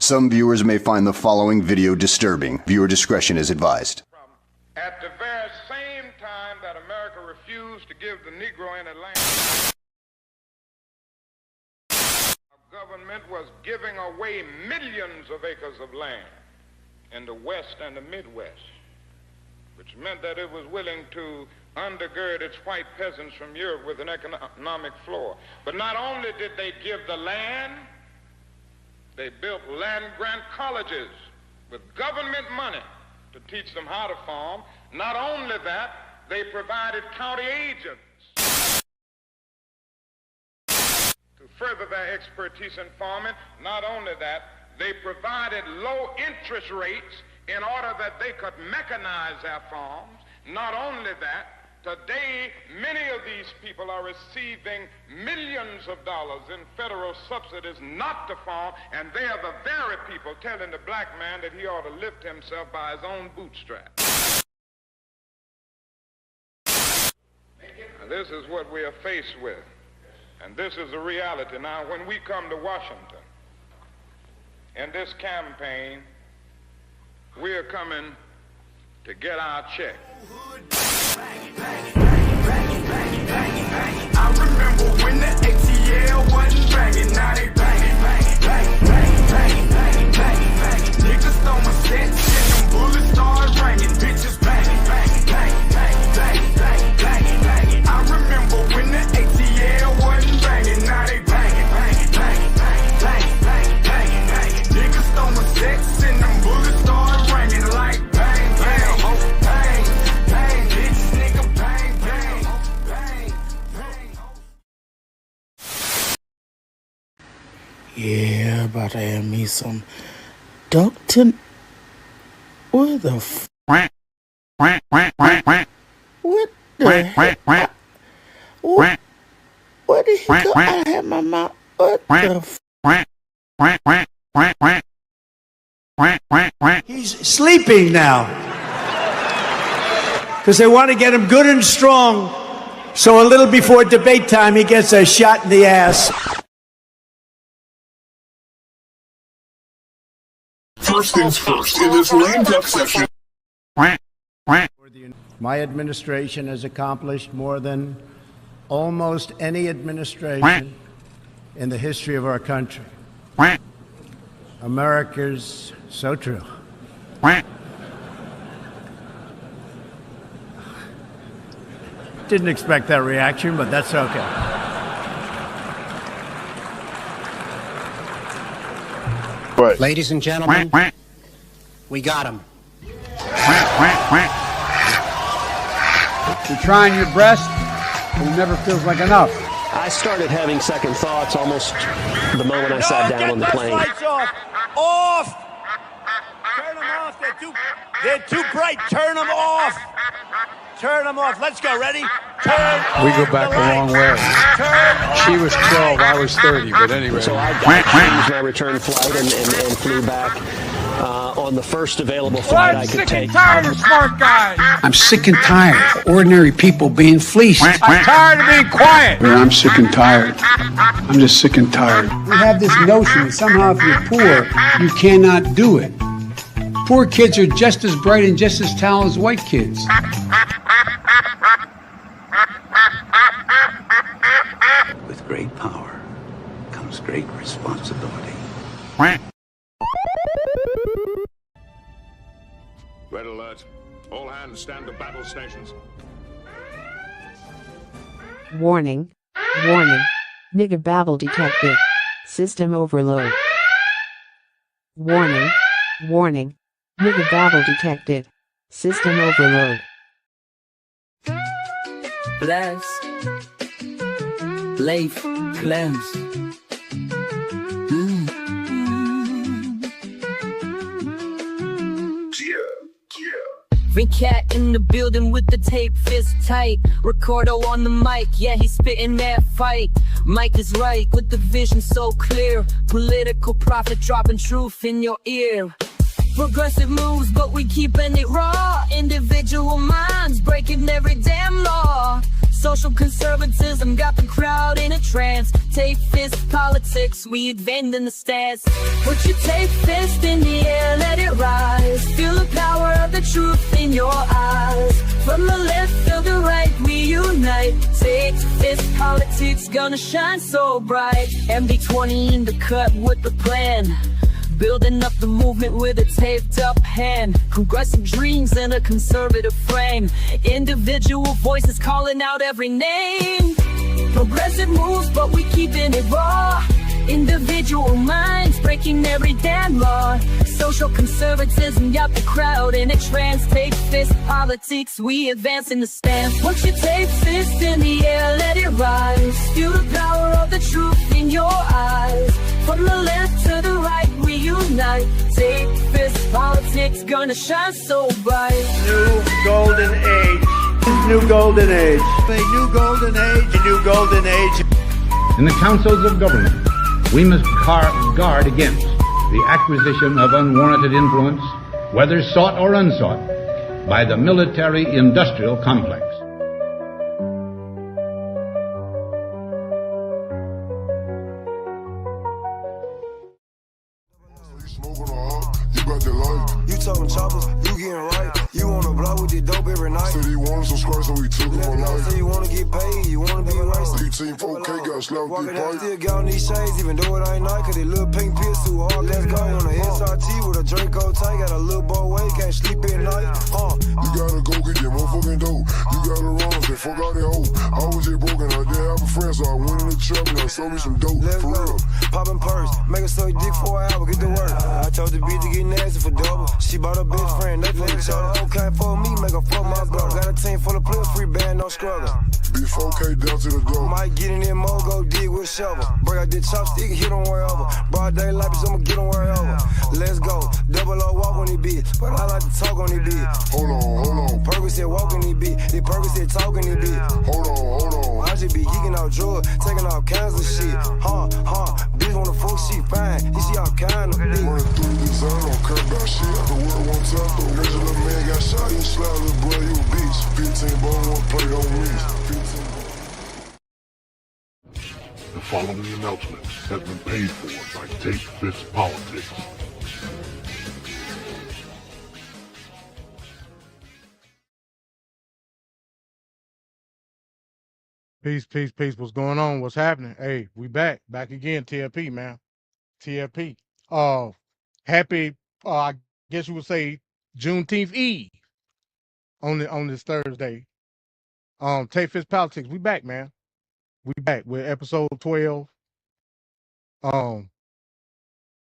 Some viewers may find the following video disturbing. Viewer discretion is advised. At the very same time that America refused to give the Negro any land, our government was giving away millions of acres of land in the West and the Midwest, which meant that it was willing to undergird its white peasants from Europe with an economic floor. But not only did they give the land, they built land-grant colleges with government money to teach them how to farm. Not only that, they provided county agents to further their expertise in farming. Not only that, they provided low interest rates in order that they could mechanize their farms. Not only that, today many of these people are receiving millions of dollars in federal subsidies not to farm, and they are the very people telling the black man that he ought to lift himself by his own bootstraps. And this is what we are faced with, and this is the reality. Now, when we come to Washington in this campaign, we are coming to get our check. I remember when the ATL wasn't banging, now they banging, banging, banging, banging, banging, banging, banging. Niggas throwing sets and them bullets start ringing. Bitches banging, banging, banging, banging, banging, banging, banging, banging. I remember when the ATL wasn't banging, now they banging, banging, banging, banging, banging, banging, banging, banging. Niggas throwing sets and them bullets start ringing like bang, bang, ho, bang, bang, bitch, nigga, bang, bang, bang, bang, ho. Yeah, about to have me some Dr. What the f... What the heck? What did he go? I had my mouth. What the f... He's sleeping now. Because they want to get him good and strong. So a little before debate time, he gets a shot in the ass. First things first, in this lame duck session. My administration has accomplished more than almost any administration in the history of our country. America's so true. Didn't expect that reaction, but that's okay. Ladies and gentlemen, we got him. You're trying your best, but it never feels like enough. I started having second thoughts almost the moment I sat down on the plane. Lights off! Off! Turn them off. They're too bright. Turn them off. Turn them off. Let's go. Ready? Turn. We go back a long way. She was 12, I was 30, but anyway. So I changed my return flight and flew back on the first available flight I could take. I'm sick and tired of smart guys. I'm sick and tired of ordinary people being fleeced. I'm tired of being quiet. I'm sick and tired. I'm just sick and tired. We have this notion that somehow if you're poor, you cannot do it. Poor kids are just as bright and just as talented as white kids. With great power comes great responsibility. Red alert. All hands stand to battle stations. Warning. Warning. Nigga babble detected. System overload. Warning. Warning. Nigga babble detected. System overload. Bless. Life. Cleanse. Cat in the building with the tape fist tight. Ricardo on the mic, yeah, he's spitting that fight. Mike is right with the vision so clear. Political prophet dropping truth in your ear. Progressive moves, but we keeping it raw. Individual minds breaking every damn law. Social conservatism got the crowd in a trance. Take fist politics, we advance in the stance. Put your take fist in the air, let it rise. Feel the power of the truth in your eyes. From the left to the right, we unite. Take fist politics, gonna shine so bright. MD20 in the cut with the plan. Building up the movement with a taped up hand. Progressive dreams in a conservative frame. Individual voices calling out every name. Progressive moves, but we keeping it raw. Individual minds breaking every damn law. Social conservatism got the crowd in a trance. Take fist politics, we advance in the stance. Once you take fist in the air, let it rise. Feel the power of the truth in your eyes. From the left to the right, we unite. Take fist politics, gonna shine so bright. New golden age. New golden age. A new golden age. A new golden age. In the councils of government, we must guard against the acquisition of unwarranted influence, whether sought or unsought, by the military-industrial complex. You talking choppers, you getting right. You wanna blow with the dope every night. Said he wanted some squares, so we took him alive. Say you wanna get paid, you wanna be right. 18 4K got slapped with Walking out, pipe. still got on these shades, even though it ain't night. Cause they little pink pills too hard. Let's go on a SRT with a Draco tank. Got a little boy way, can't sleep at night. You gotta go get your motherfucking dough. You gotta run, say fuck out that hoe. I was just broken, I didn't have a friend, so I went in the trap and I sold me some dope. Let's for go. real. Poppin' purse, make her suck dick for an hour, get to work. I told the bitch to get nasty for double. She bought her best friend, they for each other. Okay for me, make her fuck my brother. Got a team full of players, free band, no struggle. Big 4K down to the door. Might get in there more, go dig with shovel. Break out the chopstick, hit on wherever. Broad daylight, bitch, I'ma get on wherever. Let's go, double O walk on this bitch, but I like to talk on this bitch. Hold on. Purpose said walk on this bitch, the purpose said talk on this bitch. Hold on. I just be geeking out drugs, taking all kinds of shit. Bitch wanna fuck, she fine, and she all kind of bitch. Running through the design, don't care about shit. The world one time, though. Rich little man got shot, he slapped little boy, you a bitch. 15 ball, one play, don't miss. 15 The following announcements have been paid for by Take Fist Politics. Peace. What's going on? What's happening? Hey, we back again. TFP, man. TFP. Happy. I guess you would say Juneteenth Eve on this Thursday. Take Fist Politics. We back, man. We back with episode 12.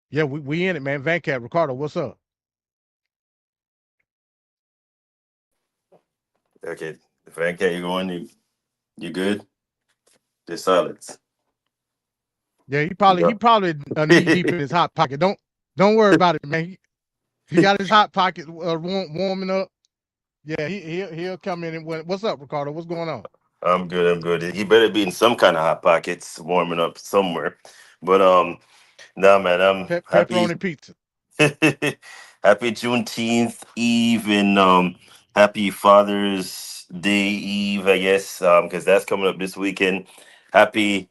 Yeah, we in it, man. Vancat, Ricardo, what's up? Okay, Vancat, you going? You good? There's silence. Yeah, he probably knee deep in his hot pocket. Don't worry about it, man. He got his hot pocket warming up. Yeah, he'll come in and what's up, Ricardo? What's going on? I'm good. He better be in some kind of hot pockets, warming up somewhere. But nah, man, I'm happy. Pepperoni pizza. Happy Juneteenth Eve and happy Father's Day Eve, I guess, because that's coming up this weekend. Happy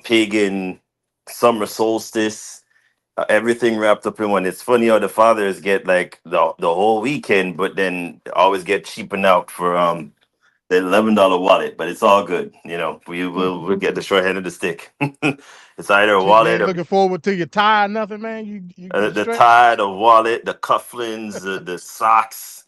pagan summer solstice. Everything wrapped up in one. It's funny how the fathers get like the whole weekend, but then always get cheaping out for the $11 wallet. But it's all good, you know. We'll get the short end of the stick. It's either a wallet. You looking forward to your tie or nothing, man. You the tie, the wallet, the cufflinks, the socks.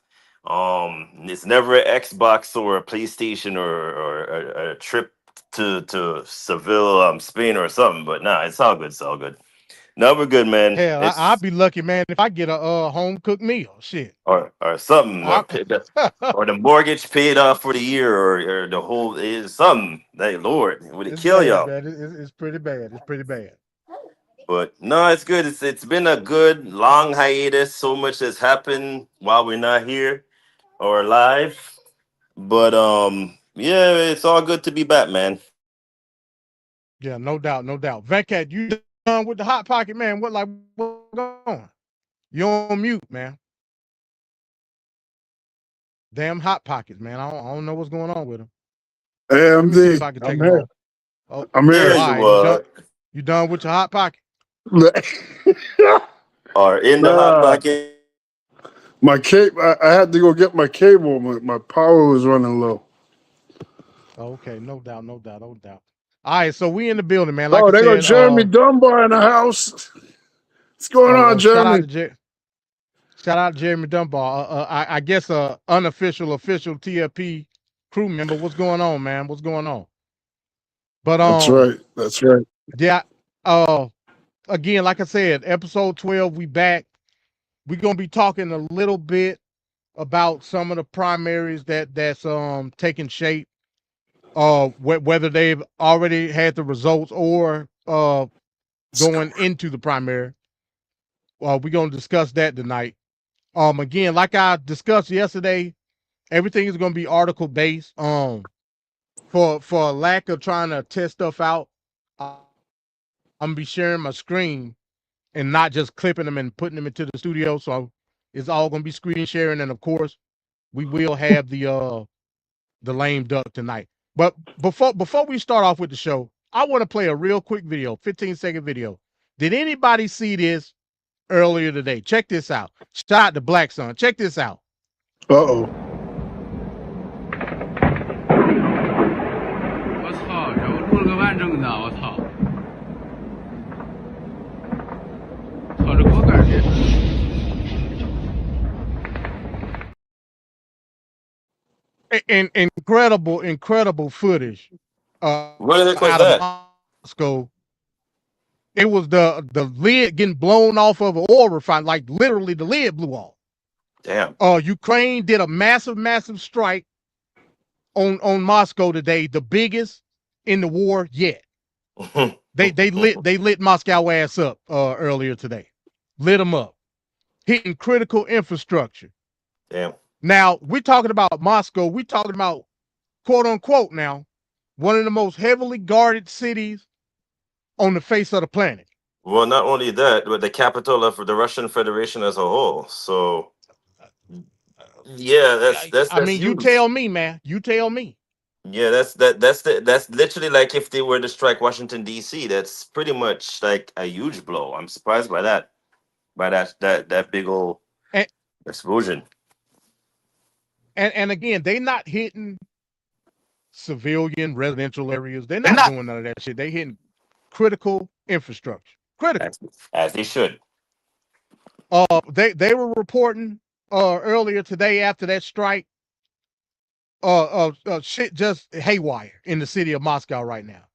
It's never an Xbox or a PlayStation or a trip to Seville, Spain or something. But nah, it's all good. It's all good. No, we're good, man. Hell, I'll be lucky, man, if I get a home cooked meal. Shit. Or something. Or the mortgage paid off for the year or the whole something. Hey, Lord, would it kill y'all? It's pretty bad. It's pretty bad. But no, it's good. It's been a good long hiatus. So much has happened while we're not here or live. But yeah, it's all good to be back, man. Yeah, no doubt. Venkat, you done with the hot pocket, man? What's going on? You're on mute, man. Damn hot pockets, man. I don't know what's going on with them. Let me see if AMD, I can I'm take it here. off. Oh, I'm There here. all right. you are. You done with your hot pocket? Are in the hot Nah, pocket. my cable. I had to go get my cable. My power was running low. Okay, no doubt, no doubt, no doubt. All right, so we in the building, man. Like Oh, I they got said, Jeremy Dunbar in the house. What's going on, shout out Jeremy? to Jeremy Dunbar. I guess unofficial, official TFP crew member. What's going on, man? What's going on? But That's right. That's right. yeah. Again, like I said, episode 12, we back. We're gonna be talking a little bit about some of the primaries that's taking shape. Whether they've already had the results or going into the primary. We're gonna discuss that tonight. Again, like I discussed yesterday, everything is gonna be article based. For a lack of trying to test stuff out, I'm gonna be sharing my screen and not just clipping them and putting them into the studio. So it's all gonna be screen sharing, and of course, we will have the lame duck tonight. But before we start off with the show, I want to play a real quick video, 15-second video. Did anybody see this earlier today? Check this out. Shout out to Black Sun. Check this out. Uh-oh. 我操！这我录了个完整的，我操！操，这锅盖儿这。 Incredible footage. What the heck was out that? of Moscow. It was the lid getting blown off of an oil refinery, like literally the lid blew off. Damn. Ukraine did a massive strike on Moscow today, the biggest in the war yet. they lit Moscow ass up earlier today. Lit them up, hitting critical infrastructure. Damn. Now, we're talking about Moscow. We're talking about, quote unquote, now, one of the most heavily guarded cities on the face of the planet. Well, not only that, but the capital of the Russian Federation as a whole. So, yeah, that's I mean, huge. you tell me, man. You tell me. Yeah, that's literally like if they were to strike Washington D.C. That's pretty much like a huge blow. I'm surprised by that big old explosion. And again, they not hitting civilian residential areas. They're not doing none of that shit. They hitting critical infrastructure. Critical. As they should. They were reporting earlier today after that strike. Shit just haywire in the city of Moscow right now.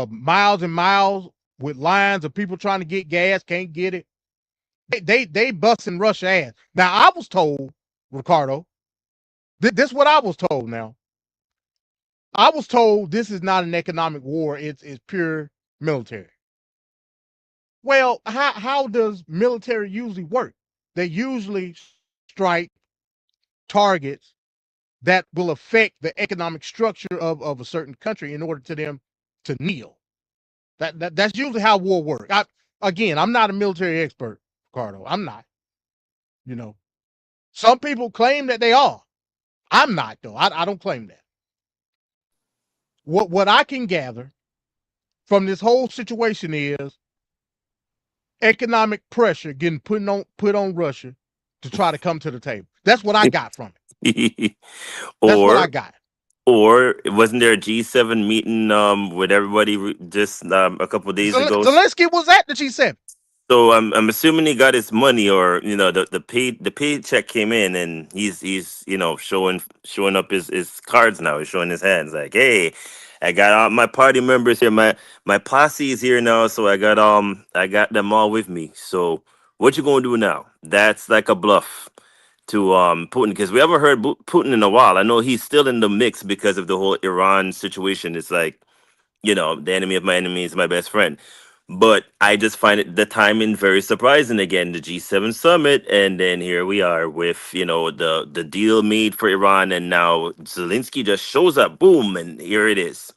Miles and miles with lines of people trying to get gas, can't get it. They busting Russia ass. Now I was told, Ricardo, this is what I was told now. I was told this is not an economic war, it's pure military. Well, how does military usually work? They usually strike targets that will affect the economic structure of a certain country in order to them to kneel. That's usually how war works. I'm not a military expert, Ricardo. I'm not. You know, some people claim that they are. I'm not, though. I don't claim that. What I can gather from this whole situation is economic pressure getting put on Russia to try to come to the table. That's what I got from it. That's what I got. Or wasn't there a G7 meeting with everybody just a couple of days ago? Zelensky was at the G7. So I'm assuming he got his money, or the paycheck came in, and he's showing up his cards now. He's showing his hands like, hey, I got all my party members here, my posse is here now, so I got them all with me. So what you gonna do now? That's like a bluff to Putin, because we haven't heard Putin in a while. I know he's still in the mix because of the whole Iran situation. It's like, the enemy of my enemy is my best friend. But I just find the timing very surprising. Again, the G7 summit, and then here we are with the deal made for Iran, and now Zelensky just shows up, boom, and here it is,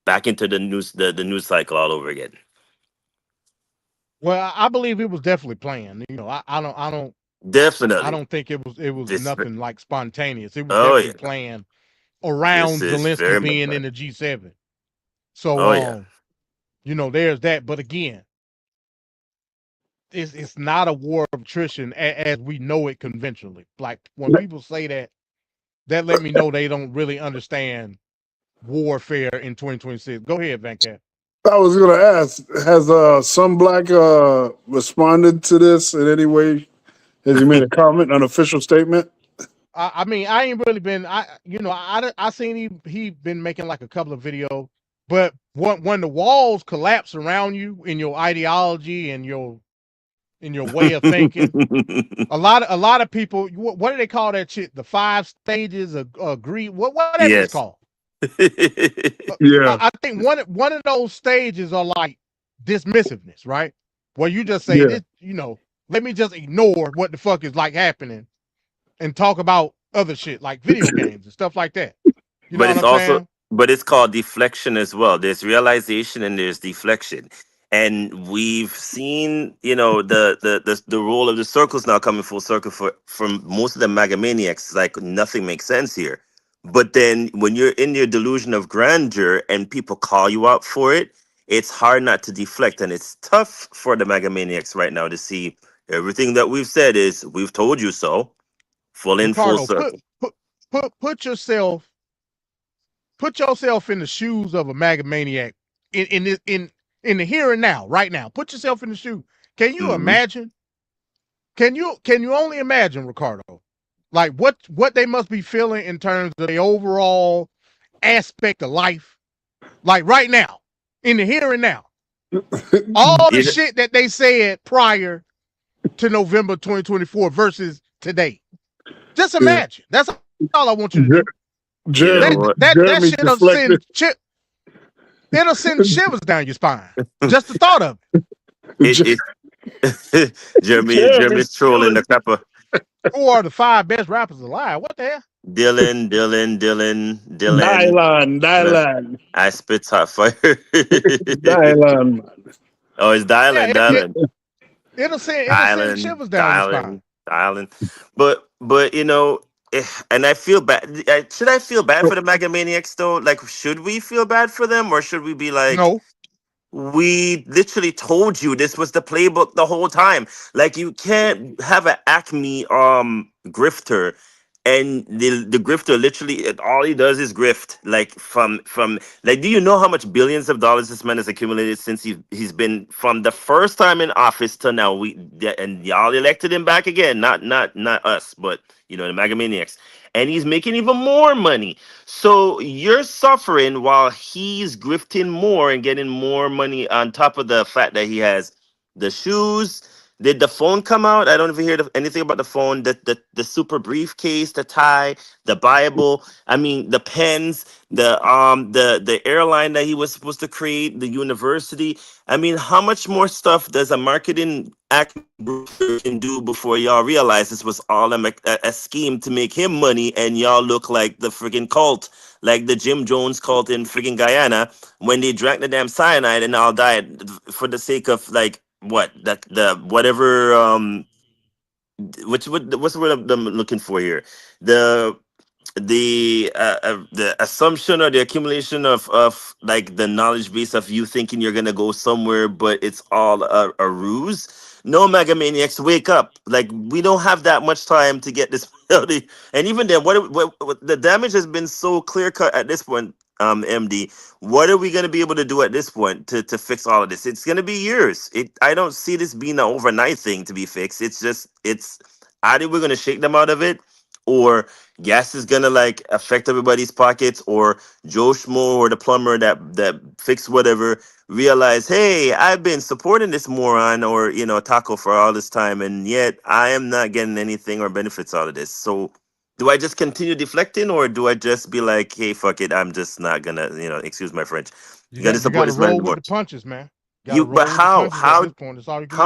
back into the news cycle all over again. Well, I believe it was definitely planned. I don't definitely. I don't think it was nothing like spontaneous. It was definitely planned around This is very Zelensky much being right. in the G7. So, Oh yeah. you know, there's that. But again, it's not a war of attrition as we know it conventionally. Like when people say that, that let me know they don't really understand warfare in 2026. Go ahead, Van Cat. I was gonna ask, has Some Black responded to this in any way? Has he made a comment, an official statement? I mean, I ain't really been. I seen he been making like a couple of videos, but when the walls collapse around you in your ideology and your way of thinking, a lot of people. What do they call that shit? The 5 stages of grief. Whatever it's Yes. called. Yeah. I think one of those stages are like dismissiveness, right? Where you just say Yeah. this, let me just ignore what the fuck is like happening and talk about other shit like video games and stuff like that. You know But what it's I'm also, saying? but it's called deflection as well. There's realization and there's deflection. And we've seen, the role of the circles now coming full circle from most of the megamaniacs. Like nothing makes sense here. But then when you're in your delusion of grandeur and people call you out for it, it's hard not to deflect. And it's tough for the megamaniacs right now to see everything that we've said is we've told you so. Full Ricardo, circle. put yourself in the shoes of a megamaniac in the here and now, right now. Put yourself in the shoe. Can you imagine? Can you only imagine, Ricardo? Like what they must be feeling in terms of the overall aspect of life. Like right now, in the here and now. All the shit that they said prior to November 2024 versus today. Just imagine. That's all I want you to do. That shit'll it'll send shivers down your spine. Just the thought of it. Jeremy's trolling the crapper. Who are the 5 best rappers alive? What the hell? Dylan. Dylan. I spit hot fire. Dylan. Oh, it's Dylan. It'll send shivers down your spine. Dylan. But and I feel bad. Should I feel bad for the megamaniacs though? Like, should we feel bad for them, or should we be like, no? We literally told you this was the playbook the whole time. Like, you can't have an Acme grifter, and the grifter literally all he does is grift. Like from like, do you know how much billions of dollars this man has accumulated since he's been from the first time in office to now? And y'all elected him back again, not us, but the megamaniacs. And he's making even more money. So you're suffering while he's grifting more and getting more money on top of the fact that he has the shoes. Did the phone come out? I don't even hear anything about the phone. The super briefcase, the tie, the Bible. I mean, the pens, the airline that he was supposed to create, the university. I mean, how much more stuff does a marketing act can do before y'all realize this was all a scheme to make him money, and y'all look like the freaking cult, like the Jim Jones cult in freaking Guyana when they drank the damn cyanide and all died for the sake of like. What the whatever what's the word I'm looking for here? The assumption or the accumulation of like the knowledge base of you thinking you're gonna go somewhere, but it's all a ruse. No, megamaniacs, wake up! Like, we don't have that much time to get this reality. And even then, what the damage has been so clear cut at this point. MD, what are we going to be able to do at this point to fix all of this? It's going to be years. I don't see this being an overnight thing to be fixed. It's either we're going to shake them out of it, or gas is going to like affect everybody's pockets, or Joe Schmo or the plumber that fix whatever realize, hey, I've been supporting this moron or Taco for all this time, and yet I am not getting anything or benefits out of this. So do I just continue deflecting, or do I just be like, hey, fuck it, I'm just not gonna, excuse my French. You gotta roll with the punches, man. But how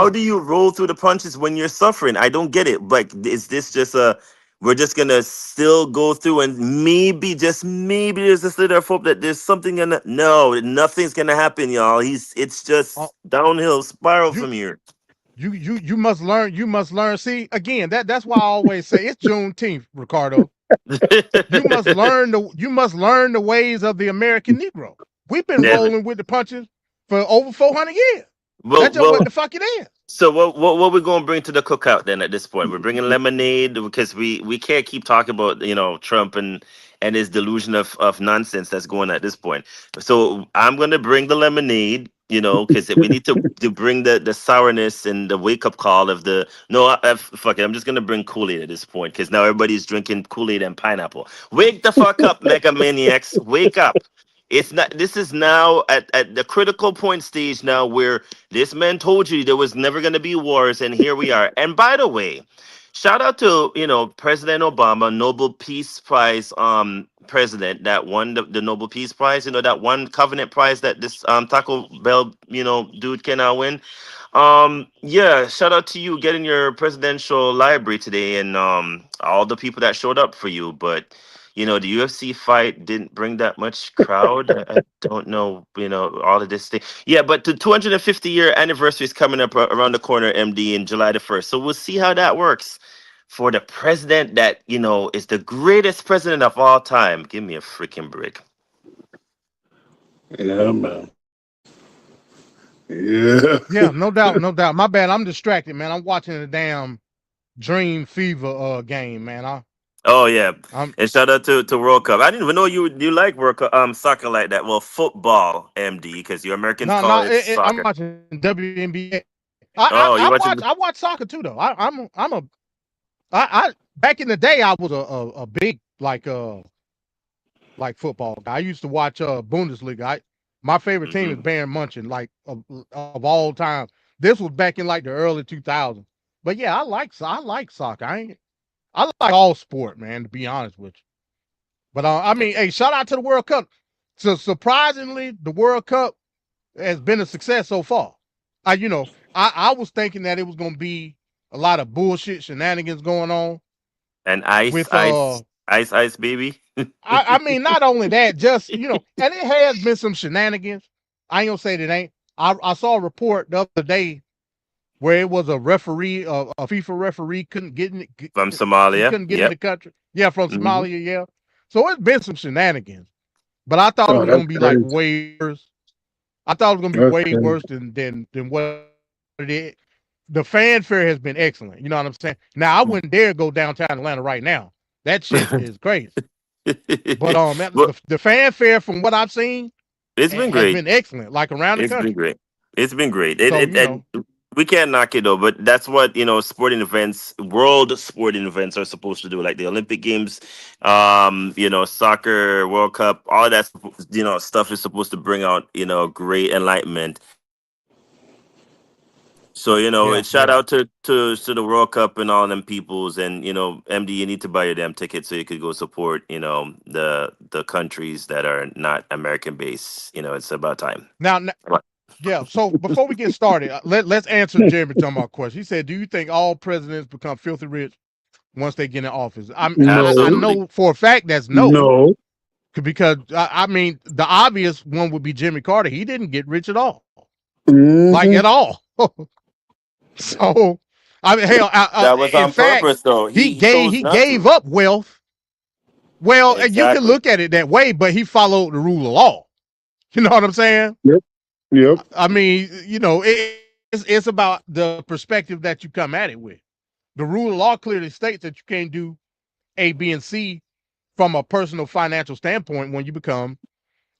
do you roll through the punches when you're suffering? I don't get it. Like, is this just we're just gonna still go through and maybe, just maybe, there's a slither of hope that there's something no, nothing's gonna happen, y'all. It's just downhill spiral from here. You must learn. You must learn. See, again, that's why I always say it's Juneteenth, Ricardo. You must learn the ways of the American Negro. We've been Damn it. rolling with the punches for over 400 years. Well, That's just well, what the fuck it is. so what we're gonna bring to the cookout then at this point? We're bringing lemonade because we can't keep talking about Trump and his delusion of nonsense that's going on at this point. So I'm gonna bring the lemonade, because we need to bring the sourness and the wake up call of the fuck it. I'm just gonna bring Kool-Aid at this point because now everybody's drinking Kool-Aid and pineapple. Wake the fuck up, mega maniacs! Wake up! It's not. This is now at the critical point stage now where this man told you there was never going to be wars, and here we are. And by the way, shout out to President Obama, Nobel Peace Prize president that won the Nobel Peace Prize. That one Covenant Prize that this Taco Bell dude can now win. Yeah, shout out to you getting your presidential library today and all the people that showed up for you, but. The UFC fight didn't bring that much crowd. I don't know, all of this thing. Yeah, but the 250-year anniversary is coming up around the corner, MD, in July the 1st. So we'll see how that works for the president that, is the greatest president of all time. Give me a freaking break. Yeah, man. Yeah. Yeah, no doubt, no doubt. My bad. I'm distracted, man. I'm watching the damn Dream Fever game, man. Oh yeah, and shout out to World Cup. I didn't even know you like World Cup soccer like that. Well, football, MD, because you Americans call it soccer. I'm watching WNBA. I watch soccer too, though. I back in the day I was a big like football guy. I used to watch Bundesliga. My favorite team is Bayern Munchen, like of all time. This was back in like the early 2000s. But yeah, I like soccer. I like all sport, man, to be honest with you. But hey, shout out to the World Cup. So surprisingly, the World Cup has been a success so far. I was thinking that it was gonna be a lot of bullshit shenanigans going on. And ice, baby. I mean, not only that, just and it has been some shenanigans. I ain't gonna say that ain't. I saw a report the other day where it was a referee, a FIFA referee couldn't get in from Somalia. Couldn't get in the country. Yeah, from Somalia. Yeah. So it's been some shenanigans, but I thought it was gonna be like way worse. I thought it was gonna be way worse than what it is. The fanfare has been excellent. You know what I'm saying? Now I wouldn't dare go downtown Atlanta right now. That shit is crazy. But man, the fanfare from what I've seen, it's been great. It's been excellent. Like around the country. It's been great. It's been great. So, we can't knock it though, but that's what sporting events, world sporting events are supposed to do, like the Olympic Games, soccer, World Cup, all that stuff is supposed to bring out great enlightenment. So shout out to the World Cup and all them peoples, and MD, you need to buy your damn ticket so you could go support the countries that are not American based. It's about time now. Yeah, so before we get started, let's answer Jeremy Dunbar's question. He said, do you think all presidents become filthy rich once they get in office? I know for a fact that's no. Because, I mean, the obvious one would be Jimmy Carter. He didn't get rich at all. Like, at all. So, I mean, hell, that was on purpose, though. He gave up wealth. Well, exactly. You can look at it that way, but he followed the rule of law. You know what I'm saying? Yep. I mean, it's about the perspective that you come at it with. The rule of law clearly states that you can't do A, B, and C from a personal financial standpoint when you become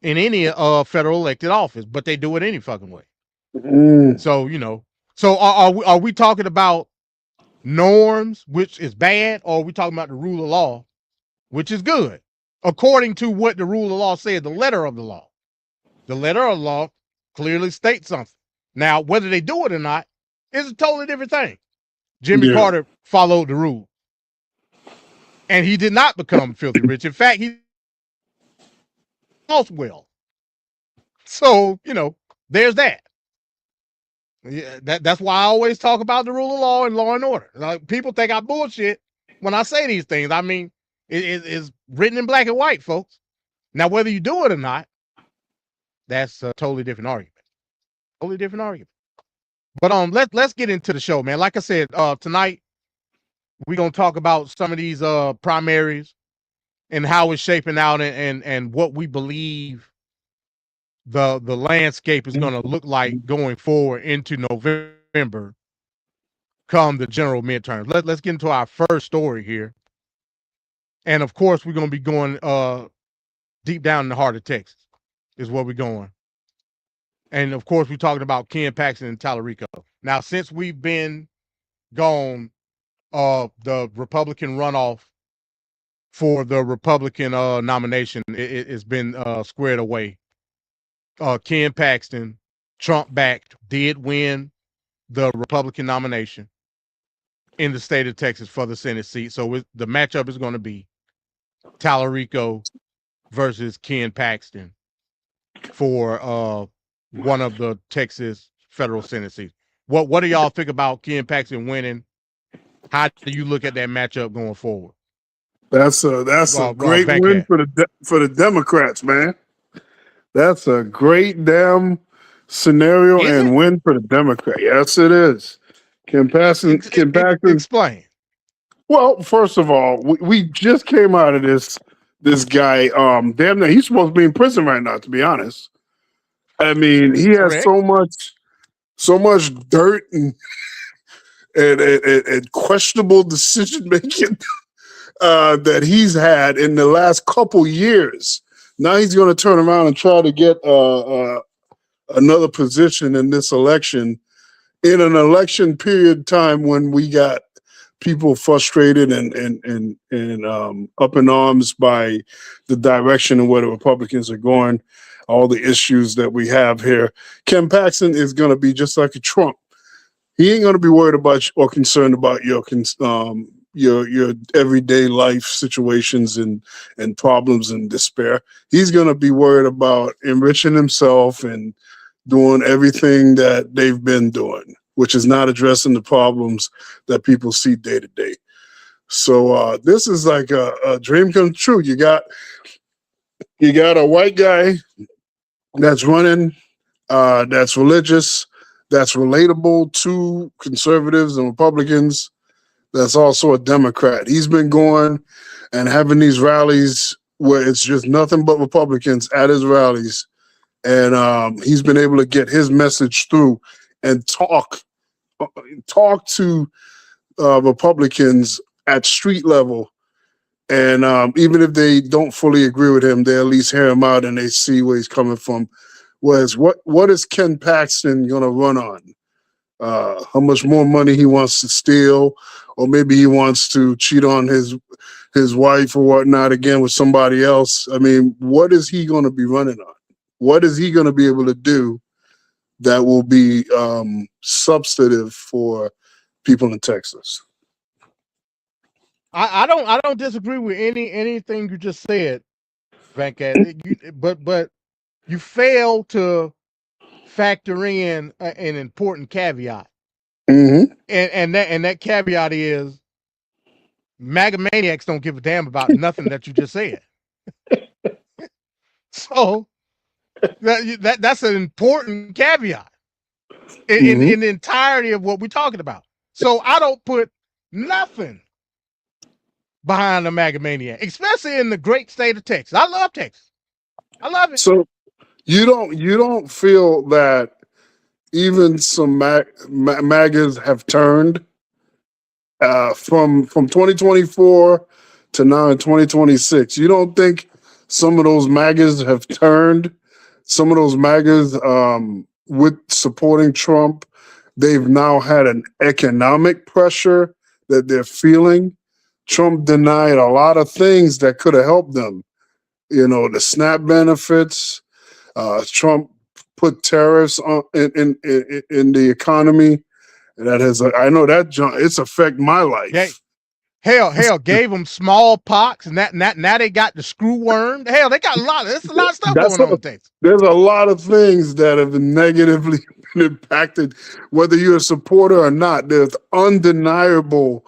in any federal elected office, but they do it any fucking way. So, so are we talking about norms, which is bad, or are we talking about the rule of law, which is good, according to what the rule of law said, the letter of the law? The letter of the law clearly states something. Now, whether they do it or not is a totally different thing. Jimmy Carter followed the rule. And he did not become filthy rich. In fact, he lost wealth. So, there's that. Yeah, that's why I always talk about the rule of law and law and order. Like, people think I bullshit when I say these things. I mean, it's written in black and white, folks. Now, whether you do it or not, that's a totally different argument. Totally different argument. But let's get into the show, man. Like I said, tonight we're gonna talk about some of these primaries. and how it's shaping out and what we believe the landscape is going to look like going forward into November come the general midterms. Let's get into our first story here. And of course, we're going to be going deep down in the heart of Texas is where we're going. And of course, we're talking about Ken Paxton and Tallarico. Now, since we've been gone, the Republican runoff for the Republican nomination, it's been squared away. Ken Paxton, Trump-backed, did win the Republican nomination in the state of Texas for the Senate seat. So the matchup is going to be Tallarico versus Ken Paxton for one of the Texas federal Senate seats. What do y'all think about Ken Paxton winning? How do you look at that matchup going forward? That's a great win for the Democrats, man. That's a great damn scenario and win for the Democrat. Yes, it is. Ken Paxton. Explain. Well, first of all, we just came out of this guy. Damn, he's supposed to be in prison right now. To be honest, I mean, he has so much dirt and questionable decision making that he's had in the last couple years. Now he's going to turn around and try to get another position in this election, in an election period time when we got people frustrated and up in arms by the direction and where the Republicans are going, all the issues that we have here. Ken Paxton is going to be just like a Trump. He ain't going to be worried about or concerned about your everyday life situations and problems and despair. He's going to be worried about enriching himself and doing everything that they've been doing, which is not addressing the problems that people see day to day. So this is like a dream come true. You got a white guy that's running, that's religious, that's relatable to conservatives and Republicans, that's also a Democrat. He's been going and having these rallies where it's just nothing but Republicans at his rallies. And he's been able to get his message through and talk to Republicans at street level. And even if they don't fully agree with him, they at least hear him out and they see where he's coming from. Whereas what is Ken Paxton going to run on? How much more money he wants to steal, or maybe he wants to cheat on his wife or whatnot again with somebody else. I mean, what is he going to be running on? What is he going to be able to do that will be substantive for people in Texas? I don't disagree with anything you just said, Venkat. But you fail to factor in an important caveat, and that caveat is MAGA maniacs don't give a damn about nothing that you just said. So that's an important caveat in the entirety of what we're talking about. So I don't put nothing behind the MAGA maniac, especially in the great state of Texas. I love Texas. I love it. So you don't feel that even some MAGAs have turned from 2024 to now in 2026? You don't think some of those MAGAs have turned? Some of those MAGAs with supporting Trump, they've now had an economic pressure that they're feeling. Trump denied a lot of things that could have helped them. You know, the SNAP benefits. Trump put tariffs on in the economy. That has, I know that it's affected my life. Yeah. Hell, gave them smallpox, and now they got the screw worm. Hell, they got a lot of stuff going on. There's a lot of things that have been negatively impacted, whether you're a supporter or not. There's undeniable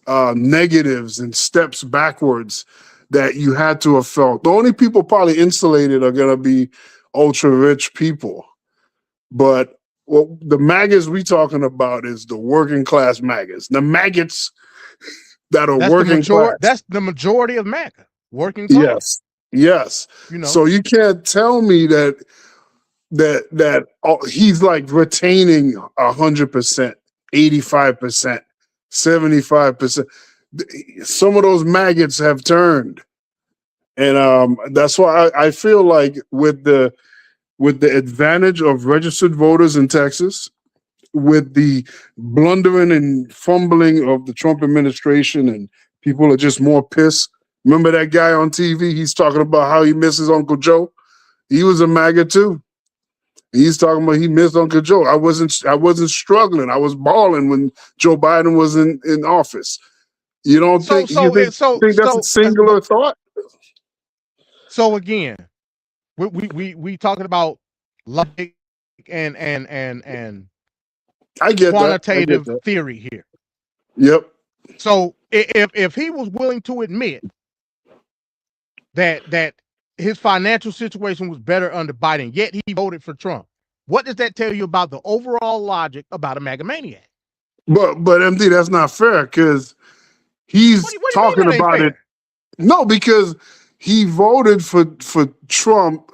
negatives and steps backwards that you had to have felt. The only people probably insulated are going to be ultra rich people. But the MAGAs we talking about is the working class MAGAs, the maggots that are working class. That's the majority of MAGA. working class. Yes. You know. So you can't tell me that he's like retaining 100%, 85%, 75%. Some of those maggots have turned, and that's why I feel like with the advantage of registered voters in Texas, with the blundering and fumbling of the Trump administration, and people are just more pissed. Remember that guy on TV? He's talking about how he misses Uncle Joe. He was a MAGA too. He's talking about he missed Uncle Joe. I wasn't struggling. I was balling when Joe Biden was in office. You don't think that's a singular thought? So again, we talking about logic and I get quantitative that. theory here. Yep. So if he was willing to admit that his financial situation was better under Biden, yet he voted for Trump, what does that tell you about the overall logic about a MAGA maniac? But MD, that's not fair because he's talking about it. No, because he voted for Trump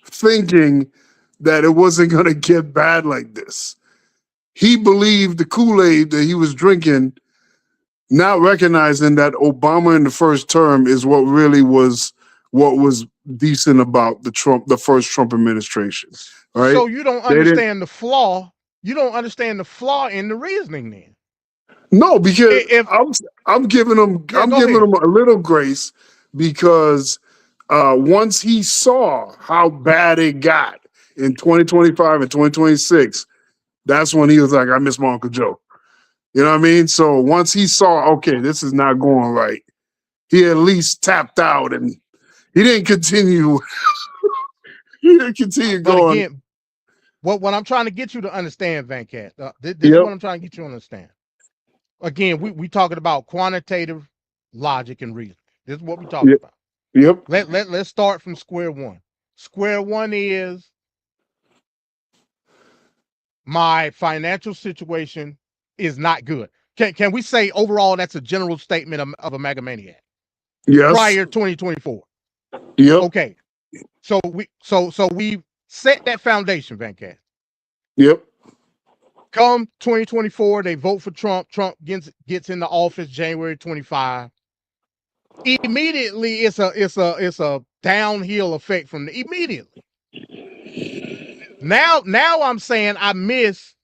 thinking that it wasn't going to get bad like this. He believed the Kool-Aid that he was drinking, not recognizing that Obama in the first term is what was decent about the first Trump administration. Right? So you don't understand the flaw. You don't understand the flaw in the reasoning then. No, because I'm giving him a little grace because once he saw how bad it got in 2025 and 2026, that's when he was like, I miss my Uncle Joe. You know what I mean? So once he saw, okay, this is not going right, he at least tapped out and he didn't continue. Going. Again, what I'm trying to get you to understand, Vancat, this is what I'm trying to get you to understand. Again, we talking about quantitative logic and reason. This is what we talking about. Yep. Let's start from square one. Square one is my financial situation is not good. Can we say overall that's a general statement of a MAGA maniac? Yes. Prior 2024. Yep. Okay. So we set that foundation, Vancat. Yep. Come 2024, they vote for Trump. Trump gets into office January 25. Immediately, it's a downhill effect from immediately. Now I'm saying I miss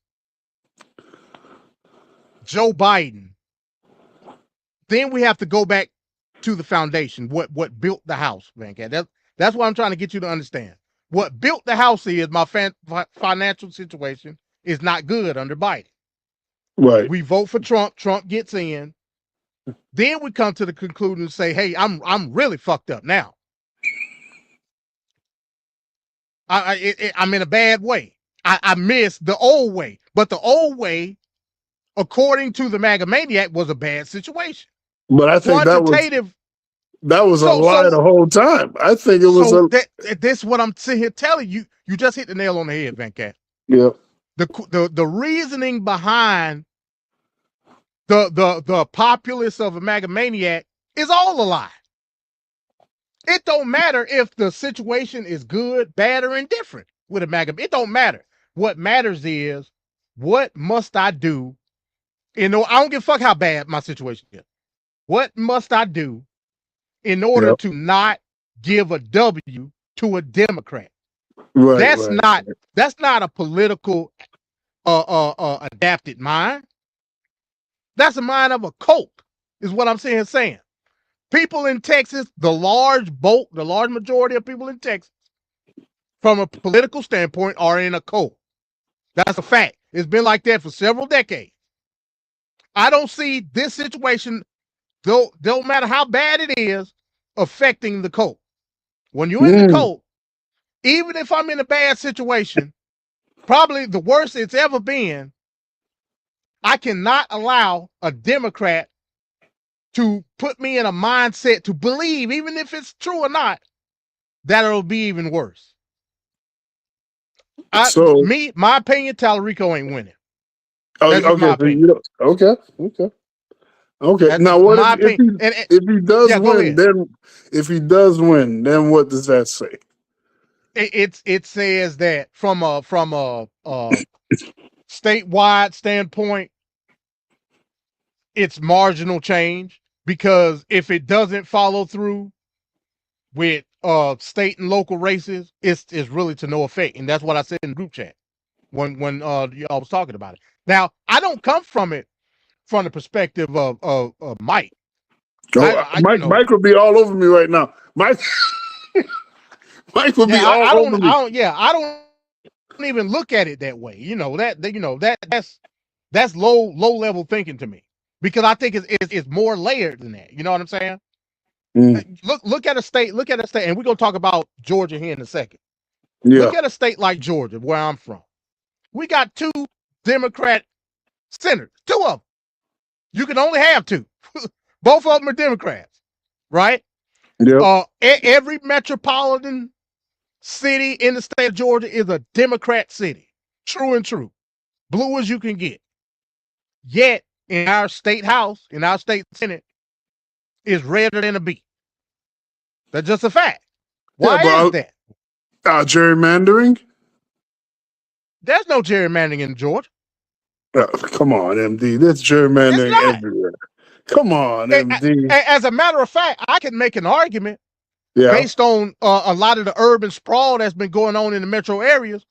Joe Biden. Then we have to go back to the foundation. What built the house, Vancat? That's what I'm trying to get you to understand. What built the house is my financial situation is not good under Biden. Right. We vote for Trump. Trump gets in. Then we come to the conclusion and say, hey, I'm really fucked up now. I'm in a bad way. I miss the old way. But the old according to the MAGA maniac, was a bad situation. But I think that was a lie the whole time. I think it was this is what I'm sitting here telling you. You just hit the nail on the head, Vancat. Yeah. The reasoning behind the populace of a MAGA maniac is all a lie. It don't matter if the situation is good, bad, or indifferent with a MAGA. It don't matter. What matters is, what must I do? I don't give a fuck how bad my situation is. What must I do in order to not give a W to a Democrat? Right. That's not a political adapted mind. That's a mind of a cult, is what I'm saying. People in Texas, the large majority of people in Texas, from a political standpoint, are in a cult. That's a fact. It's been like that for several decades. I don't see this situation, don't matter how bad it is, affecting the cult. When you're in the cult, even if I'm in a bad situation, probably the worst it's ever been, I cannot allow a Democrat to put me in a mindset to believe, even if it's true or not, that it'll be even worse. My opinion, Tallarico ain't winning. Okay. Okay. That's Now, just what my if he opinion. if he does Yeah, go win? ahead. Then if he does win, then what does that say? It says that from a statewide standpoint, it's marginal change, because if it doesn't follow through with state and local races, it's really to no effect. And that's what I said in the group chat when y'all was talking about it. Now, I don't come from it from the perspective of Mike. Mike would be all over me right now. Mike would be all over me. I don't even look at it that way. That's low level thinking to me, because I think it's more layered than that. You know what I'm saying? Look at a state, and we're gonna talk about Georgia here in a second. Yeah. Look at a state like Georgia, where I'm from. We got 2 Democrat senators, 2 of them. You can only have 2. Both of them are Democrats, right? Yeah. Every metropolitan city in the state of Georgia is a Democrat city. True and true. Blue as you can get. Yet, in our state house, in our state senate, is redder than a beet. That's just a fact. Why is that? Gerrymandering? There's no gerrymandering in Georgia. Come on, MD. There's gerrymandering everywhere. Come on, MD. As a matter of fact, I can make an argument based on a lot of the urban sprawl that's been going on in the metro areas.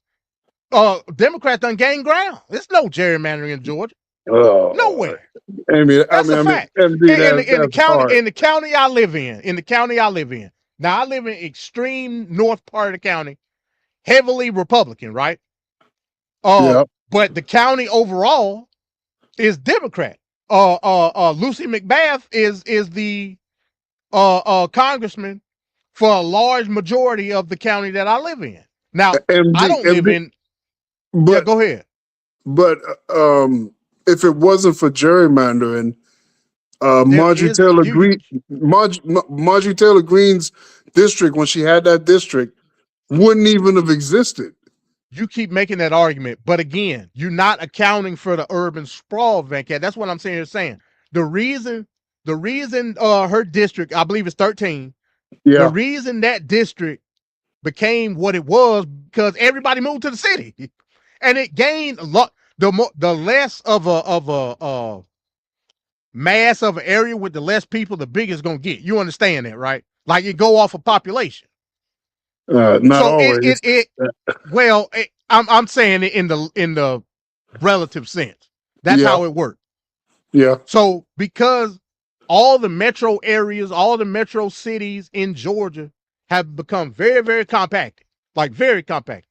Democrats done gained ground. There's no gerrymandering in Georgia. Nowhere. That's a fact. MD, in the county I live in. Now, I live in extreme north part of the county, heavily Republican, right? But the county overall is Democrat. Lucy McBath is the congressman for a large majority of the county that I live in. Now, I don't live in. But go ahead. But if it wasn't for gerrymandering, Marjorie Taylor Greene's district, when she had that district, wouldn't even have existed. You keep making that argument, but again, you're not accounting for the urban sprawl, Venkat. That's what I'm saying. The reason her district, I believe it's 13. Yeah. The reason that district became what it was because everybody moved to the city, and it gained a lot. The less of a mass of an area with the less people, the bigger it's gonna get. You understand that, right? Like it go off of population. Not always. I'm saying it in the relative sense. That's how it works. Yeah. So because all the metro areas, all the metro cities in Georgia have become very, very compacted, like very compacted.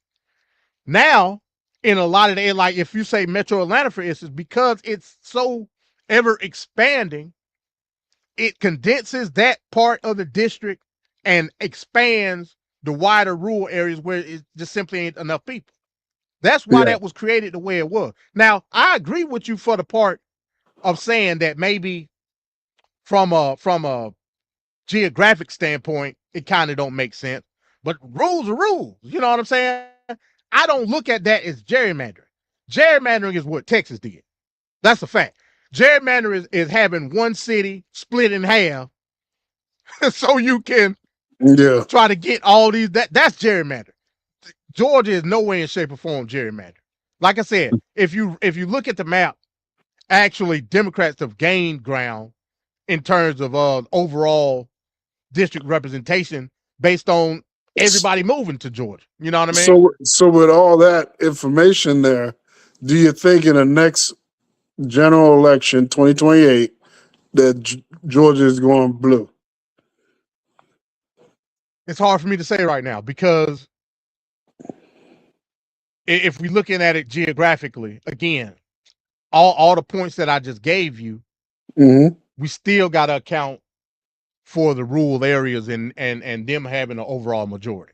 Now, in a lot of the, like if you say Metro Atlanta, for instance, because it's so ever expanding, it condenses that part of the district and expands the wider rural areas where it just simply ain't enough people. That's why that was created the way it was. Now, I agree with you for the part of saying that maybe from a geographic standpoint, it kind of don't make sense. But rules are rules. You know what I'm saying? I don't look at that as gerrymandering. Gerrymandering is what Texas did. That's a fact. Gerrymandering is having one city split in half so you can try to get all these. That's gerrymandering. Georgia is no way in shape or form gerrymandering. Like I said, if you look at the map, actually Democrats have gained ground in terms of overall district representation based on everybody moving to Georgia. You know what I mean? So with all that information there, do you think in the next general election, 2028, that Georgia is going blue? It's hard for me to say right now because if we're looking at it geographically, again, all the points that I just gave you, we still got to account for the rural areas and them having an overall majority.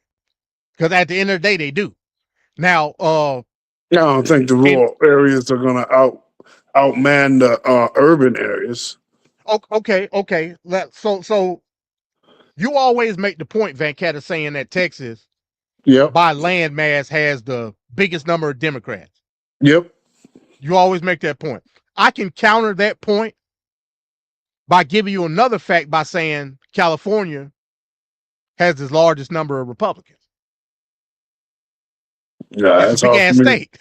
Because at the end of the day, they do. Now, I don't think the rural areas are going to outman the urban areas. Okay. So you always make the point, Venkat, of saying that Texas, by land mass, has the biggest number of Democrats. Yep. You always make that point. I can counter that point by giving you another fact by saying California has the largest number of Republicans. Yeah, It's that's a big hard ass for me. state.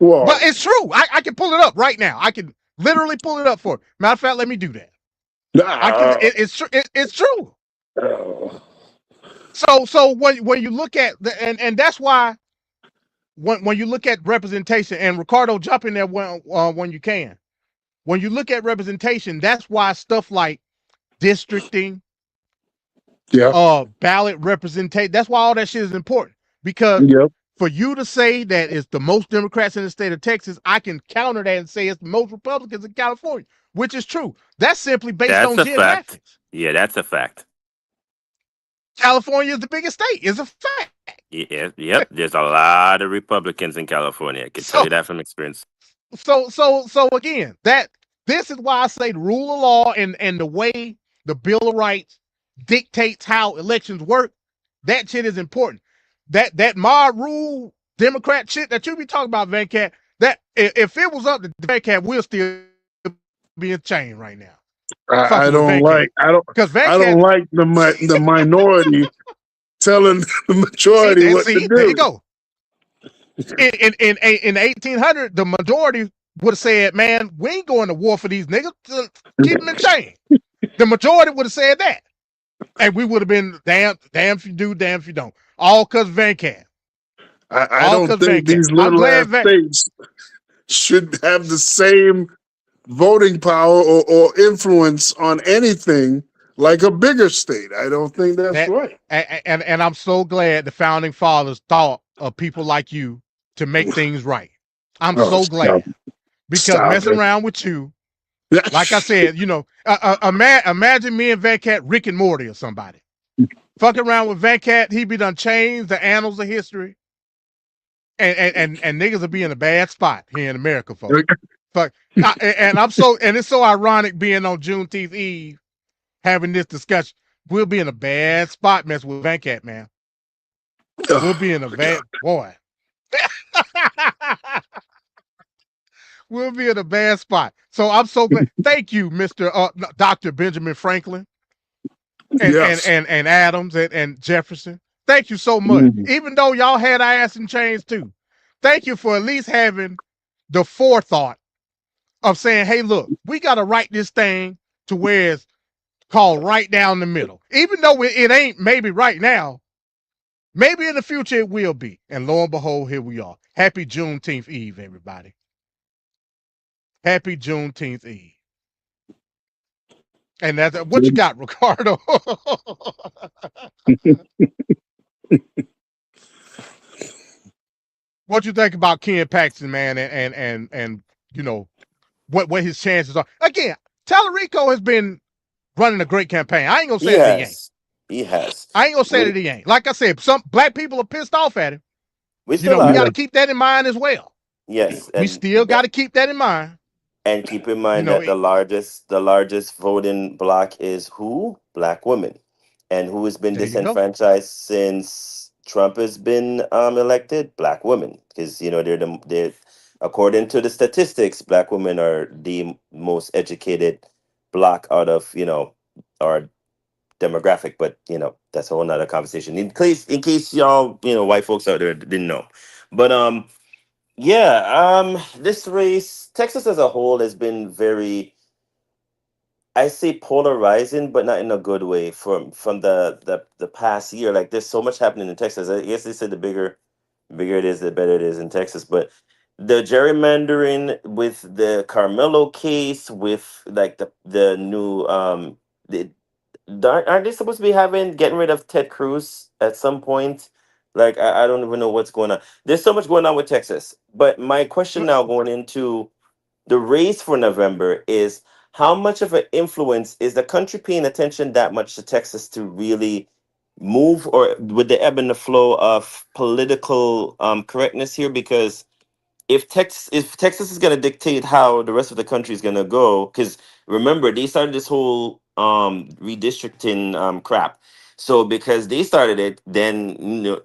Well, But it's true. I can pull it up right now. I can literally pull it up for you. Matter of fact, let me do that. It's true. So when you look at and that's why when you look at representation, and Ricardo, jump in there when you can. When you look at representation, that's why stuff like districting, ballot representation, that's why all that shit is important. Because for you to say that it's the most Democrats in the state of Texas, I can counter that and say it's the most Republicans in California, which is true. That's simply based That's on a geographics. fact. Yeah, that's a fact. California is the biggest state. It's a fact. Yeah, yep. There's a lot of Republicans in California. I can tell you that from experience. So again, this is why I say the rule of law and the way the Bill of Rights dictates how elections work. That shit is important. That mob rule Democrat shit that you be talking about, Venkat, that if it was up to Venkat, we'll still be in chain right now. I don't like the minority telling the majority what to do. There you go. In 1800, the majority would have said, "Man, we ain't going to war for these niggas. Keep them in chain." The majority would have said that, and we would have been damn if you do, damn if you don't. All because Venkat. I don't think these little ass states should have the same voting power or influence on anything like a bigger state. I don't think that's right. And I'm so glad the founding fathers thought of people like you to make things right. I'm so glad. Because messing around with you, like I said, imagine me and Venkat, Rick and Morty or somebody. Fucking around with Venkat, he be done changed the annals of history. And niggas will be in a bad spot here in America, folks. Fuck. And it's so ironic being on Juneteenth Eve having this discussion. We'll be in a bad spot messing with Venkat, man. We'll be in a bad boy. We'll be in a bad spot. So I'm so glad. Thank you, Mr. Dr. Benjamin Franklin and Adams and Jefferson. Thank you so much. Even though y'all had our ass in chains too. Thank you for at least having the forethought of saying, hey, look, we got to write this thing to where it's called right down the middle. Even though it ain't maybe right now, maybe in the future it will be. And lo and behold, here we are. Happy Juneteenth Eve, everybody. Happy Juneteenth Eve. And that's what you got, Ricardo. What you think about Ken Paxton, man, and you know what his chances are? Again, Tallarico has been running a great campaign. I ain't gonna say that he ain't. He has. I ain't gonna say that he ain't. Like I said, some black people are pissed off at him. We got to keep that in mind as well. Yes, we still got to keep that in mind. And keep in mind that the largest voting bloc is who? Black women, and who has been disenfranchised since Trump has been elected? Black women, because they're according to the statistics, black women are the most educated bloc out of our demographic. But that's a whole nother conversation. In case y'all white folks out there didn't know, but this race, Texas as a whole has been very, I say polarizing, but not in a good way from the past year. Like there's so much happening in Texas. I guess they said the bigger it is, the better it is in Texas. But the gerrymandering with the Carmelo case, with like the new aren't they supposed to be getting rid of Ted Cruz at some point? Like I don't even know what's going on. There's so much going on with Texas. But my question now going into the race for November is, how much of an influence is the country paying attention that much to Texas to really move, or with the ebb and the flow of political correctness here? Because if Texas is going to dictate how the rest of the country is going to go, because remember they started this whole redistricting crap. So because they started it, then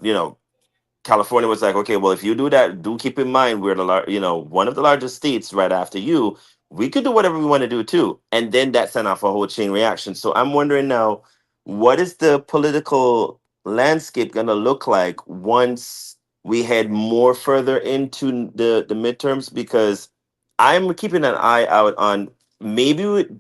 California was like, okay, well, if you do that, do keep in mind we're one of the largest states right after you. we could do whatever we want to do too. And then that sent off a whole chain reaction. So I'm wondering now, what is the political landscape going to look like once we head more further into the midterms? Because I'm keeping an eye out on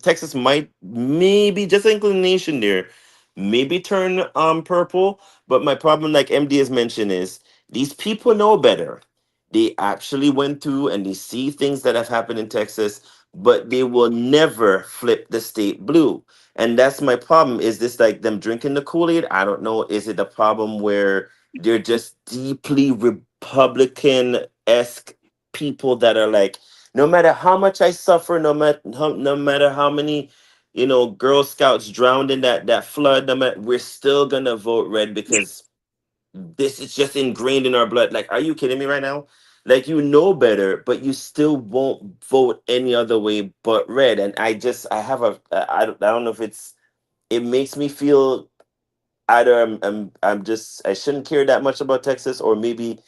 Texas might, maybe just an inclination there, maybe turn purple. But my problem, like MD has mentioned, is these people know better. They actually went through and they see things that have happened in Texas, but they will never flip the state blue. And that's my problem. Is this like them drinking the Kool-Aid? I don't know. Is it a problem where they're just deeply Republican-esque people that are like, no matter how much I suffer, no matter how many, Girl Scouts drowned in that flood, we're still gonna vote red because this is just ingrained in our blood. Like, are you kidding me right now? Like, better, but you still won't vote any other way but red. And I have I don't know if it makes me feel either I shouldn't care that much about Texas, or maybe,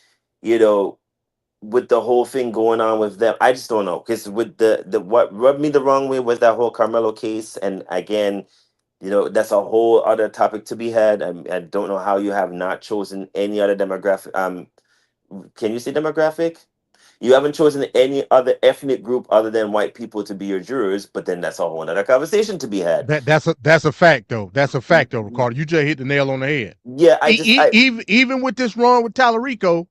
with the whole thing going on with them, I just don't know. Because with the what rubbed me the wrong way was that whole Carmelo case, and again, that's a whole other topic to be had. I don't know how you have not chosen any other demographic. Can you say demographic? You haven't chosen any other ethnic group other than white people to be your jurors, but then that's a whole other conversation to be had. That's a fact though. That's a fact though, Ricardo. You just hit the nail on the head. Yeah, even with this run with Tallarico,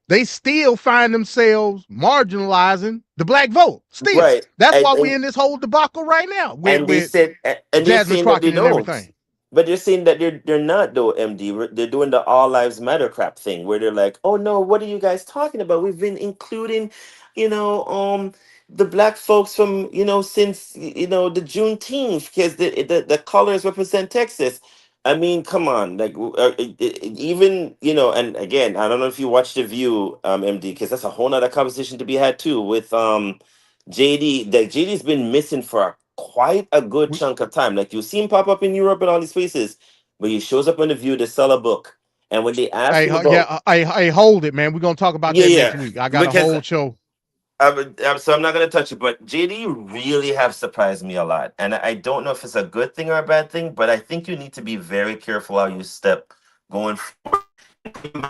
they still find themselves marginalizing the black vote. Still, right. That's why we're in this whole debacle right now. And they said, and Jasmine Crockett and everything. But they're saying that they're not though, MD. They're doing the All Lives Matter crap thing, where they're like, "Oh no, what are you guys talking about? We've been including, the black folks from, since the Juneteenth, because the colors represent Texas." I mean, come on, like even and again, I don't know if you watched The View, MD, because that's a whole nother conversation to be had too with JD. That JD's been missing for quite a good chunk of time. Like, you see him pop up in Europe and all these places, but he shows up on The View to sell a book. And when they ask him about, hold it, man. We're gonna talk about that next week. I got a whole show. So I'm not going to touch it, but JD really have surprised me a lot. And I don't know if it's a good thing or a bad thing, but I think you need to be very careful how you step going forward.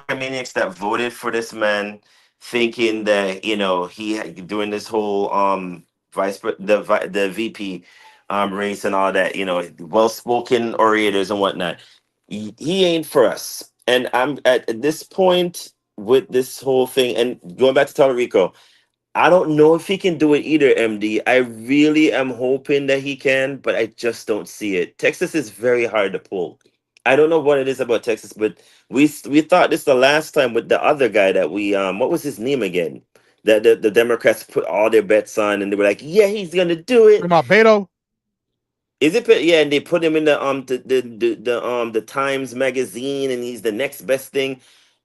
Maniacs that voted for this man, thinking that, he during this whole the VP race and all that, well-spoken orators and whatnot. He ain't for us. And I'm at this point with this whole thing, and going back to Tallarico, I don't know if he can do it either, MD. I really am hoping that he can, but I just don't see it. Texas is very hard to pull. I don't know what it is about Texas, but we thought this the last time with the other guy that we what was his name again? That the Democrats put all their bets on, and they were like, "Yeah, he's gonna do it." About Beto? Is it? Yeah, and they put him in the Times magazine, and he's the next best thing,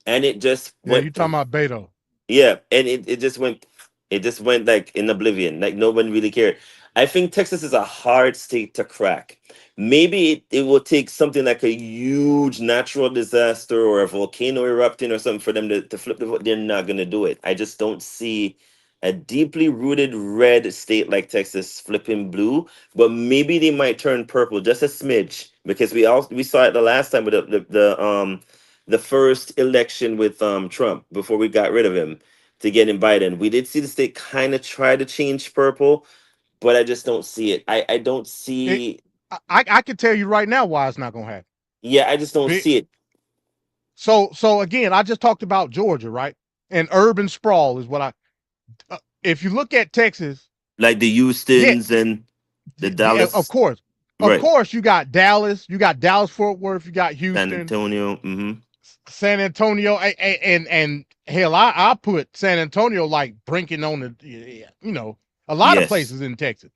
and it just went. You talking about Beto? Yeah, and it just went. It just went like in oblivion. Like, no one really cared. I think Texas is a hard state to crack. Maybe it will take something like a huge natural disaster or a volcano erupting or something for them to flip the vote. They're not going to do it. I just don't see a deeply rooted red state like Texas flipping blue, but maybe they might turn purple just a smidge, because we saw it the last time with the first election with Trump before we got rid of him to get in Biden. We did see the state kind of try to change purple, but I just don't see it. I don't see. I can tell you right now why it's not going to happen. Yeah, I just don't see it. So again, I just talked about Georgia, right? And urban sprawl is what if you look at Texas, like the Houstons and the Dallas, of course, you got Dallas, Fort Worth, you got Houston, San Antonio, San Antonio, and hell, I put San Antonio like brinking on the, a lot of places in Texas.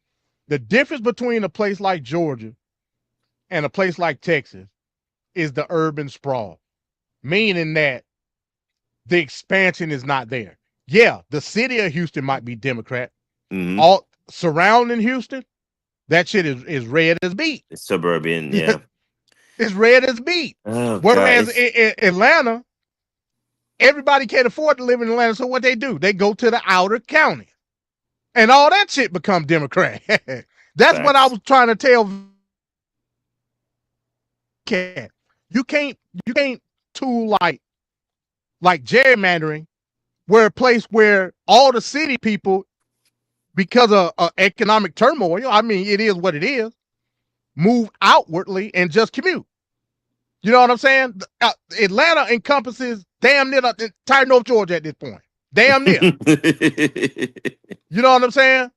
The difference between a place like Georgia and a place like Texas is the urban sprawl, meaning that the expansion is not there. Yeah, the city of Houston might be Democrat. All surrounding Houston, that shit is red as beet. It's suburban, yeah. It's red as beet. Oh, whereas in Atlanta, everybody can't afford to live in Atlanta, so what they do? They go to the outer county. and all that shit become Democrat. That's what I Facts. was trying to tell. You can't tool like gerrymandering, where a place where all the city people, because of economic turmoil, I mean, it is what it is, move outwardly and just commute. You know what I'm saying? Atlanta encompasses damn near the entire North Georgia at this point. Damn near. You know what I'm saying?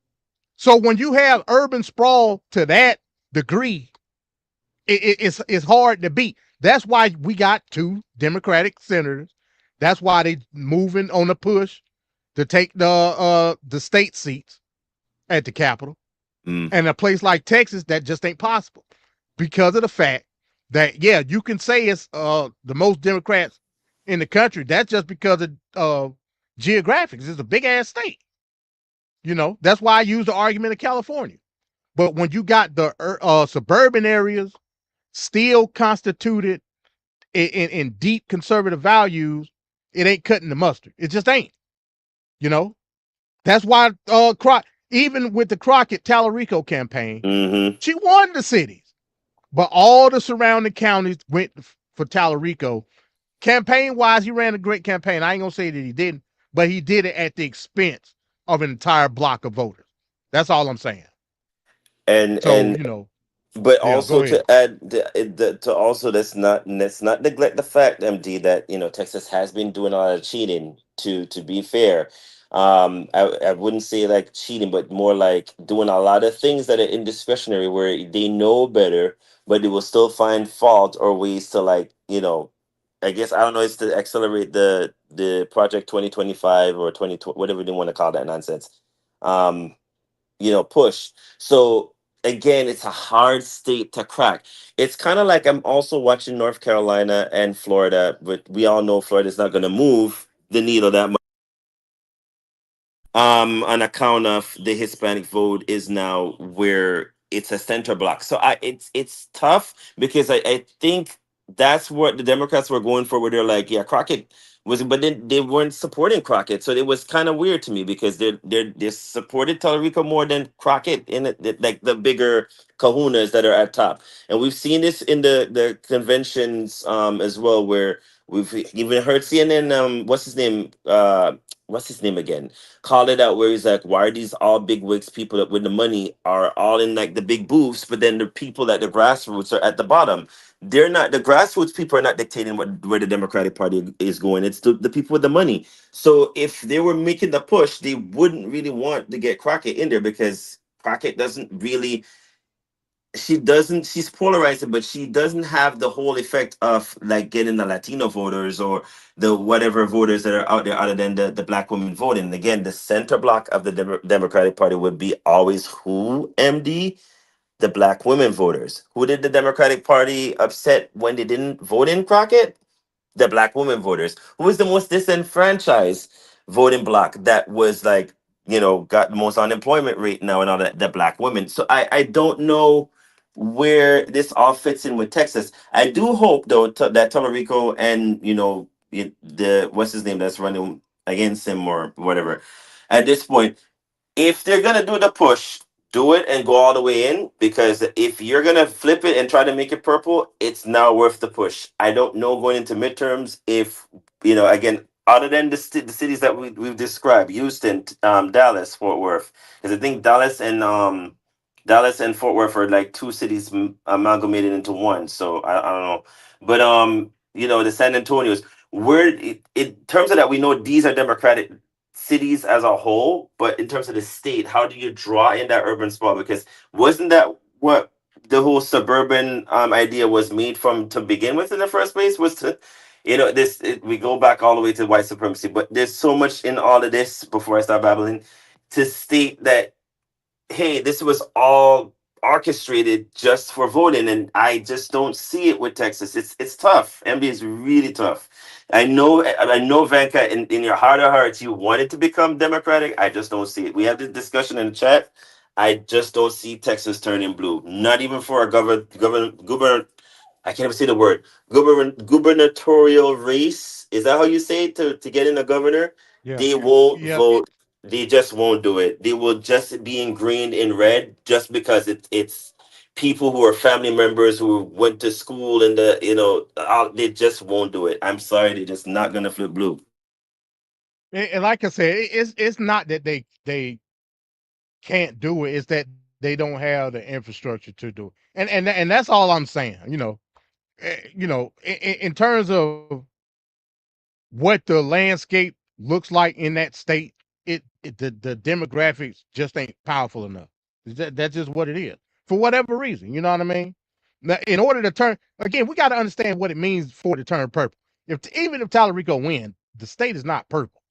So when you have urban sprawl to that degree, it's hard to beat. That's why we got 2 Democratic senators. That's why they moving on the push to take the state seats at the Capitol. And a place like Texas, that just ain't possible because of the fact that, yeah, you can say it's the most Democrats in the country. That's just because of geographics. It's a big ass state. You know, that's why I use the argument of California. But when you got the suburban areas still constituted in deep conservative values, it ain't cutting the mustard. It just ain't. You know, that's why even with the Crockett Tallarico campaign, she won the cities, but all the surrounding counties went for Tallarico. Campaign wise, he ran a great campaign. I ain't gonna say that he didn't, but he did it at the expense of an entire block of voters. That's all I'm saying. And So, you know, but yeah, also go ahead. to add to also let's not neglect the fact, MD, that Texas has been doing a lot of cheating. To be fair, I wouldn't say like cheating, but more like doing a lot of things that are indiscretionary, where they know better, but they will still find fault or ways to, like, I guess, I don't know, it's to accelerate the project 2025 or 20, whatever they want to call that nonsense. Push. So again, it's a hard state to crack. It's kind of like I'm also watching North Carolina and Florida, but we all know Florida's not going to move the needle that much. On account of the Hispanic vote is now where it's a center block. So it's tough because I think that's what the Democrats were going for, where they're like, yeah, Crockett was, but then they weren't supporting Crockett. So it was kind of weird to me because they supported Tallarico more than Crockett in it, like the bigger kahunas that are at top. And we've seen this in the conventions as well, where we've even heard CNN, what's his name again? Call it out, where he's like, why are these all big wigs people that with the money are all in like the big booths, but then the people at the grassroots are at the bottom? They're not, the grassroots people are not dictating where the Democratic Party is going. It's the people with the money. So if they were making the push, they wouldn't really want to get Crockett in there, because Crockett doesn't really, she's polarizing, but she doesn't have the whole effect of like getting the Latino voters or the whatever voters that are out there other than the black women voting. And again, the center block of the Democratic Party would be always who, MD? The black women voters. Who did the Democratic Party upset when they didn't vote in Crockett? The black women voters. Who was the most disenfranchised voting bloc that was like, got the most unemployment rate now and all that? The black women. So I don't know where this all fits in with Texas. I do hope though that Tallarico and the what's his name that's running against him or whatever, at this point, if they're gonna do the push, do it and go all the way in, because if you're gonna flip it and try to make it purple, it's now worth the push. I don't know going into midterms if again, other than the cities that we've described, Houston, Dallas, Fort Worth, because I think Dallas and Fort Worth are like 2 cities amalgamated into one. So I don't know, but the San Antonios, where in terms of that, we know these are Democratic cities as a whole, but in terms of the state, how do you draw in that urban sprawl? Because wasn't that what the whole suburban idea was made from to begin with in the first place? Was to, we go back all the way to white supremacy, but there's so much in all of this, before I start babbling, to state that, hey, this was all orchestrated just for voting, and I just don't see it with Texas. It's tough. MD is really tough. I know, Vanka, in your heart of hearts, you wanted to become Democratic. I just don't see it. We had this discussion in the chat. I just don't see Texas turning blue. Not even for a governor. I can't even say the word. Gubernatorial race. Is that how you say it, to get in a governor? Yeah. They won't Yeah. vote. they just won't do it. They will just be ingrained in red just because it's people who are family members who went to school and they just won't do it. I'm sorry, they're just not gonna flip blue. And like I said, it's not that they can't do it. It's that they don't have the infrastructure to do it. And that's all I'm saying. In terms of what the landscape looks like in that state, the demographics just ain't powerful enough. That's just what it is for whatever reason. You know what I mean? Now, in order to turn again, we got to understand what it means for it to turn purple. Even if Tallarico win, the state is not purple.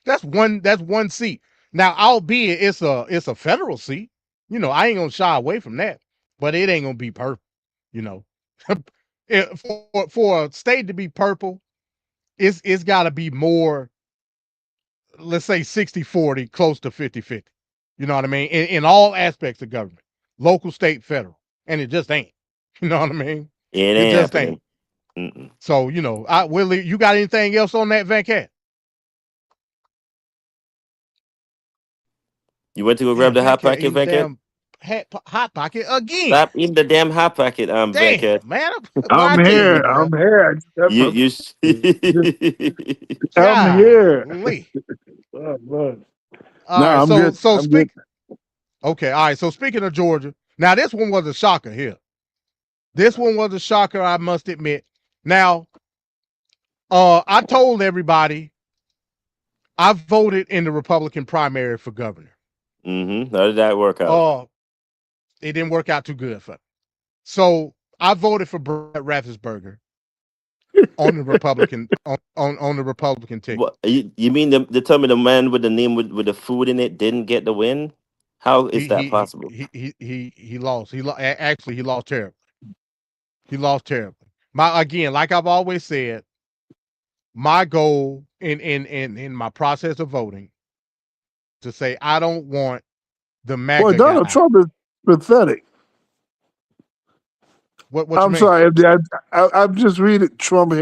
That's one seat. Now, albeit it's a federal seat. I ain't gonna shy away from that, but it ain't gonna be purple. You know, for a state to be purple, it's got to be more, let's say 60-40, close to 50-50. You know what I mean? In all aspects of government, local, state, federal. And it just ain't. You know what I mean? It It ain't just happening. ain't. Mm-mm. So, Willie, you got anything else on that, Van Cat? You went to go grab Damn, the Van hot Cat packet, eating Venkat? damn hot pocket again. Stop eating the damn hot packet, Venkat. Damn, man. I'm I tell you, here. bro. I'm here. You I'm here. Golly. Oh, Lord. All No, right, I'm good. so I'm good. okay, all right. So speaking of Georgia, now this one was a shocker here. This one was a shocker, I must admit. Now, I told everybody I voted in the Republican primary for governor. Mm-hmm. How did that work out? It didn't work out too good for me. So I voted for Brad Raffensperger on the Republican on the Republican ticket. What you mean they tell me the man with the name with the food in it didn't get the win? How is that possible? He lost. Actually he lost terribly. He lost terribly. Again, like I've always said, my goal in my process of voting to say I don't want the MAGA Boy, Donald guy. Trump is pathetic. What you I'm mean? sorry. I'm just reading. Trump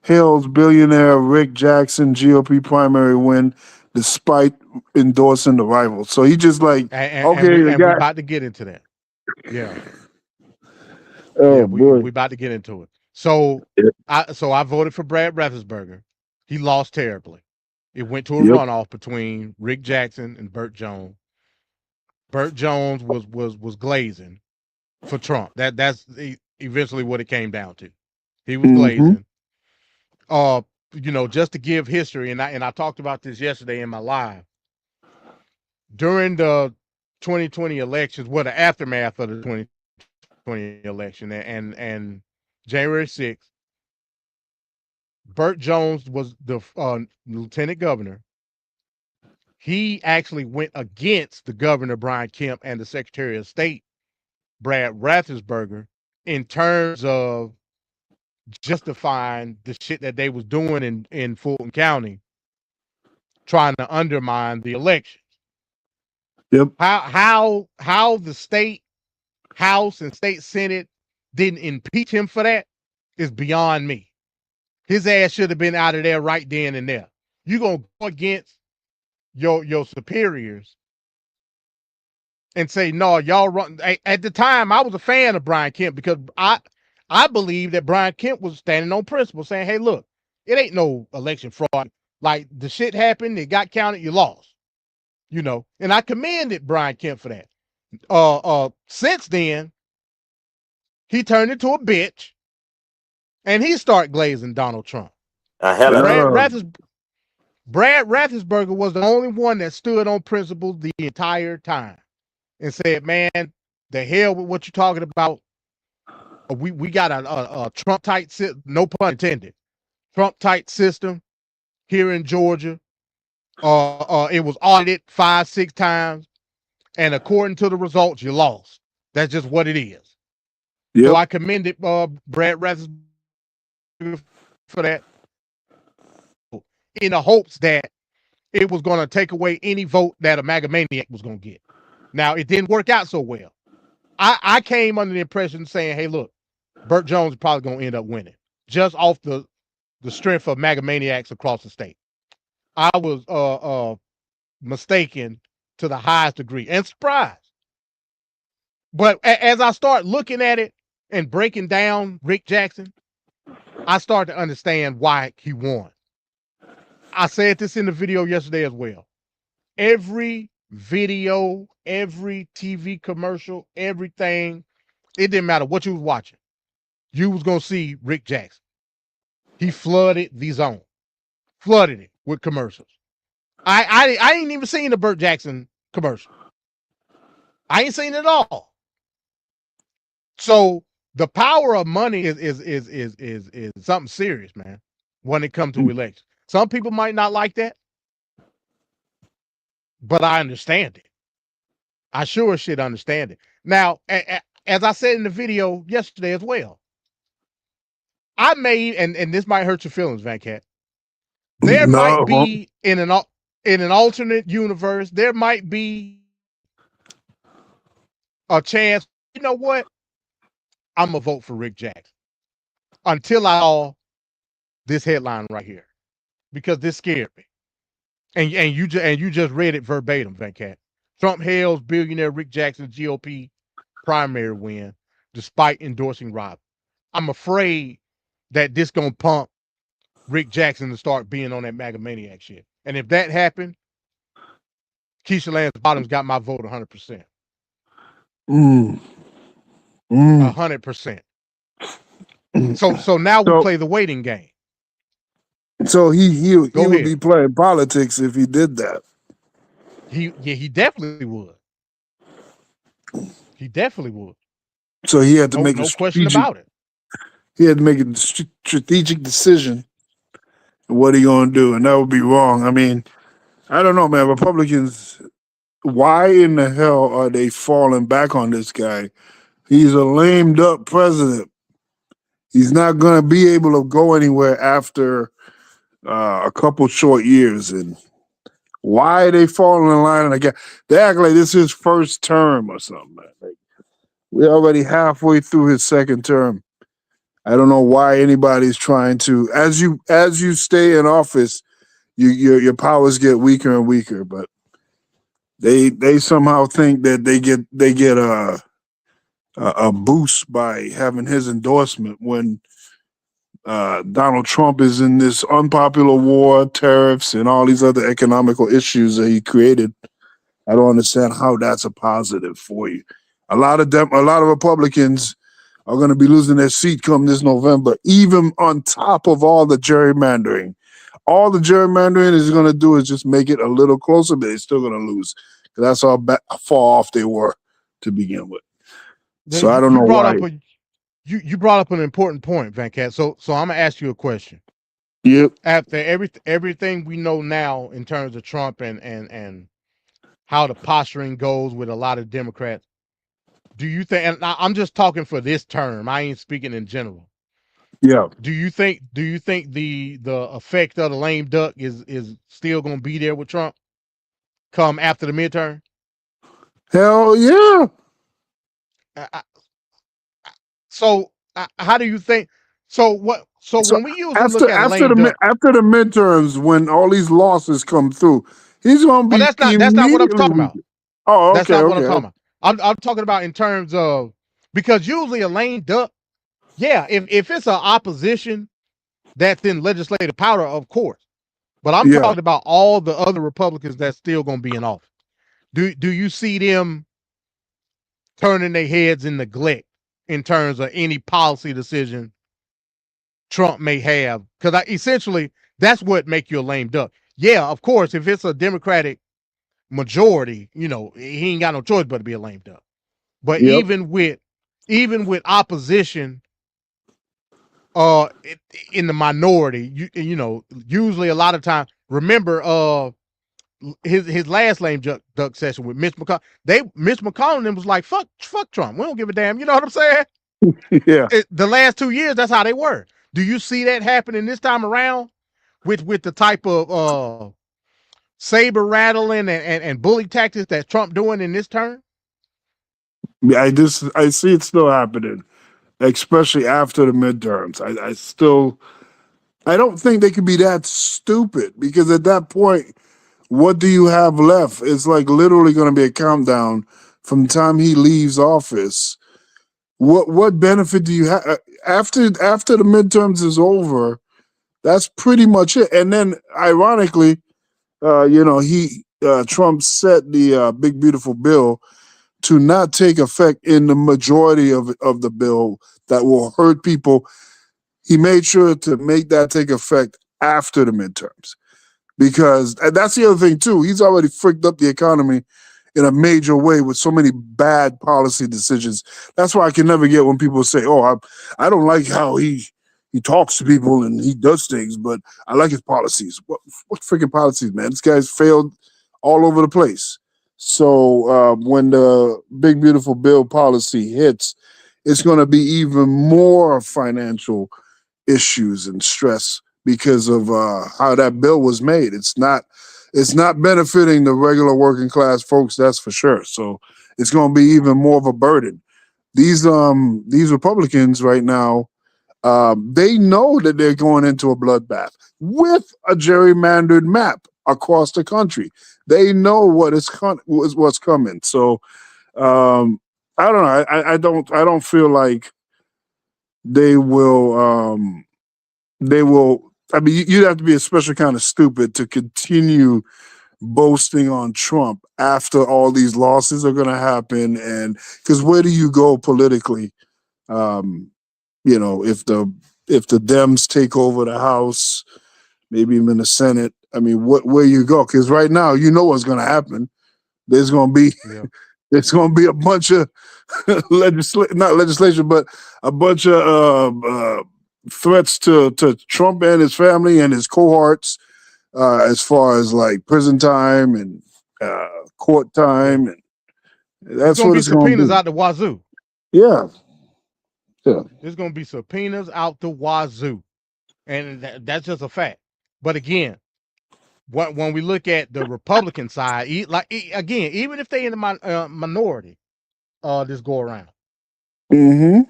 hails billionaire Rick Jackson GOP primary win despite endorsing the rival. So he just like, okay, we about to get into that. Yeah. Oh yeah, boy. we about to get into it. So I voted for Brad Raffensperger. He lost terribly. It went to a runoff between Rick Jackson and Burt Jones. Burt Jones was glazing for Trump. That's eventually what it came down to. He was glazing. Just to give history, and I talked about this yesterday in my live. During the 2020 elections, the aftermath of the 2020 election and January 6th, Burt Jones was the lieutenant governor. He actually went against the governor, Brian Kemp, and the Secretary of State, Brad Raffensperger, in terms of justifying the shit that they was doing in Fulton County, trying to undermine the election. Yep. How the state House and state Senate didn't impeach him for that is beyond me. His ass should have been out of there right then and there. You gonna go against your superiors and say, no, y'all run. At the time, I was a fan of Brian Kemp because I believe that Brian Kemp was standing on principle, saying, hey, look, it ain't no election fraud. Like, the shit happened, it got counted, you lost. And I commended Brian Kemp for that. Since then, he turned into a bitch, and he started glazing Donald Trump. Brad Raffensperger was the only one that stood on principle the entire time and said, man, the hell with what you're talking about. We got a Trump-type, no pun intended, Trump-type system here in Georgia. It was audited 5-6 times, and according to the results, you lost. That's just what it is. So I commended Brad Raffensperger for that, in the hopes that it was going to take away any vote that a MAGA maniac was going to get. Now, it didn't work out so well. I came under the impression saying, hey, look, Burt Jones is probably going to end up winning just off the strength of MAGA maniacs across the state. I was mistaken to the highest degree and surprised. But as I start looking at it and breaking down Rick Jackson, I start to understand why he won. I said this in the video yesterday as well. Every video, every TV commercial, everything, it didn't matter what you was watching. You was going to see Rick Jackson. He flooded the zone, flooded it with commercials. I ain't even seen the Burt Jackson commercial. I ain't seen it at all. So the power of money is something serious, man, when it comes to elections. Some people might not like that, but I understand it. I sure as shit understand it. Now, as I said in the video yesterday as well, I may, and this might hurt your feelings, Van Cat. There might be in an alternate universe, there might be a chance. You know what? I'm gonna vote for Rick Jackson until I saw this headline right here, because this scared me. And you just read it verbatim, Van Cat. Trump hails billionaire Rick Jackson's GOP primary win despite endorsing Rob. I'm afraid that this gonna pump Rick Jackson to start being on that MAGA maniac shit. And if that happened, Keisha Lance Bottoms got my vote 100%. 100%. So now we play the waiting game. So he would be playing politics if he did that. He definitely would. He definitely would. So he had to make no question about it. He had to make a strategic decision what are you gonna do, and that would be wrong. I mean, I don't know, man. Republicans, why in the hell are they falling back on this guy? He's a lamed up president. He's not gonna be able to go anywhere after a couple short years. And why are they falling in line again? They act like this is his first term or something, man. Like, we're already halfway through his second term. I don't know why anybody's trying to. As you stay in office, your powers get weaker and weaker. But they somehow think that they get a boost by having his endorsement when Donald Trump is in this unpopular war, tariffs, and all these other economical issues that he created. I don't understand how that's a positive for you. A lot of Republicans are going to be losing their seat come this November, even on top of all the gerrymandering. All the gerrymandering is going to do is just make it a little closer, but they're still going to lose. That's how far off they were to begin with. So I don't know why. You brought up an important point, Van Cat. So I'm gonna ask you a question. Yep. After everything we know now in terms of Trump and how the posturing goes with a lot of Democrats, do you think? And I'm just talking for this term. I ain't speaking in general. Yeah. Do you think the effect of the lame duck is still gonna be there with Trump come after the midterm? Hell yeah. So how do you think? So when we usually look at after the midterms, when all these losses come through, he's going to be. That's not what I'm talking about. Oh, okay. That's not what I'm talking about. I'm talking about in terms of, because usually a lame duck, yeah, if it's an opposition that's in legislative power, of course. But I'm talking about all the other Republicans that's still going to be in office. Do you see them turning their heads in neglect in terms of any policy decision Trump may have? Because essentially that's what make you a lame duck. Yeah, of course, if it's a Democratic majority, he ain't got no choice but to be a lame duck. But even with opposition in the minority, usually a lot of times, remember his last lame duck session with Mitch McConnell. Mitch McConnell and them was like, fuck Trump. We don't give a damn. You know what I'm saying? Yeah. The last 2 years, that's how they were. Do you see that happening this time around with the type of saber rattling and bully tactics that Trump doing in this term? Yeah, I see it still happening, especially after the midterms. I don't think they could be that stupid, because at that point, what do you have left? It's like literally going to be a countdown from the time he leaves office. What benefit do you have after the midterms is over? That's pretty much it. And then, ironically, Trump set the big beautiful bill to not take effect in the majority of the bill that will hurt people. He made sure to make that take effect after the midterms, because and that's the other thing too. He's already freaked up the economy in a major way with so many bad policy decisions. That's why I can never get when people say, "Oh, I don't like how he talks to people and he does things, but I like his policies." What freaking policies, man? This guy's failed all over the place. So when the big beautiful bill policy hits, it's going to be even more financial issues and stress because of how that bill was made. It's not benefiting the regular working class folks, that's for sure. So it's going to be even more of a burden. These Republicans right now, they know that they're going into a bloodbath with a gerrymandered map across the country. They know what's coming. So I don't know. I don't feel like they will. I mean, you'd have to be a special kind of stupid to continue boasting on Trump after all these losses are going to happen. And because where do you go politically? If the Dems take over the House, maybe even the Senate. I mean, where you go? Because right now, you know what's going to happen. There's going to be a bunch of not legislation, but a bunch of threats to Trump and his family and his cohorts, as far as like prison time and court time, and that's what it's going to be. Subpoenas out the wazoo. Yeah. There's going to be subpoenas out the wazoo, and that's just a fact. But again, when we look at the Republican side, even if they in the minority, this go around, they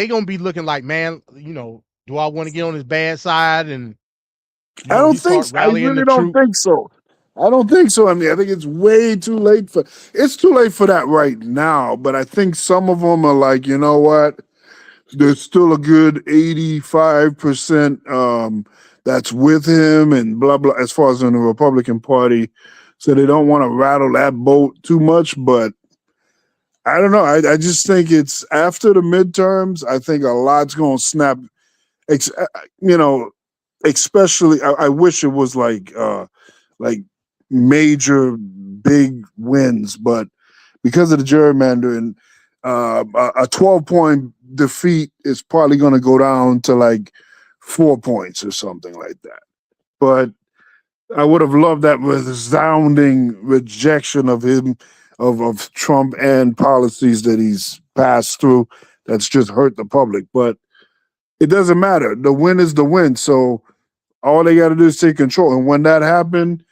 gonna be looking like, man, do I want to get on his bad side? And I don't think so. I really don't think so. I don't think so. I mean, I think it's way too late for that right now. But I think some of them are like, you know what? There's still a good 85% that's with him and blah, blah, as far as in the Republican Party. So they don't want to rattle that boat too much. But I don't know. I just think it's after the midterms. I think a lot's going to snap, especially I wish it was like major big wins, but because of the gerrymandering, a 12-point defeat is probably going to go down to like 4 points or something like that. But I would have loved that resounding rejection of him, of Trump and policies that he's passed through that's just hurt the public. But it doesn't matter. The win is the win. So all they got to do is take control. And when that happened,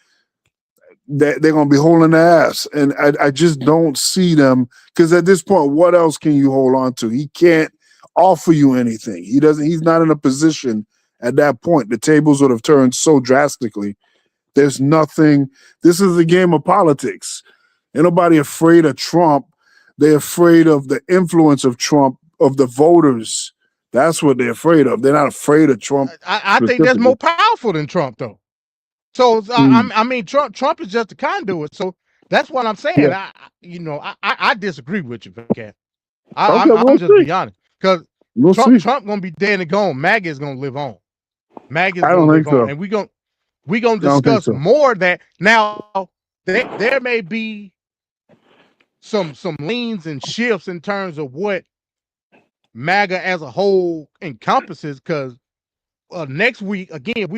they're going to be holding their ass. And I just don't see them, because at this point, what else can you hold on to? He can't offer you anything. He's not in a position at that point. The tables would have turned so drastically. There's nothing. This is a game of politics. Ain't nobody afraid of Trump. They're afraid of the influence of Trump, of the voters. That's what they're afraid of. They're not afraid of Trump. I think that's more powerful than Trump, though. So I mean, Trump is just a conduit. So that's what I'm saying. Yeah. I disagree with you, Cat. I'm just be honest, because Trump gonna be dead and gone. MAGA is gonna live on. MAGA is gonna live on, and we gonna discuss more of that. Now there may be some leans and shifts in terms of what MAGA as a whole encompasses, because next week again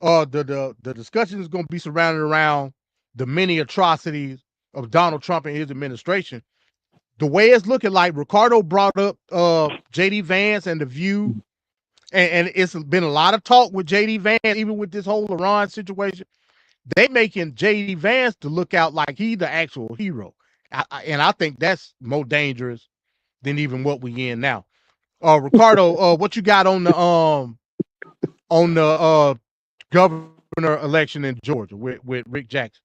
the discussion is going to be surrounded around the many atrocities of Donald Trump and his administration. The way it's looking like, Ricardo brought up J.D. Vance and The View, and it's been a lot of talk with J.D. Vance, even with this whole Iran situation. They making J.D. Vance to look out like he the actual hero, and I think that's more dangerous than even what we in now. Ricardo, what you got on the governor governor election in Georgia with Rick Jackson?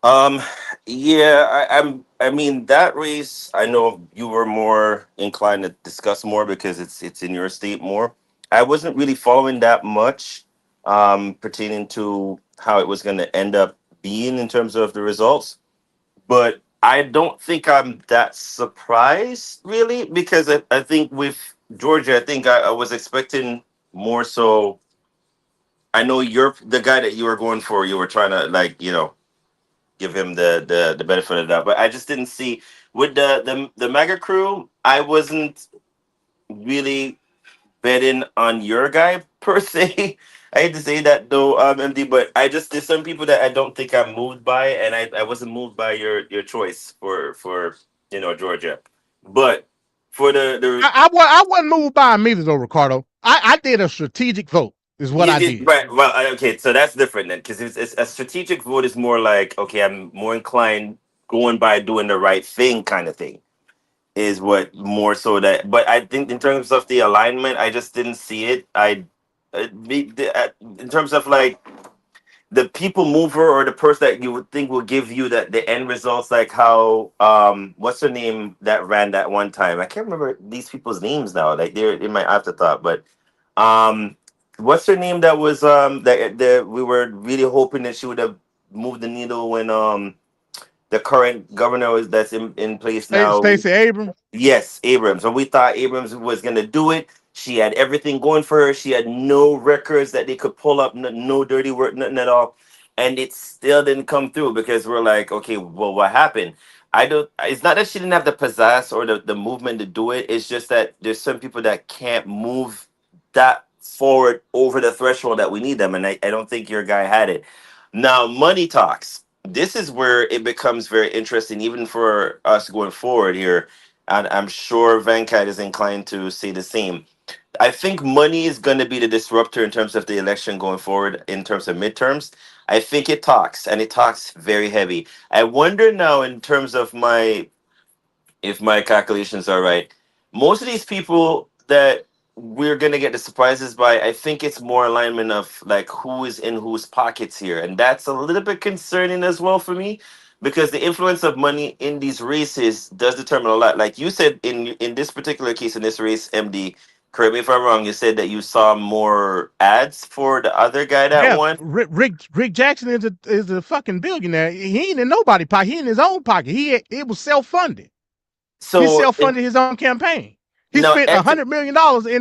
Um, yeah, I mean that race. I know you were more inclined to discuss more because it's in your state more. I wasn't really following that much, pertaining to how it was going to end up being in terms of the results. But I don't think I'm that surprised really because I think with Georgia, I think I was expecting more so. I know you're the guy that you were going for. You were trying to like give him the benefit of the doubt. But I just didn't see with the mega crew. I wasn't really betting on your guy per se. I hate to say that though, MD, but there's some people that I don't think I'm moved by, and I wasn't moved by your choice for Georgia, but for the I wasn't moved by him either though, Ricardo. I did a strategic vote. Is what I did. Right. Well, okay, so that's different then, because it's a strategic vote is more like okay, I'm more inclined going by doing the right thing kind of thing. Is what more so that, but I think in terms of the alignment, I just didn't see it. In terms of like the people mover or the person that you would think will give you the end results, like how what's her name that ran that one time? I can't remember these people's names now. Like they're in my afterthought, but um, what's her name that was that we were really hoping that she would have moved the needle when the current governor that's in place now. Stacey Abrams. Yes, Abrams. And we thought Abrams was going to do it. She had everything going for her. She had no records that they could pull up, no dirty work, nothing at all. And it still didn't come through because we're like, okay, well, what happened? It's not that she didn't have the pizzazz or the movement to do it. It's just that there's some people that can't move that forward over the threshold that we need them. And I don't think your guy had it. Now, money talks. This is where it becomes very interesting, even for us going forward here. And I'm sure Venkat is inclined to say the same. I think money is going to be the disruptor in terms of the election going forward, in terms of midterms. I think it talks, and it talks very heavy. I wonder now, in terms of if my calculations are right, most of these people that we're gonna get the surprises by, I think it's more alignment of like who is in whose pockets here, and that's a little bit concerning as well for me, because the influence of money in these races does determine a lot. Like you said in this particular case in this race, MD, correct me if I'm wrong, you said that you saw more ads for the other guy that won. Rick Jackson is a fucking billionaire. He ain't in nobody's pocket. He in his own pocket. It was self-funded. So he self-funded his own campaign. He spent $100 million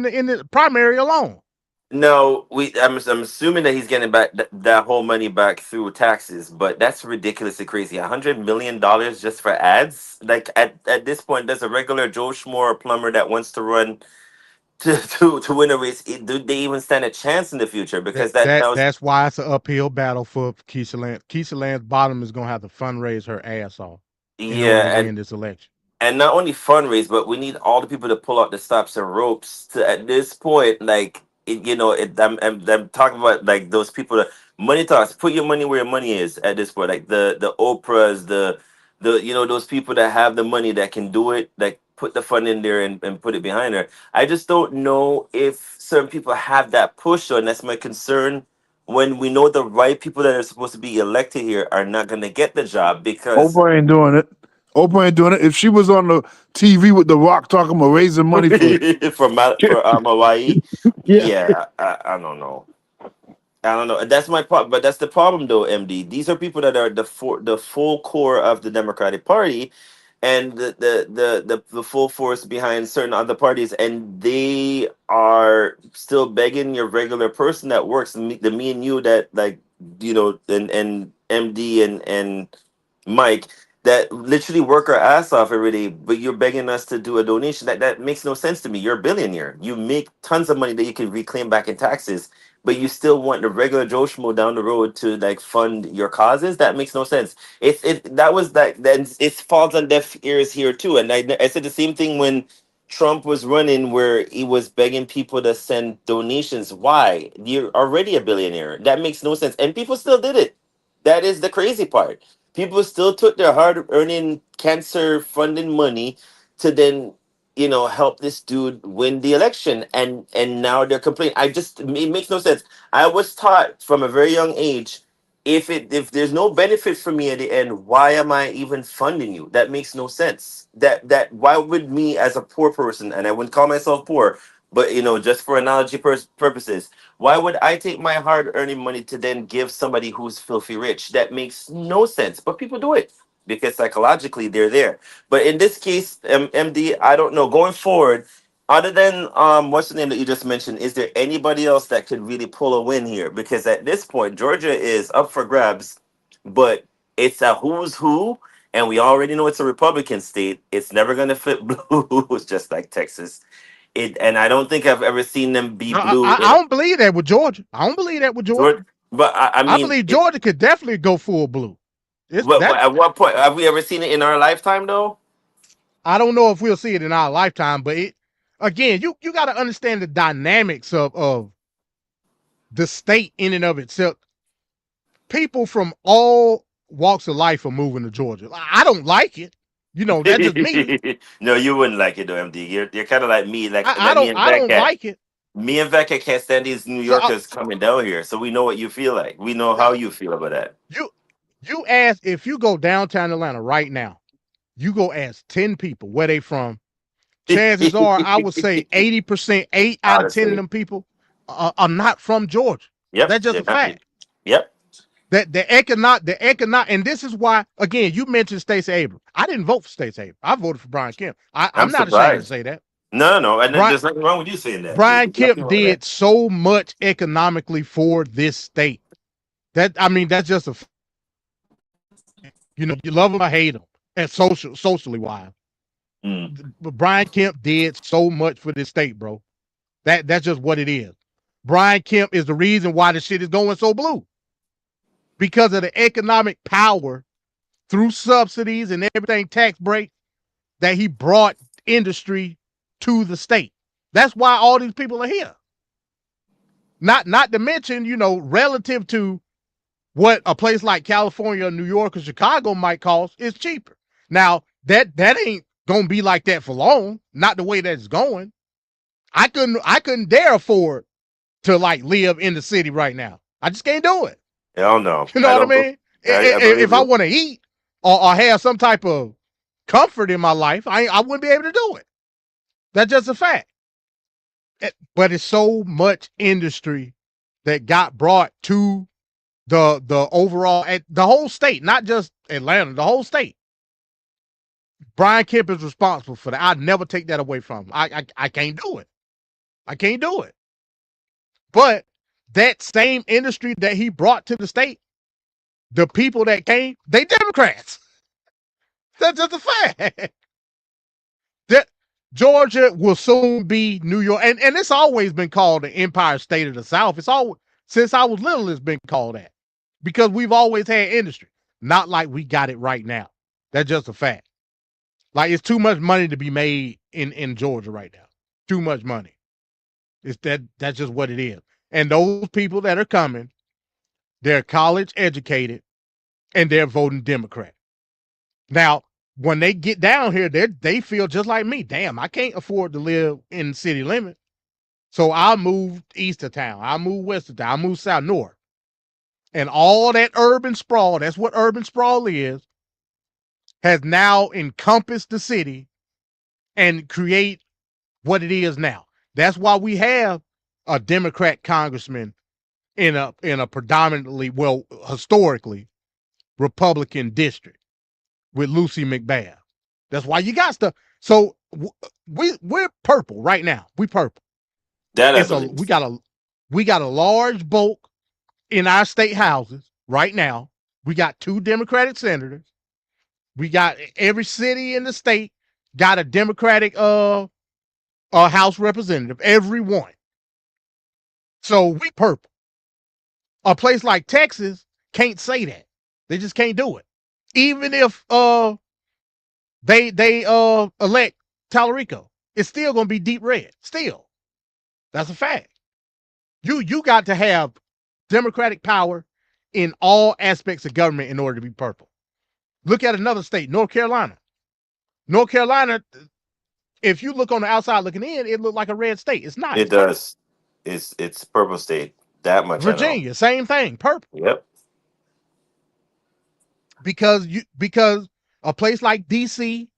in the primary alone. No, I'm assuming that he's getting back that whole money back through taxes, but that's ridiculously crazy. $100 million just for ads? Like at this point, there's a regular Joe Schmo or plumber that wants to run to win a race. Do they even stand a chance in the future? Because that's why it's an uphill battle for Keisha Lance. Keisha Lance Bottom is gonna have to fundraise her ass off in order to win this election. And not only fundraise, but we need all the people to pull out the stops and ropes to, at this point, like, I'm talking about like those people that money talks, put your money where your money is at this point. Like the Oprahs, the those people that have the money that can do it, like put the fund in there and put it behind her. I just don't know if certain people have that push, and that's my concern when we know the right people that are supposed to be elected here are not going to get the job because Oprah ain't doing it. Oprah ain't doing it. If she was on the TV with The Rock talking about raising money for Hawaii, yeah, I don't know. I don't know. That's my problem. But that's the problem, though, MD. These are people that are the full core of the Democratic Party, and the full force behind certain other parties, and they are still begging your regular person that works, me and you that like and MD and Mike that literally work our ass off every day, but you're begging us to do a donation. That makes no sense to me. You're a billionaire. You make tons of money that you can reclaim back in taxes, but you still want the regular Joe Schmo down the road to like fund your causes. That makes no sense. Then it falls on deaf ears here too. And I said the same thing when Trump was running, where he was begging people to send donations. Why? You're already a billionaire. That makes no sense. And people still did it. That is the crazy part. People still took their hard-earning cancer funding money to then help this dude win the election, and now they're complaining. It makes no sense. I was taught from a very young age, if there's no benefit for me at the end, why am I even funding you? That makes no sense. That why would me as a poor person, and I wouldn't call myself poor, but just for analogy purposes, why would I take my hard earning money to then give somebody who's filthy rich? That makes no sense, but people do it because psychologically they're there. But in this case, MD, I don't know. Going forward, other than what's the name that you just mentioned, is there anybody else that could really pull a win here? Because at this point, Georgia is up for grabs, but it's a who's who, and we already know it's a Republican state. It's never going to flip blue. It's just like Texas. And I don't think I've ever seen them be blue. I don't believe that with Georgia. I don't believe that with Georgia. But I mean, I believe Georgia could definitely go full blue. But at what point have we ever seen it in our lifetime, though? I don't know if we'll see it in our lifetime, but again, you got to understand the dynamics of the state in and of itself. People from all walks of life are moving to Georgia. I don't like it. That's just me. No, you wouldn't like it, though, MD. You're kind of like me. I don't like it. Me and Vecca can't stand these New Yorkers coming down here, so we know what you feel like. We know how you feel about that. You ask, if you go downtown Atlanta right now, you go ask 10 people where they from. Chances are, I would say 80%, 8 out of 10 of them people are not from Georgia. Yep, that's just a fact. Yep. That the economic, and this is why, again, you mentioned Stacey Abrams. I didn't vote for Stacey Abrams. I voted for Brian Kemp. I'm not ashamed to say that. No, and there's nothing wrong with you saying that. Brian Kemp did so much economically for this state. That's just a, you love him or hate him, and socially wise. But Brian Kemp did so much for this state, bro. That's just what it is. Brian Kemp is the reason why the shit is going so blue. Because of the economic power through subsidies and everything, tax breaks, that he brought industry to the state. That's why all these people are here. Not to mention, relative to what a place like California, New York, or Chicago might cost, is cheaper. Now, that ain't gonna be like that for long. Not the way that it's going. I couldn't dare afford to live in the city right now. I just can't do it. Hell no. You know what I mean? If I want to eat or have some type of comfort in my life, I wouldn't be able to do it. That's just a fact. But it's so much industry that got brought to the overall, the whole state, not just Atlanta, the whole state. Brian Kemp is responsible for that. I'd never take that away from him. I can't do it. I can't do it. But that same industry that he brought to the state, the people that came, they Democrats. That's just a fact. That Georgia will soon be New York. And it's always been called the Empire State of the South. It's always, since I was little, it's been called that. Because we've always had industry. Not like we got it right now. That's just a fact. Like, it's too much money to be made in Georgia right now. Too much money. That's just what it is. And those people that are coming, they're college educated and they're voting Democrat. Now, when they get down here, they feel just like me. Damn, I can't afford to live in city limits. So I'll move east of town. I'll move west of town. I'll move south, north. And all that urban sprawl, that's what urban sprawl is, has now encompassed the city and create what it is now. That's why we have a Democrat congressman in a predominantly, well, historically, Republican district with Lucy McBath. That's why you got stuff. So we're purple right now. We purple. We got a large bulk in our state houses right now. We got 2 Democratic senators. We got every city in the state got a Democratic House representative, every one. So we purple. A place like Texas can't say that. They just can't do it. Even if they elect Tallarico, it's still gonna be deep red. Still. That's a fact. You got to have Democratic power in all aspects of government in order to be purple. Look at another state, North Carolina. North Carolina if you look on the outside looking in, it looked like a red state. It's not. It It's purple. does. It's purple state. That much I know. Virginia, same thing, purple. Yep. Because a place like DC,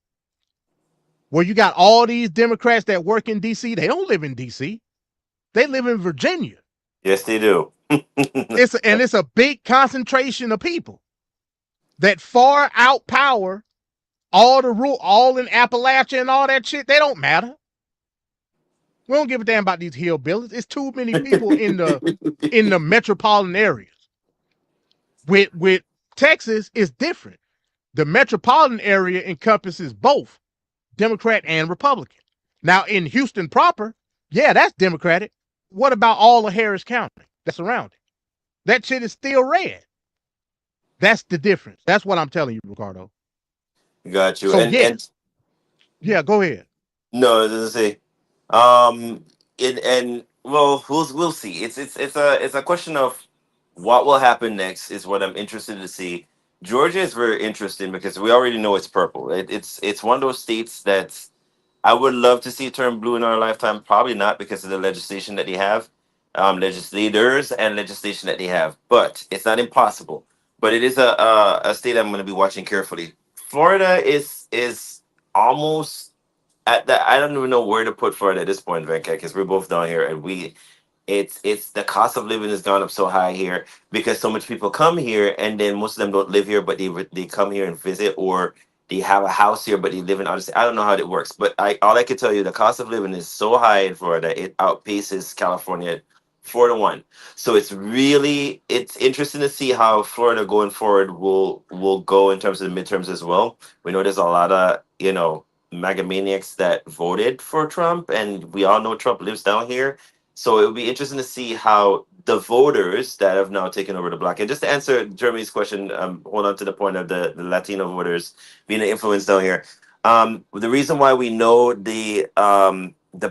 where you got all these Democrats that work in DC, they don't live in DC. They live in Virginia. Yes, they do. It's a big concentration of people that far outpower all in Appalachia and all that shit. They don't matter. We don't give a damn about these hillbillies. It's too many people in the metropolitan areas. With Texas, it's different. The metropolitan area encompasses both Democrat and Republican. Now in Houston proper, yeah, that's Democratic. What about all of Harris County that's around it? That shit is still red. That's the difference. That's what I'm telling you, Ricardo. Got you. So and yeah, go ahead. no, it doesn't say. Well, we'll see. It's a question of what will happen next is what I'm interested to see. Georgia is very interesting because we already know it's purple. It's one of those states that I would love to see turn blue in our lifetime. Probably not because of the legislation that they have, legislators and legislation that they have. But it's not impossible. But it is a state I'm going to be watching carefully. Florida is almost at that. I don't even know where to put Florida at this point, Venkat, because we're both down here and it's the cost of living has gone up so high here because so much people come here and then most of them don't live here, but they come here and visit, or they have a house here but they live in other states. I don't know how it works, but all I can tell you, the cost of living is so high in Florida, it outpaces California 4-1. So it's interesting to see how Florida going forward will go in terms of the midterms as well. We know there's a lot of MAGA maniacs that voted for Trump, and we all know Trump lives down here. So it would be interesting to see how the voters that have now taken over the block. And just to answer Jeremy's question, hold on to the point of the Latino voters being an influence down here. The reason why we know the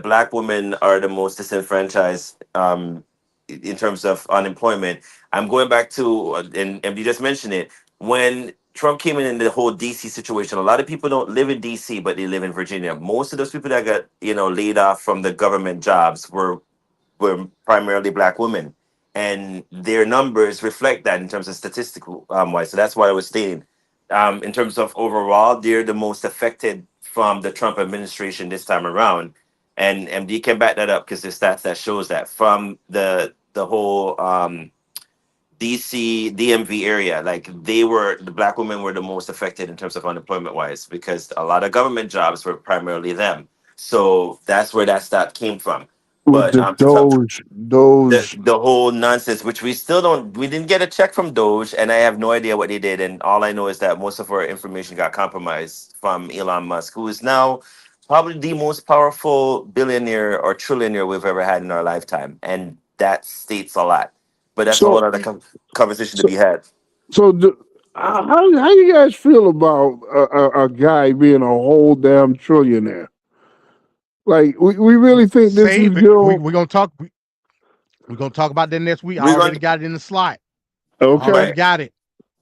black women are the most disenfranchised in terms of unemployment, I'm going back to, and you just mentioned it, when Trump came in the whole DC situation, a lot of people don't live in DC, but they live in Virginia. Most of those people that got laid off from the government jobs were primarily black women, and their numbers reflect that in terms of statistical wise. So that's why I was stating, in terms of overall, they're the most affected from the Trump administration this time around, and MD can back that up because there's stats that shows that from the whole DC DMV area, like the black women were the most affected in terms of unemployment wise because a lot of government jobs were primarily them. So that's where that stat came from. But the the whole nonsense, which we didn't get a check from Doge, and I have no idea what they did. And all I know is that most of our information got compromised from Elon Musk, who is now probably the most powerful billionaire or trillionaire we've ever had in our lifetime. And that states a lot. But that's a whole other conversation to be had. So how you guys feel about a guy being a whole damn trillionaire? Like we really think this is we're gonna talk. We're gonna talk about that next week. I already got it in the slide. Okay, already got it.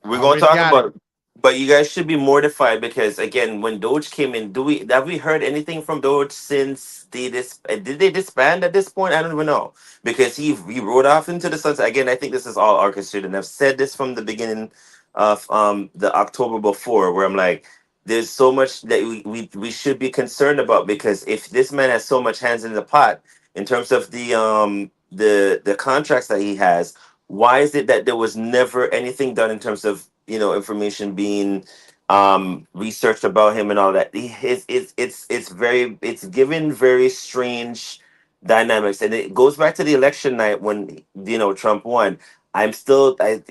We're gonna talk about it. But you guys should be mortified because again, when Doge came in, have we heard anything from Doge since did they disband at this point? I don't even know because he rode off into the sunset. Again, I think this is all orchestrated, and I've said this from the beginning of the October before, where I'm like, there's so much that we should be concerned about because if this man has so much hands in the pot in terms of the contracts that he has, why is it that there was never anything done in terms of information being researched about him and all that? It's given very strange dynamics, and it goes back to the election night when Trump won.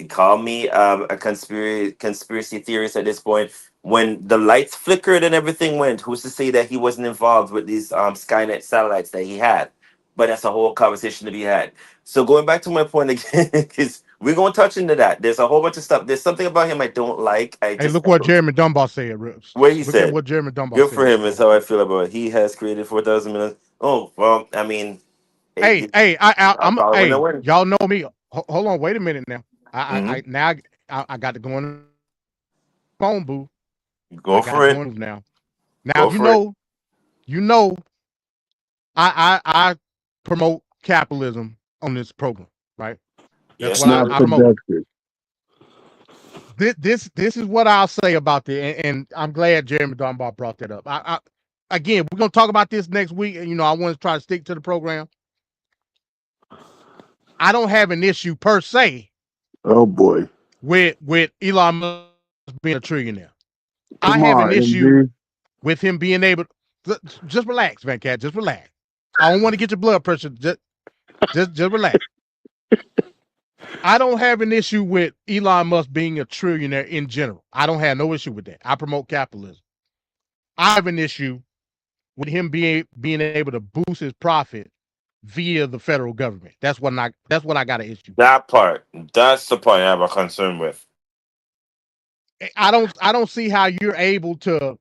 Call me a conspiracy theorist at this point. When the lights flickered and everything went, who's to say that he wasn't involved with these Skynet satellites that he had? But that's a whole conversation to be had. So going back to my point again, because we're going to touch into that. There's a whole bunch of stuff. There's something about him I don't like. Hey, look what Jeremy Dunbar said, Rips. What he said. What Jeremy Dunbar said. Good said. for him is how I feel about it. He has created 4,000 million. Oh, well, I mean. Y'all know me. Hold on, wait a minute now. I got to go in the phone booth. Go for it. Now you know You know, I promote capitalism on this program, right? That's Yes, what Not sir. I promote. productive. This is what I'll say about it, and I'm glad Jeremy Dunbar brought that up. Again, we're gonna talk about this next week, and I want to try to stick to the program. I don't have an issue per se Oh boy. with Elon Musk being a trillionaire. I Come have an on, issue MD. with him being able to just relax, Van Cat. Just relax. I don't want to get your blood pressure. Just relax. I don't have an issue with Elon Musk being a trillionaire in general. I don't have no issue with that. I promote capitalism. I have an issue with him being able to boost his profit via the federal government. That's what I got an issue. That part. That's the part I have a concern with. I don't see how you're able to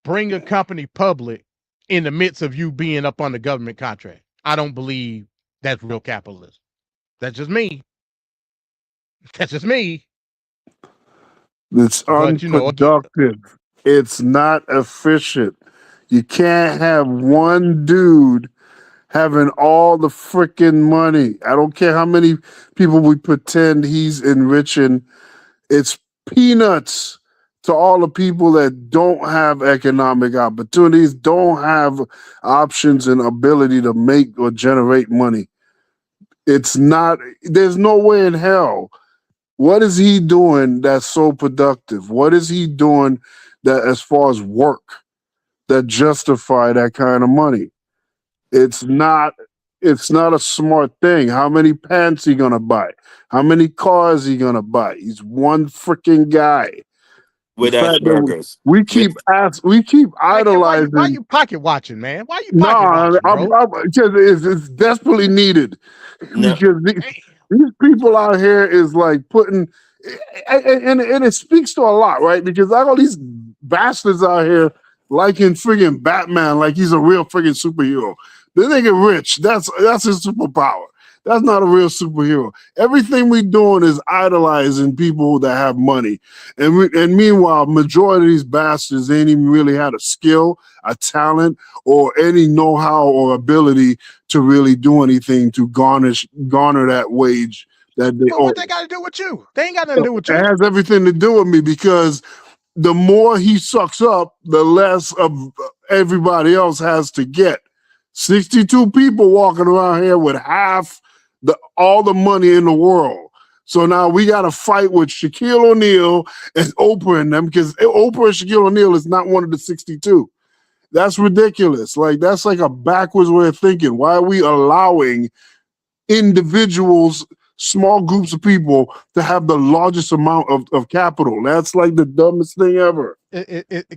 bring a company public in the midst of you being up on the government contract. I don't believe that's real capitalism. That's just me. That's just me. It's But, unproductive. It's not efficient. You can't have one dude having all the freaking money. I don't care how many people we pretend he's enriching. It's peanuts to all the people that don't have economic opportunities, don't have options and ability to make or generate money. It's not, there's no way in hell. What is he doing that's so productive? What is he doing that, as far as work, that justify that kind of money? It's not a smart thing. How many pants he gonna buy? How many cars he gonna buy? He's one freaking guy. With The fact that Asperger's. we keep idolizing. Why you pocket watching, man? Why you pocket watching, bro? Because it's desperately needed. No. Because these people out here is like putting, and it speaks to a lot, right? Because I got all these bastards out here liking friggin' Batman like he's a real friggin' superhero. The nigga rich, that's his superpower. That's not a real superhero. Everything we doing is idolizing people that have money. And meanwhile, majority of these bastards ain't even really had a skill, a talent, or any know-how or ability to really do anything to garner that wage that they owe. What they got to do with you? They ain't got nothing to do with you. It has everything to do with me, because the more he sucks up, the less of everybody else has to get. 62 people walking around here with half all the money in the world. So now we got to fight with Shaquille O'Neal and Oprah and them, because Oprah and Shaquille O'Neal is not one of the 62. That's ridiculous. Like, that's like a backwards way of thinking. Why are we allowing individuals, small groups of people, to have the largest amount of capital? That's like the dumbest thing ever.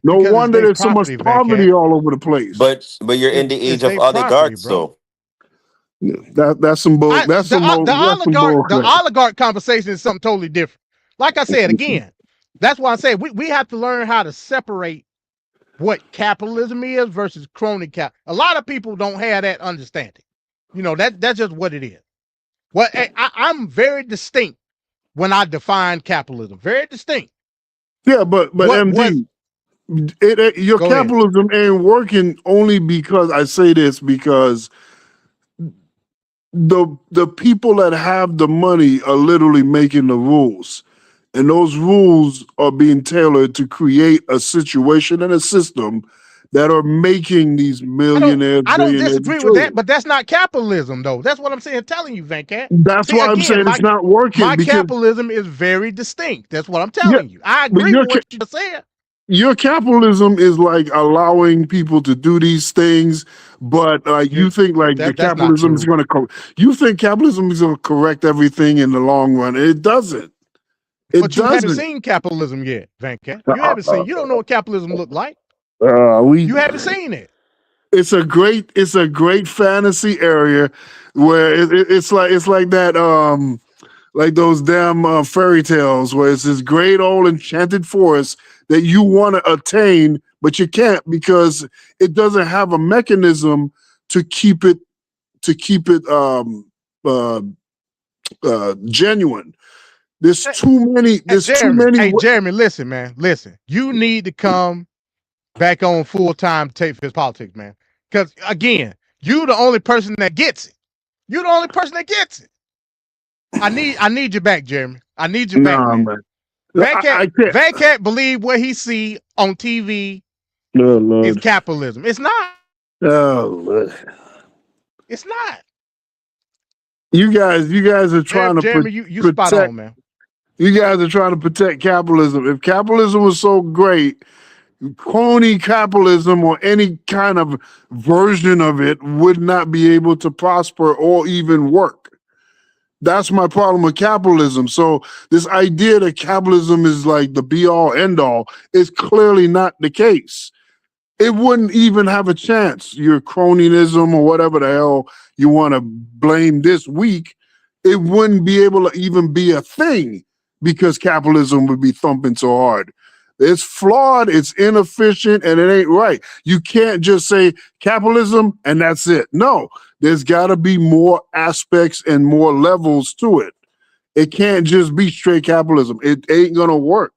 No wonder there's so much poverty all over the place. But you're in the age of oligarchs, though. That's some bull. That's some bull. The oligarch conversation is something totally different. Like I said again, that's why I say we have to learn how to separate what capitalism is versus crony cap. A lot of people don't have that understanding. That's just what it is. Well, I'm very distinct when I define capitalism. Very distinct. Yeah, but MD, your capitalism ain't working only because I say this, because the people that have the money are literally making the rules, and those rules are being tailored to create a situation and a system that are making these millionaires. I don't disagree with that, but that's not capitalism, though. That's what I'm saying. Telling you, Van Cat. That's why I'm saying it's not working. My capitalism is very distinct. That's what I'm telling you. I agree with what you said. Your capitalism is like allowing people to do these things, but you think like the capitalism is going to. You think capitalism is going to correct everything in the long run? It doesn't. But you haven't seen capitalism yet, Van Cat. You haven't seen. You don't know what capitalism look like. You haven't seen it. It's a great fantasy area where it's like that like those damn fairy tales where it's this great old enchanted forest that you want to attain, but you can't, because it doesn't have a mechanism to keep it genuine. There's too many. Hey, Jeremy, listen, man. Listen. You need to come back on full-time tape for his politics, man. Because again, you the only person that gets it. You the only person that gets it. I need you back, Jeremy. I need you back, man. Van Cat believe what he see on TV is capitalism. It's not. Oh, Lord. It's not. You guys are trying to Jeremy, you spot on, man. You guys are trying to protect capitalism. If capitalism was so great, crony capitalism or any kind of version of it would not be able to prosper or even work. That's my problem with capitalism. So this idea that capitalism is like the be all end all is clearly not the case. It wouldn't even have a chance. Your cronyism or whatever the hell you want to blame this week, it wouldn't be able to even be a thing because capitalism would be thumping so hard. It's flawed, it's inefficient, and it ain't right. You can't just say capitalism and that's it. No, there's got to be more aspects and more levels to it. It can't just be straight capitalism. It ain't going to work.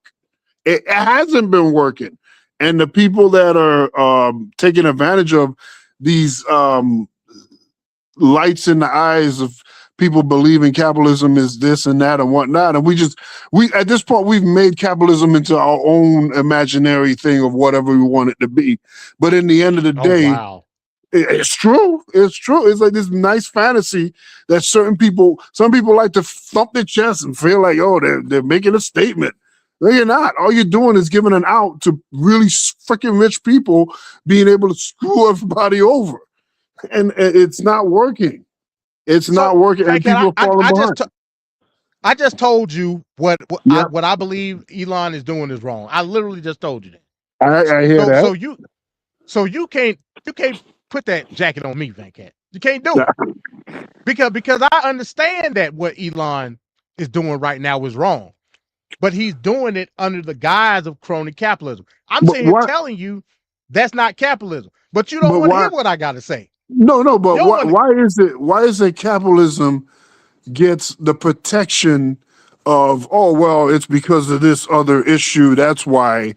It hasn't been working. And the people that are taking advantage of these lights in the eyes of people believing capitalism is this and that and whatnot. And we at this point, we've made capitalism into our own imaginary thing of whatever we want it to be. But in the end of the day, it's true. It's true. It's like this nice fantasy that some people like to thump their chest and feel like, oh, they're making a statement. No, you're not. All you're doing is giving an out to really freaking rich people being able to screw everybody over. And it's not working. It's not working. And people are falling behind. I just told you what I believe Elon is doing is wrong. I literally just told you that. I hear that. So you can't put that jacket on me, Van Cat. You can't do it. Because I understand that what Elon is doing right now is wrong. But he's doing it under the guise of crony capitalism. I'm telling you that's not capitalism. But you don't want to hear what I got to say. No, but why is it capitalism gets the protection of, oh, well, it's because of this other issue. That's why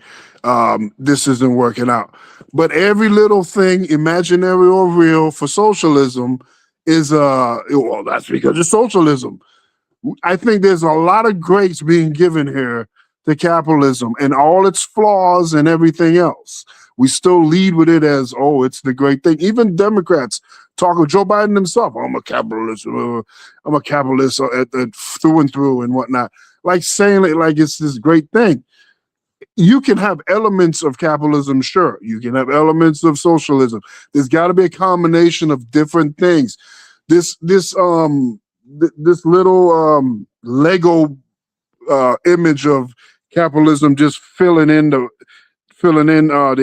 this isn't working out. But every little thing, imaginary or real, for socialism is, well, that's because of socialism. I think there's a lot of grace being given here to capitalism and all its flaws and everything else. We still lead with it as, oh, it's the great thing. Even Democrats talk of Joe Biden himself. I'm a capitalist. I'm a capitalist through and through and whatnot. Like saying it like it's this great thing. You can have elements of capitalism, sure. You can have elements of socialism. There's got to be a combination of different things. This little Lego image of capitalism just filling in the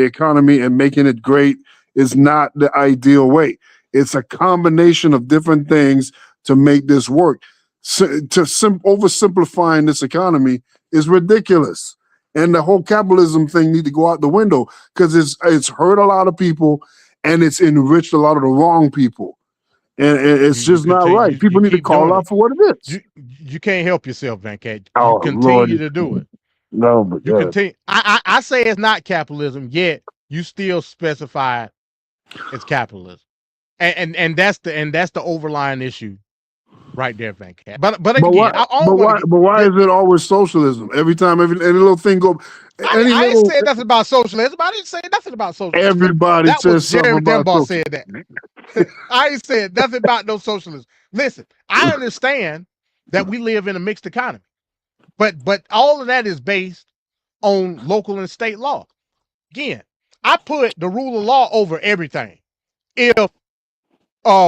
economy and making it great is not the ideal way. It's a combination of different things to make this work. Oversimplifying this economy is ridiculous. And the whole capitalism thing need to go out the window because it's hurt a lot of people and it's enriched a lot of the wrong people. And it's just not right. People need to call out for what it is. You can't help yourself, Van Cat. You continue to do it. No, but you continue. I say it's not capitalism, yet you still specify it's capitalism. And that's the overlying issue right there, Van Cat. But again, why is it always socialism? Every time any little thing go. I didn't say nothing about socialism. I didn't say nothing about socialism. Everybody says something about socialism. Said that. I ain't said nothing about no socialism. Listen, I understand that we live in a mixed economy, but all of that is based on local and state law. Again, I put the rule of law over everything. If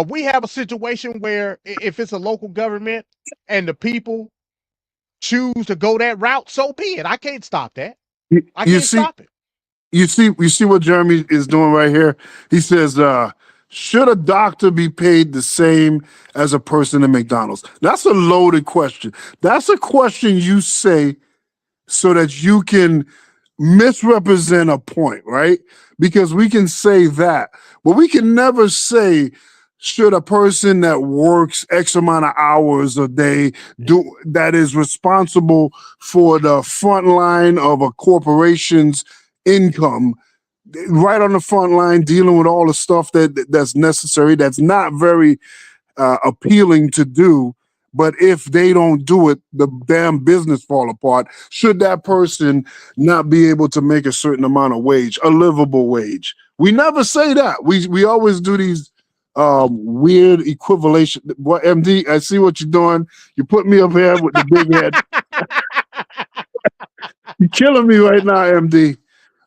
we have a situation where if it's a local government and the people choose to go that route, so be it. I can't stop that. I can't stop it. You see what Jeremy is doing right here? He says, should a doctor be paid the same as a person in McDonald's? That's a loaded question. That's a question you say so that you can misrepresent a point, right? Because we can say that, but we can never say, should a person that works X amount of hours a day that is responsible for the front line of a corporation's income, right on the front line, dealing with all the stuff that's necessary, that's not very appealing to do. But if they don't do it, the damn business fall apart. Should that person not be able to make a certain amount of wage, a livable wage? We never say that. We always do these weird equivalation. What, MD? I see what you're doing. You put me up here with the big head. You're killing me right now, MD.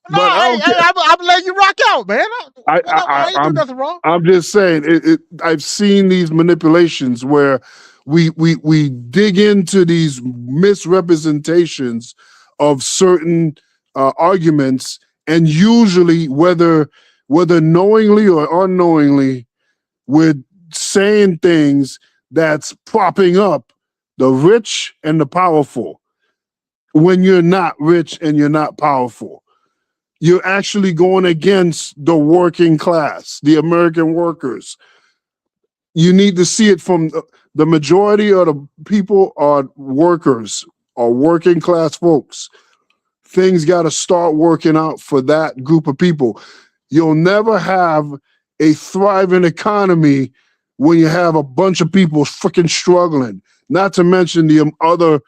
No, I'm letting you rock out, man. I ain't do nothing wrong. I'm just saying. I've seen these manipulations where we dig into these misrepresentations of certain arguments, and usually, whether knowingly or unknowingly, we're saying things that's propping up the rich and the powerful. When you're not rich and you're not powerful, you're actually going against the working class, the American workers. You need to see it from the majority of the people are workers, are working class folks. Things got to start working out for that group of people. You'll never have a thriving economy when you have a bunch of people freaking struggling, not to mention the other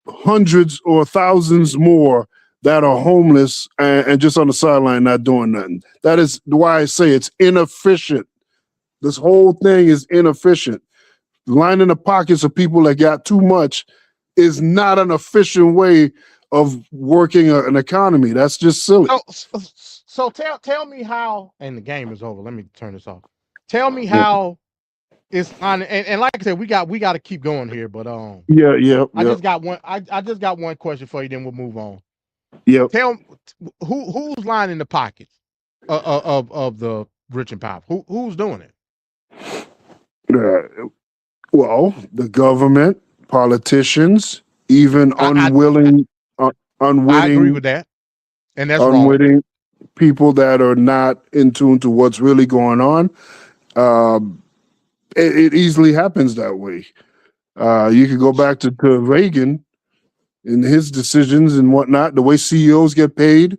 hundreds or thousands more that are homeless and just on the sideline not doing nothing. That is why I say it's inefficient. This whole thing is inefficient. Lining the pockets of people that got too much is not an efficient way of working an economy. That's just silly. So tell me how, and the game is over. Let me turn this off. Tell me how it's on, and like I said, we got to keep going here, but I just got one question for you, then we'll move on. Yeah. Tell who's lining the pockets of the rich and powerful? Who's doing it? Well, the government, politicians, even unwilling. I agree with that, and that's unwitting wrong. People that are not in tune to what's really going on. It easily happens that way. You could go back to Reagan and his decisions and whatnot, the way CEOs get paid.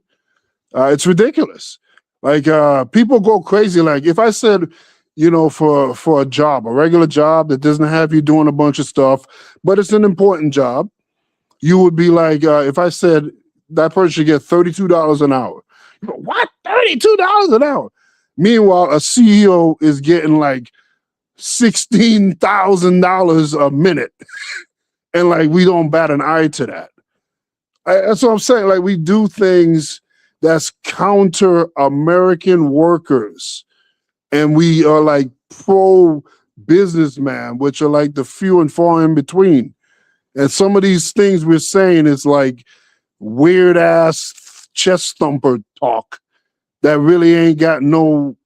It's ridiculous. Like people go crazy. Like if I said, for a job, a regular job that doesn't have you doing a bunch of stuff, but it's an important job, you would be like, if I said that person should get $32 an hour. You go, what? $32 an hour? Meanwhile, a CEO is getting like $16,000 a minute. And like, we don't bat an eye to that. That's what I'm saying. Like, we do things that's counter American workers. And we are like pro businessman, which are like the few and far in between. And some of these things we're saying is like weird ass chest thumper talk that really ain't got no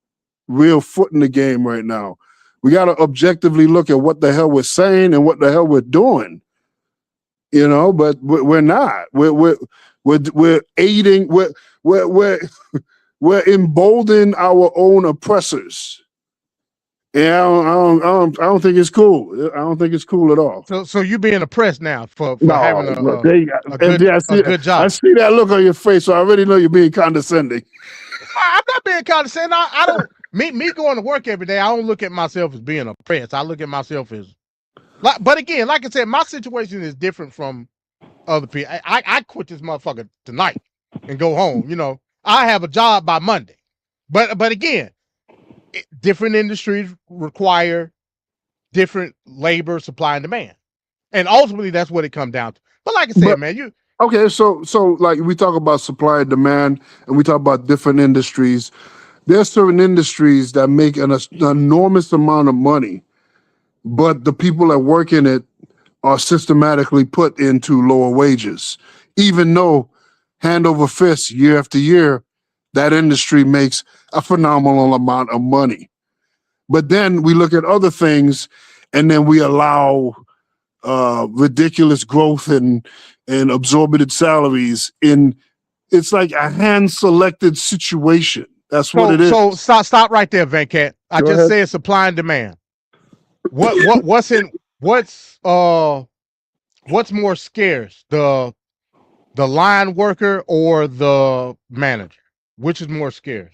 real foot in the game right now. We got to objectively look at what the hell we're saying and what the hell we're doing, but we're not. We're aiding. We're emboldening our own oppressors. Yeah, I don't think it's cool. I don't think it's cool at all. So you being oppressed now for having a good job. I see that look on your face, so I already know you're being condescending. I'm not being condescending. I don't. Me going to work every day, I don't look at myself as being oppressed. I look at myself as, but again, like I said, my situation is different from other people. I quit this motherfucker tonight and go home. I have a job by Monday, but again, different industries require different labor supply and demand, and ultimately that's what it comes down to. But like I said, man, okay. So like we talk about supply and demand, and we talk about different industries. There's certain industries that make an enormous amount of money, but the people that work in it are systematically put into lower wages, even though hand over fist, year after year, that industry makes a phenomenal amount of money. But then we look at other things, and then we allow ridiculous growth and absorbent salaries. It's like a hand-selected situation. That's what it is. So stop right there, Venkat. I Go just ahead. said supply and demand. What's more scarce, the line worker or the manager? which is more scarce?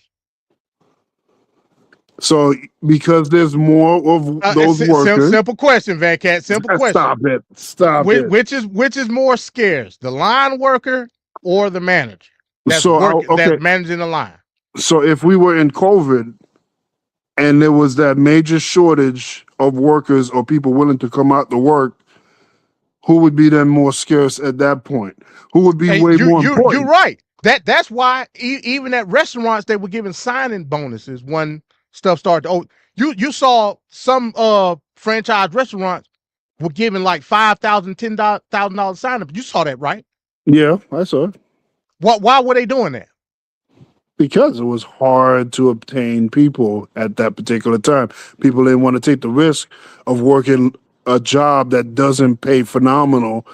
So because there's more of those workers. Simple question, Van Cat. Simple question. Stop it. Stop it. Which is more scarce, the line worker or the manager that's that's managing the line? So if we were in COVID and there was that major shortage of workers or people willing to come out to work, who would be then more scarce at that point? Who would be more important? You're right. That's why even at restaurants they were giving signing bonuses when stuff started. You saw some franchise restaurants were giving like $5,000, $10,000 sign up. You saw that, right? Yeah, I saw it. Why were they doing that? Because it was hard to obtain people at that particular time. People didn't want to take the risk of working a job that doesn't pay phenomenal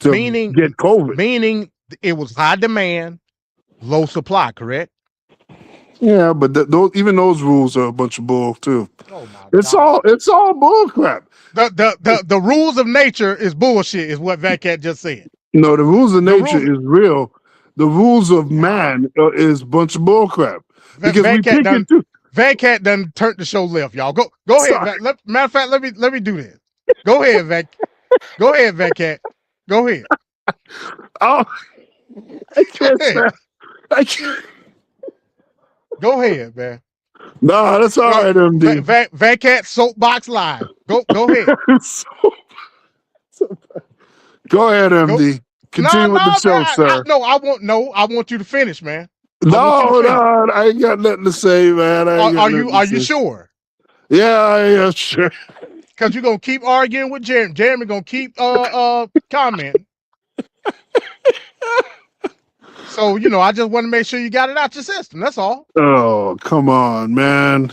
to get COVID. Meaning it was high demand, low supply, correct? Yeah, but even those rules are a bunch of bull too. Oh my it's God. all bull crap. The rules of nature is bullshit, is what Van Cat just said. No, the rules of nature is real. The rules of man is a bunch of bull crap. Because Van Cat done turned the show left, y'all. Go ahead. Matter of fact, let me do this. Go ahead, Van. Go ahead, Van Cat. Go ahead. Oh, I can't. I can't. Go ahead, man. No, that's all right, MD. Van Cat Soapbox Live. Go ahead. Go ahead, MD. Continue with the show, sir. I want you to finish, man. No, I ain't got nothing to say, man. Are you sure? Yeah, I am sure. Because you're gonna keep arguing with Jeremy. Jeremy gonna keep commenting. So, I just want to make sure you got it out your system. That's all. Oh, come on, man.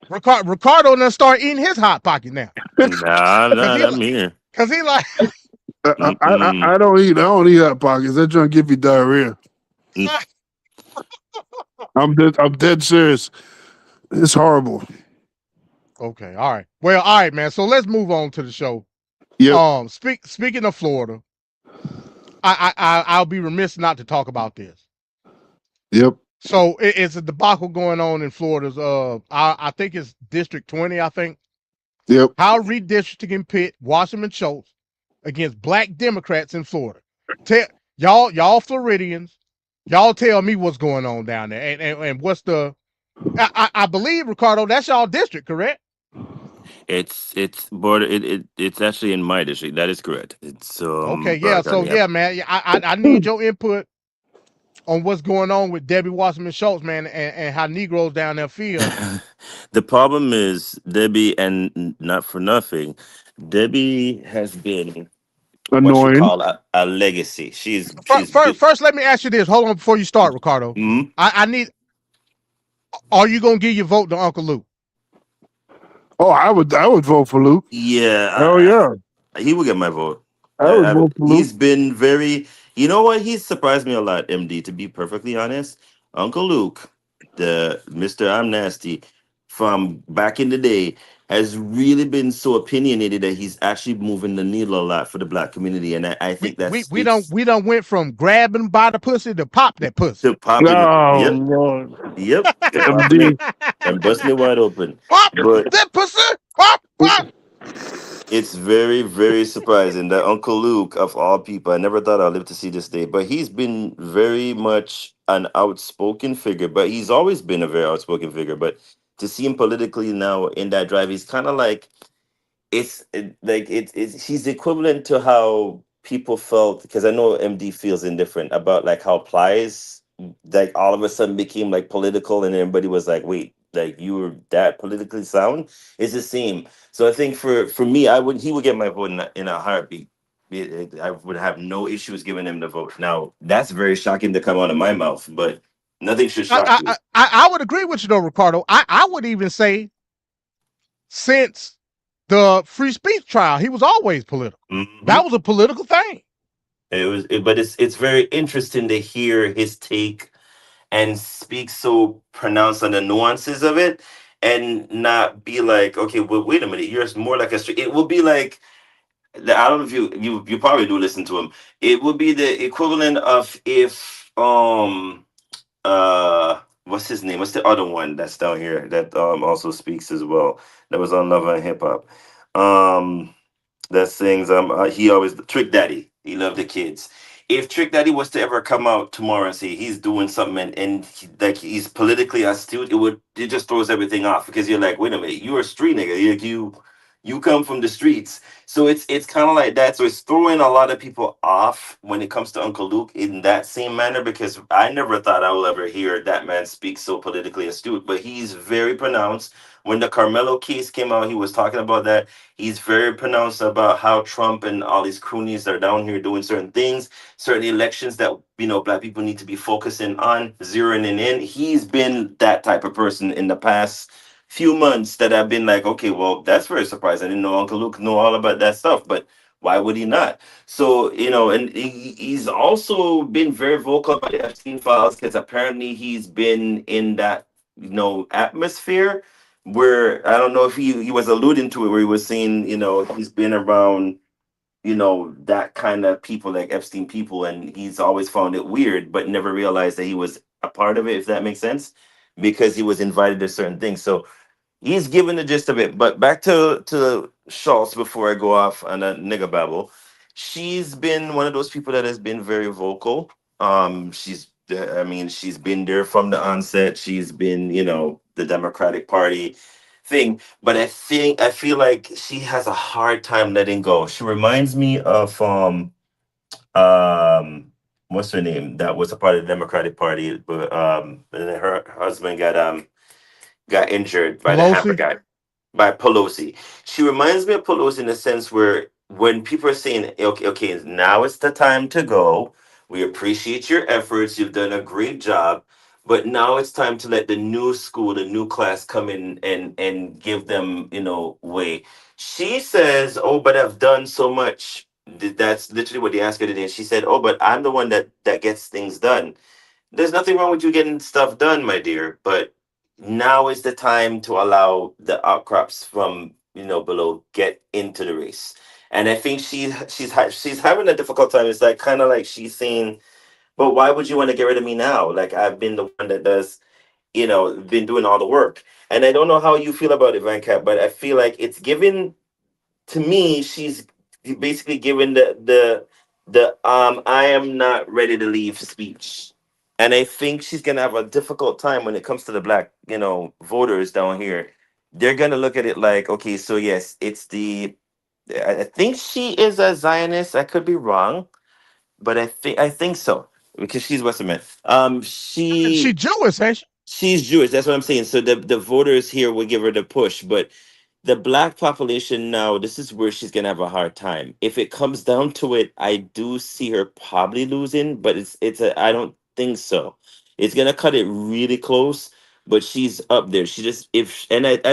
Ricardo done start eating his Hot Pocket now. Nah, I'm here. Because he like... I don't eat Hot Pockets. That junk give you diarrhea. I'm dead serious. It's horrible. Okay, all right. Well, all right, man. So let's move on to the show. Yeah. Speaking of Florida, I'll be remiss not to talk about this. Yep. So it's a debacle going on in Florida's. I think it's District 20. I think. Yep. How redistricting pit Wasserman Schultz against black Democrats in Florida. Y'all Floridians, y'all tell me what's going on down there, and what's the. I believe, Ricardo, that's y'all district, correct? It's border. It's actually in my district. That is correct. It's okay. Yeah. So yeah, man. I need your input on what's going on with Debbie Wasserman Schultz, man, and how Negroes down there feel. The problem is Debbie, and not for nothing, Debbie has been annoying. What you call a legacy. She's first. Let me ask you this. Hold on before you start, Ricardo. Mm-hmm. I need. Are you gonna give your vote to Uncle Luke? Oh, I would vote for Luke. Yeah. Oh yeah. He would get my vote. I would vote for Luke. He's been very. You know what? He's surprised me a lot, MD. To be perfectly honest, Uncle Luke, the Mr. I'm Nasty, from back in the day, has really been so opinionated that he's actually moving the needle a lot for the black community, and I think that's we don't went from grabbing by the pussy to pop that pussy. To pop it. Oh Lord. Yep. And busting it wide open. Pop that pussy. Pop. It's very, very surprising that Uncle Luke, of all people, I never thought I'd live to see this day, but he's been very much an outspoken figure, but he's always been a very outspoken figure. But to see him politically now in that drive, he's kind of like, he's equivalent to how people felt, because I know MD feels indifferent about like how Plies, like all of a sudden became like political, and everybody was like, wait, like you were that politically sound? It's the same. So I think for me, he would get my vote in a heartbeat. I would have no issues giving him the vote. Now that's very shocking to come out of my mouth, but nothing should shock you. I would agree with you though, Ricardo. I would even say since the free speech trial, he was always political. Mm-hmm. That was a political thing. But it's very interesting to hear his take and speak so pronounced on the nuances of it, and not be like, okay, well, wait a minute, you're more like it will be like, I don't know if you probably do listen to him. It would be the equivalent of if what's his name? What's the other one that's down here that also speaks as well? That was on Love and Hip Hop. Um, that sings he always Trick Daddy. He loved the kids. If Trick Daddy was to ever come out tomorrow and say he's doing something like he's politically astute, it just throws everything off because you're like, wait a minute, you're a street nigga. You come from the streets. So it's kind of like that. So it's throwing a lot of people off when it comes to Uncle Luke in that same manner because I never thought I will ever hear that man speak so politically astute. But he's very pronounced. When the Carmelo case came out, he was talking about that. He's very pronounced about how Trump and all these croonies are down here doing certain things, certain elections that black people need to be focusing on, zeroing in. He's been that type of person in the past few months that I've been like, okay, well, that's very surprising. I didn't know Uncle Luke know all about that stuff, but why would he not? So, and he's also been very vocal about the Epstein files because apparently he's been in that, atmosphere where I don't know if he was alluding to it, where he was saying, he's been around, that kind of people like Epstein people, and he's always found it weird, but never realized that he was a part of it, if that makes sense, because he was invited to certain things. So he's given the gist of it. But back to Schultz before I go off on a nigga babble. She's been one of those people that has been very vocal. She's been there from the onset. She's been, the Democratic Party thing. But I feel like she has a hard time letting go. She reminds me of what's her name? That was a part of the Democratic Party, but and then her husband got injured by the hammer Pelosi. guy, by Pelosi. She reminds me of Pelosi in the sense where when people are saying, okay, now it's the time to go. We appreciate your efforts. You've done a great job. But now it's time to let the new school, the new class come in and give them, way. She says, oh, but I've done so much. That's literally what they asked her today. She said, oh, but I'm the one that gets things done. There's nothing wrong with you getting stuff done, my dear, but now is the time to allow the outcrops from below get into the race. And I think she's having a difficult time. It's like kind of like she's saying, but why would you want to get rid of me now? Like I've been the one that does, been doing all the work. And I don't know how you feel about it, Van Cap, but I feel like it's given to me, she's basically given the I am not ready to leave speech. And I think she's gonna have a difficult time when it comes to the black, voters down here. They're gonna look at it like, okay, so yes, it's I think she is a Zionist. I could be wrong, but I think so because she's Western man. She Jewish, ain't she? She's Jewish. That's what I'm saying. So the voters here will give her the push, but the black population now, this is where she's gonna have a hard time. If it comes down to it, I do see her probably losing, but I don't think so. It's gonna cut it really close, but she's up there. She just I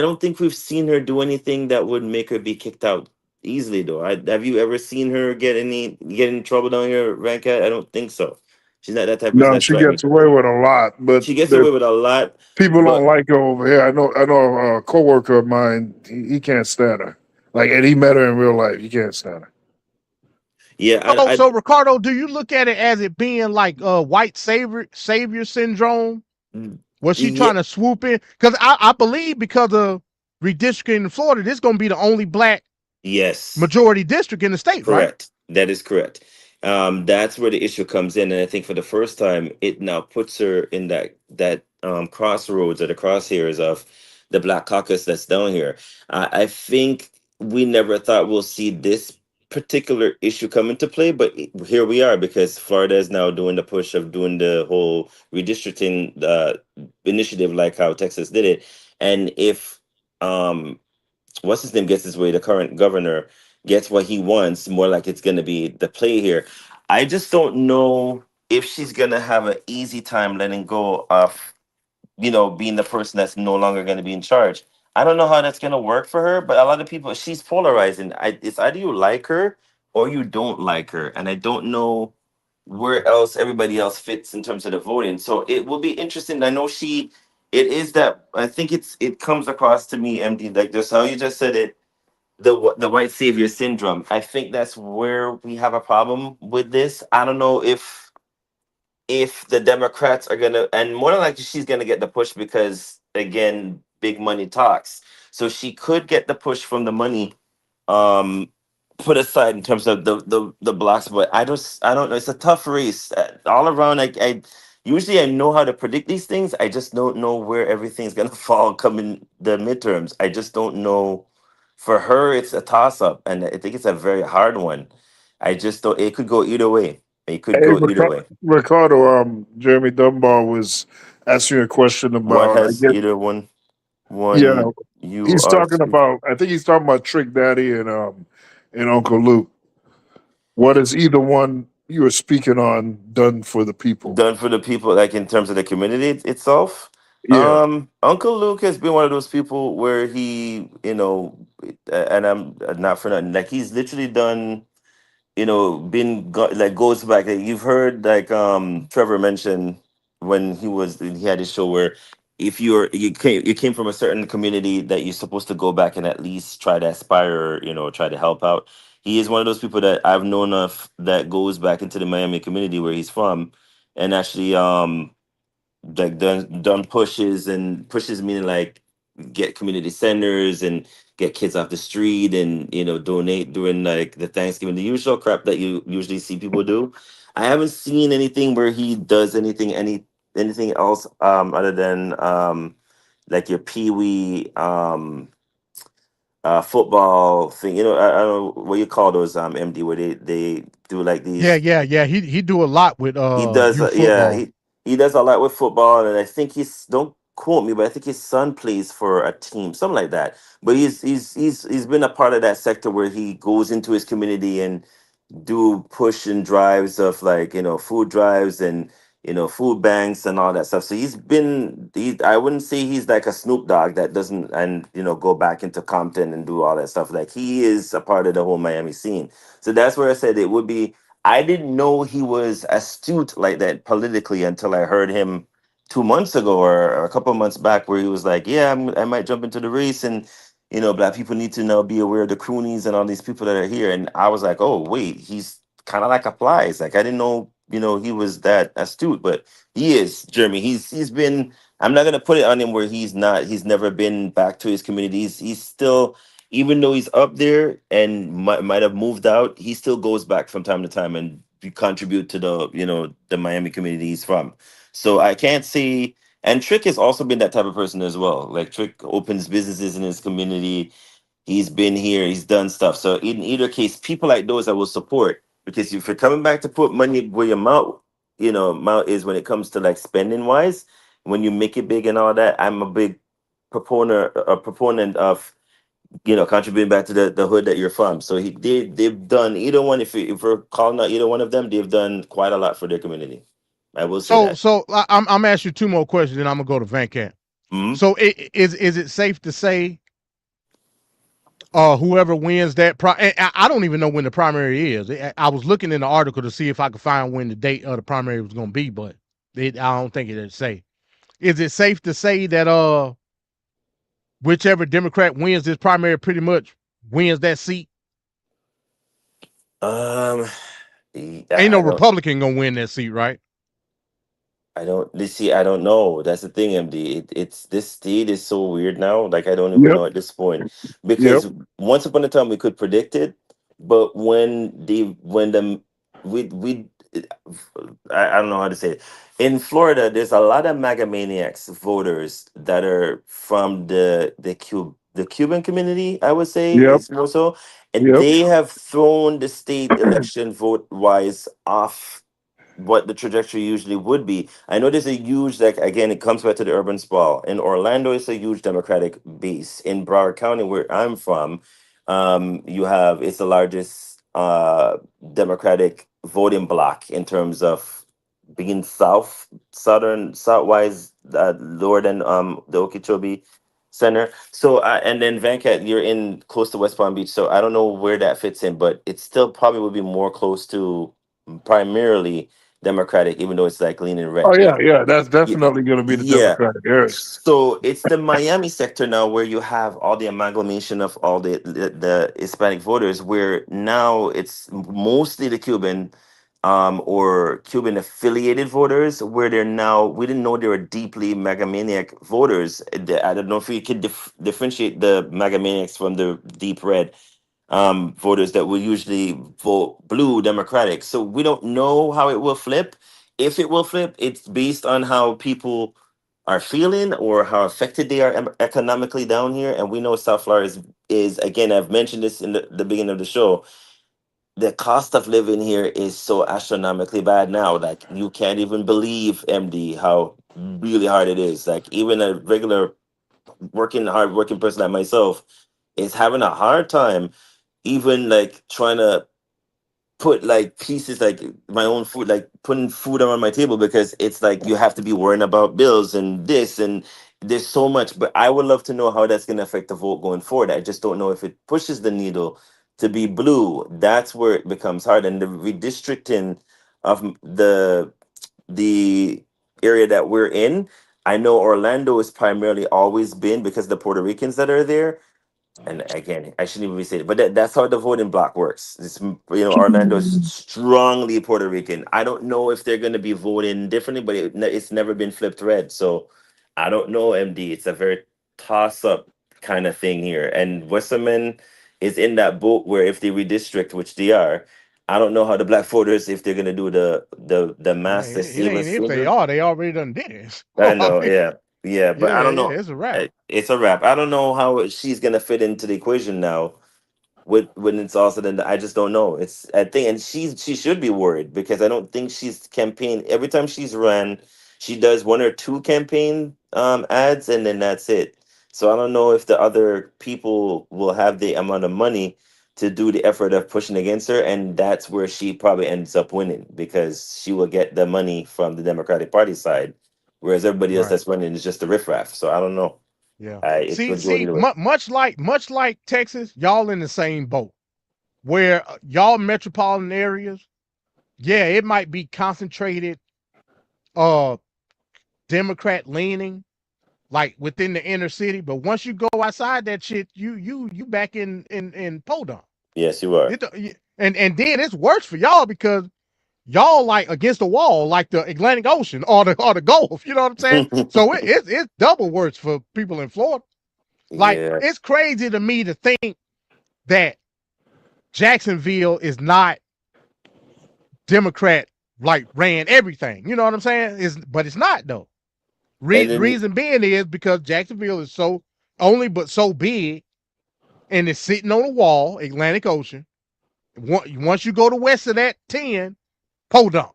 don't think we've seen her do anything that would make her be kicked out easily though. Have you ever seen her get in trouble down here, Rankat? I don't think so. She's not that type of person. No, she gets away with a lot, but She gets away with a lot. people but- don't like her over here. I know a coworker of mine, he can't stand her. And he met her in real life. He can't stand her. Yeah. So Ricardo, do you look at it as it being like white savior syndrome? Was she trying to swoop in? Because I believe because of redistricting in Florida, this is going to be the only black majority district in the state, correct. That is correct. That's where the issue comes in, and I think for the first time, it now puts her in that crossroads or the crosshairs of the Black Caucus that's down here. I think we never thought we'll see this particular issue come into play, but here we are because Florida is now doing the push of doing the whole redistricting initiative, like how Texas did it, and if what's his name gets his way, the current governor gets what he wants, more like it's going to be the play here. I just don't know if she's going to have an easy time letting go of, being the person that's no longer going to be in charge. I don't know how that's going to work for her, but a lot of people, she's polarizing. It's either you like her or you don't like her. And I don't know where else everybody else fits in terms of the voting. So it will be interesting. I know it is that, I think it comes across to me, MD, like just how you just said it, the white savior syndrome. I think that's where we have a problem with this. I don't know if if the Democrats are gonna, and more than likely she's gonna get the push because again, big money talks. So she could get the push from the money put aside in terms of the blocks, but I don't know. It's a tough race all around. I usually I know how to predict these things. I just don't know where everything's gonna fall coming the midterms. I just don't know. For her, it's a toss up, and I think it's a very hard one. I just don't. It could go either way. It could Hey, go either way. Ricardo, Jeremy Dunbar was asking you a question What about, I has guess, either yeah, one you he's are talking about, I think he's talking about Trick Daddy and Uncle Luke. What is either one you were speaking on done for the people? done for the people, like in terms of the community itself? Yeah. Uncle Luke has been one of those people where he, and I'm not for nothing, like he's literally done, like goes back. Like, you've heard like Trevor mention when he had his show where if you came from a certain community that you're supposed to go back and at least try to aspire, try to help out. He is one of those people that I've known of that goes back into the Miami community where he's from and actually like done pushes meaning like get community centers and get kids off the street and donate during like the Thanksgiving, the usual crap that you usually see people do. I haven't seen anything where he does anything else other than like your peewee football thing. I don't know what you call those MD where they do like Yeah, these. yeah. He do a lot with He does, youth yeah. football. He does a lot with football, and I think he's don't quote me, but I think his son plays for a team, something like that. But he's been a part of that sector where he goes into his community and do push and drives of like food drives and food banks and all that stuff. So I wouldn't say he's like a Snoop Dogg that doesn't and go back into Compton and do all that stuff. Like he is a part of the whole Miami scene. So that's where I said it would be. I didn't know he was astute like that politically until I heard him 2 months ago or a couple of months back, where he was like, "Yeah, I might jump into the race, and Black people need to now be aware of the croonies and all these people that are here." And I was like, "Oh, wait, he's kind of like applies." Like I didn't know, he was that astute, but he is, Jeremy. He's been. I'm not gonna put it on him where he's not. He's never been back to his community. He's still, even though he's up there and might have moved out, he still goes back from time to time and contribute to the Miami community he's from. So I can't say. And Trick has also been that type of person as well. Like Trick opens businesses in his community. He's been here. He's done stuff. So in either case, people like those I will support, because if you're coming back to put money where your mouth is when it comes to like spending wise, when you make it big and all that, I'm a big proponent of contributing back to the hood that you're from. So they've done either one. If we're calling out either one of them, they've done quite a lot for their community. I will say that. So I'm asking you two more questions, then I'm gonna go to Van Camp. Mhm. So is it safe to say whoever wins that I don't even know when the primary is. I was looking in the article to see if I could find when the date of the primary was gonna be, but I don't think it did say. Is it safe to say that whichever Democrat wins this primary pretty much wins that seat? Ain't Ain't no Republican gonna win that seat, right? I don't know. That's the thing, MD. It's this state is so weird now. Like I don't even know at this point, because once upon a time we could predict it, but when the we I don't know how to say it. In Florida, there's a lot of MAGA maniacs voters that are from the Cuban community. I would say it's more so, and they have thrown the state election vote wise off what the trajectory usually would be. I know there's a huge, like, again, it comes back to the urban sprawl. In Orlando, it's a huge Democratic base. In Broward County, where I'm from, it's the largest Democratic voting block in terms of being southwise, lower than the Okeechobee Center. So, and then Venkat, you're in close to West Palm Beach. So I don't know where that fits in, but it still probably would be more close to primarily Democratic, even though it's like leaning red. Oh yeah. That's definitely going to be the Yeah. Democratic area. So it's the Miami sector now where you have all the amalgamation of all the Hispanic voters, where now it's mostly the Cuban, or Cuban affiliated voters, where they're now, we didn't know they were deeply megamaniac voters. I don't know if you could differentiate the megamaniacs from the deep red voters that will usually vote blue Democratic. So we don't know how it will flip. If it will flip, it's based on how people are feeling or how affected they are economically down here. And we know South Florida is again, I've mentioned this in the beginning of the show, the cost of living here is so astronomically bad now. Like you can't even believe, MD, how really hard it is. Like even a regular hard working person like myself is having a hard time even like trying to put like pieces like my own food, like putting food on my table, because it's like you have to be worrying about bills and this and there's so much. But I would love to know how that's going to affect the vote going forward. I just don't know if it pushes the needle to be blue. That's where it becomes hard. And the redistricting of the area that we're in, I know Orlando has primarily always been, because the Puerto Ricans that are there, and again, I shouldn't even be saying it, but that's how the voting block works. Orlando is strongly Puerto Rican. I don't know if they're going to be voting differently, but it's never been flipped red. So I don't know, MD. It's a very toss-up kind of thing here. And Westerman is in that boat where if they redistrict, which they are, I don't know how the black voters, if they're going to do the mass. It ain't if they are, they already done did it. I know, yeah. Yeah, but I don't know. It's a wrap. It's a wrap. I don't know how she's gonna fit into the equation now. When it's all said and done. I just don't know. I think, and she should be worried, because I don't think she's campaigned. Every time she's ran, she does one or two campaign ads, and then that's it. So I don't know if the other people will have the amount of money to do the effort of pushing against her, and that's where she probably ends up winning, because she will get the money from the Democratic Party side. Whereas everybody else that's running is just a riffraff. So I don't know. Yeah. Much like Texas, y'all in the same boat. Where y'all metropolitan areas, yeah, it might be concentrated, Democrat leaning, like within the inner city. But once you go outside that shit, you back in Podunk. Yes, you are. And then it's worse for y'all, because y'all like against the wall, like the Atlantic Ocean or the Gulf. You know what I'm saying? So it's double worse for people in Florida. Like it's crazy to me to think that Jacksonville is not Democrat, like ran everything. You know what I'm saying? But it's not though. Reason being is because Jacksonville is so big, and it's sitting on a wall, Atlantic Ocean. Once you go to west of that 10. Podunk.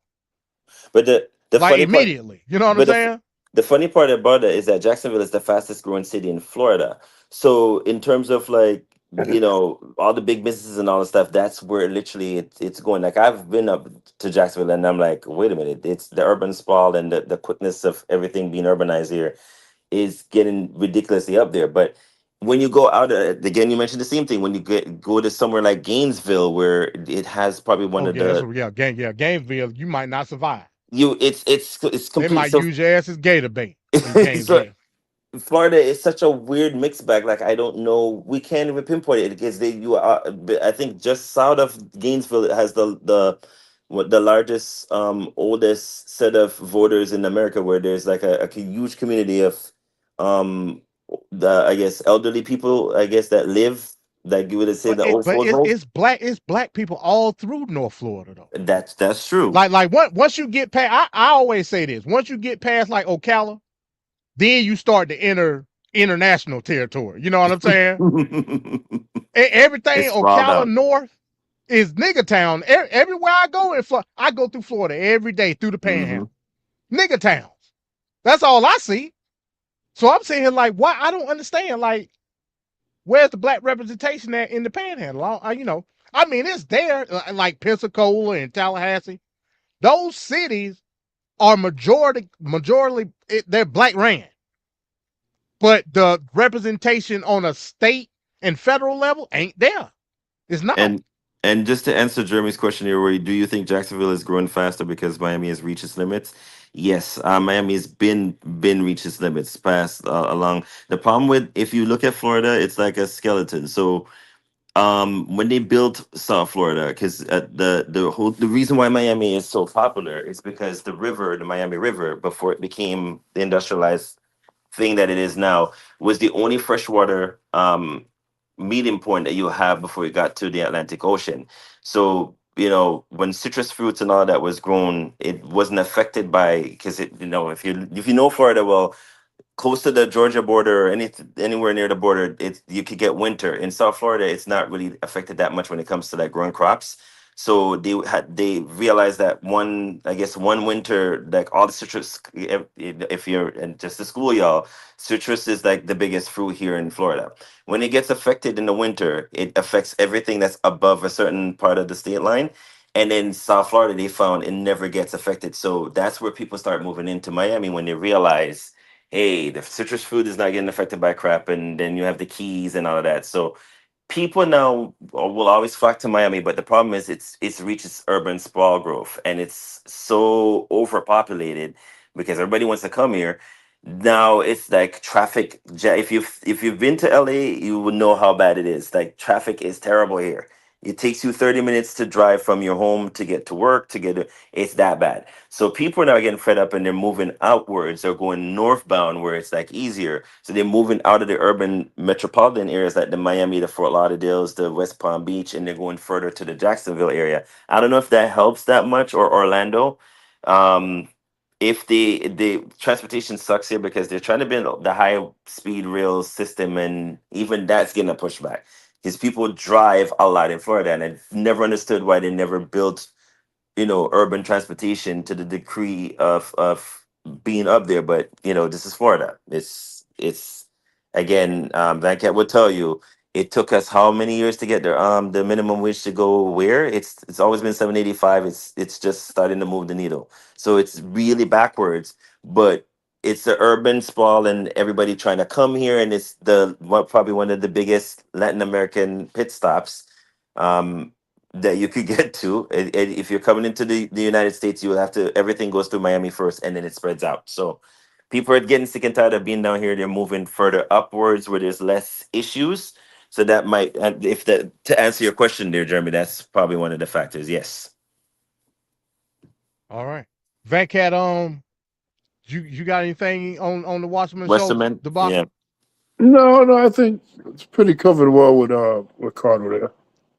But the like funny immediately, part, you know what I'm saying? The funny part about it is that Jacksonville is the fastest growing city in Florida. So in terms of like, all the big businesses and all the stuff, that's where literally it's going. Like I've been up to Jacksonville and I'm like, wait a minute, it's the urban sprawl and the quickness of everything being urbanized here is getting ridiculously up there. But when you go out, again, you mentioned the same thing. When you go to somewhere like Gainesville, where it has probably Gainesville, you might not survive. It's complete. They might use your ass as gator bait. So, Florida is such a weird mixed bag. Like I don't know, we can't even pinpoint it, because I think just south of Gainesville, it has the largest, oldest set of voters in America, where there's like a huge community of I guess elderly people, I guess, that live, like you would say, the old folks. It's black people all through North Florida though. That's true. Like once you get past, I always say this, once you get past like Ocala, then you start to enter international territory. You know what I'm saying? Everything It's Ocala North is nigga town. Everywhere I go I go through Florida every day through the Panhandle. Nigga towns. That's all I see. So I'm saying, like, why? I don't understand. Like, where's the black representation at in the Panhandle? I mean, it's there, like Pensacola and Tallahassee. Those cities are majority, they're black ran. But the representation on a state and federal level ain't there. It's not. And just to answer Jeremy's question here, do you think Jacksonville is growing faster because Miami has reached its limits? Yes, Miami has been reached its limits, passed along. The problem with, if you look at Florida, it's like a skeleton. So when they built South Florida, because the reason why Miami is so popular is because the Miami River, before it became the industrialized thing that it is now, was the only freshwater meeting point that you have before you got to the Atlantic Ocean. So when citrus fruits and all that was grown, it wasn't affected by, because if you know Florida well, close to the Georgia border or anywhere near the border, you could get winter. In South Florida, it's not really affected that much when it comes to like growing crops. So they realized that one winter, like all the citrus, if you're and just the school y'all, citrus is like the biggest fruit here in Florida. When it gets affected in the winter, it affects everything that's above a certain part of the state line. And in South Florida, they found it never gets affected. So that's where people start moving into Miami when they realize, hey, the citrus fruit is not getting affected by crap, and then you have the Keys and all of that. So people now will always flock to Miami, but the problem is it's reached its urban sprawl growth, and it's so overpopulated because everybody wants to come here. Now it's like traffic. If you've been to LA, you would know how bad it is. Like traffic is terrible here. It takes you 30 minutes to drive from your home to get to work, it's that bad. So people are now getting fed up and they're moving outwards. They're going northbound where it's like easier. So they're moving out of the urban metropolitan areas like the Miami, the Fort Lauderdales, the West Palm Beach, and they're going further to the Jacksonville area. I don't know if that helps that much, or Orlando. If the transportation sucks here because they're trying to build the high speed rail system, and even that's getting a pushback. Because people drive a lot in Florida, and I've never understood why they never built, urban transportation to the degree of being up there. But this is Florida. It's again, Van Cat will tell you, it took us how many years to get the minimum wage to go where? It's always been $7.85. It's just starting to move the needle. So it's really backwards, but it's the urban sprawl and everybody trying to come here, and it's probably one of the biggest Latin American pit stops that you could get to. If you're coming into the United States, you will have to, everything goes through Miami first, and then it spreads out. So people are getting sick and tired of being down here. They're moving further upwards where there's less issues. So that might, to answer your question there, Jeremy, that's probably one of the factors. Yes. All right, Van Cat, you got anything on the Wasserman Westerman? Show debacle? Yeah. No, I think it's pretty covered well with Carter there.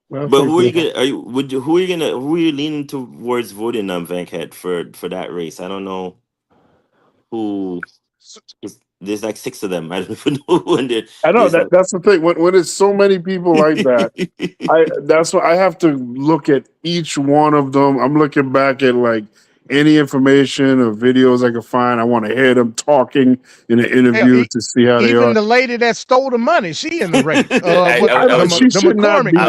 But who are you leaning towards voting on, Van Cat, for that race? I don't know who. There's like 6 of them. I don't even know who. I know that's the thing. When it's so many people like that, that's why I have to look at each one of them. I'm looking back at like any information or videos I can find. I want to hear them talking in an interview to see how they are. Even the lady that stole the money, she in the race. I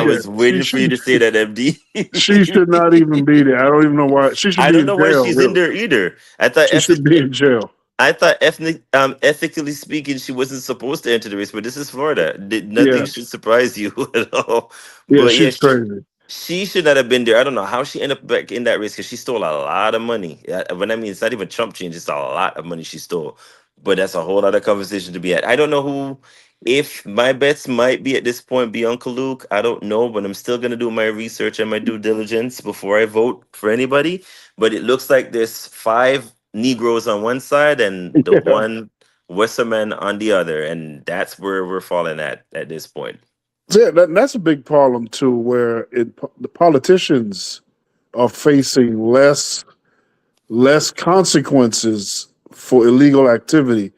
was waiting for you to say that, MD. She should not even be there. I don't even know why. She should. I don't know why she's in there either. I thought she should be in jail. I thought ethically speaking, she wasn't supposed to enter the race, but this is Florida. Nothing should surprise you at all. Yeah, but she's crazy. She should not have been there. I don't know how she ended up back in that race, because she stole a lot of money. When I mean, it's not even chump change, it's a lot of money she stole. But that's a whole other conversation to be had. I don't know who, if my bets might be at this point be Uncle Luke. I don't know, but I'm still going to do my research and my due diligence before I vote for anybody. But it looks like there's 5 Negroes on one side and the one Westerman on the other, and that's where we're falling at this point. Yeah, that's a big problem too, where the politicians are facing less consequences for illegal activity.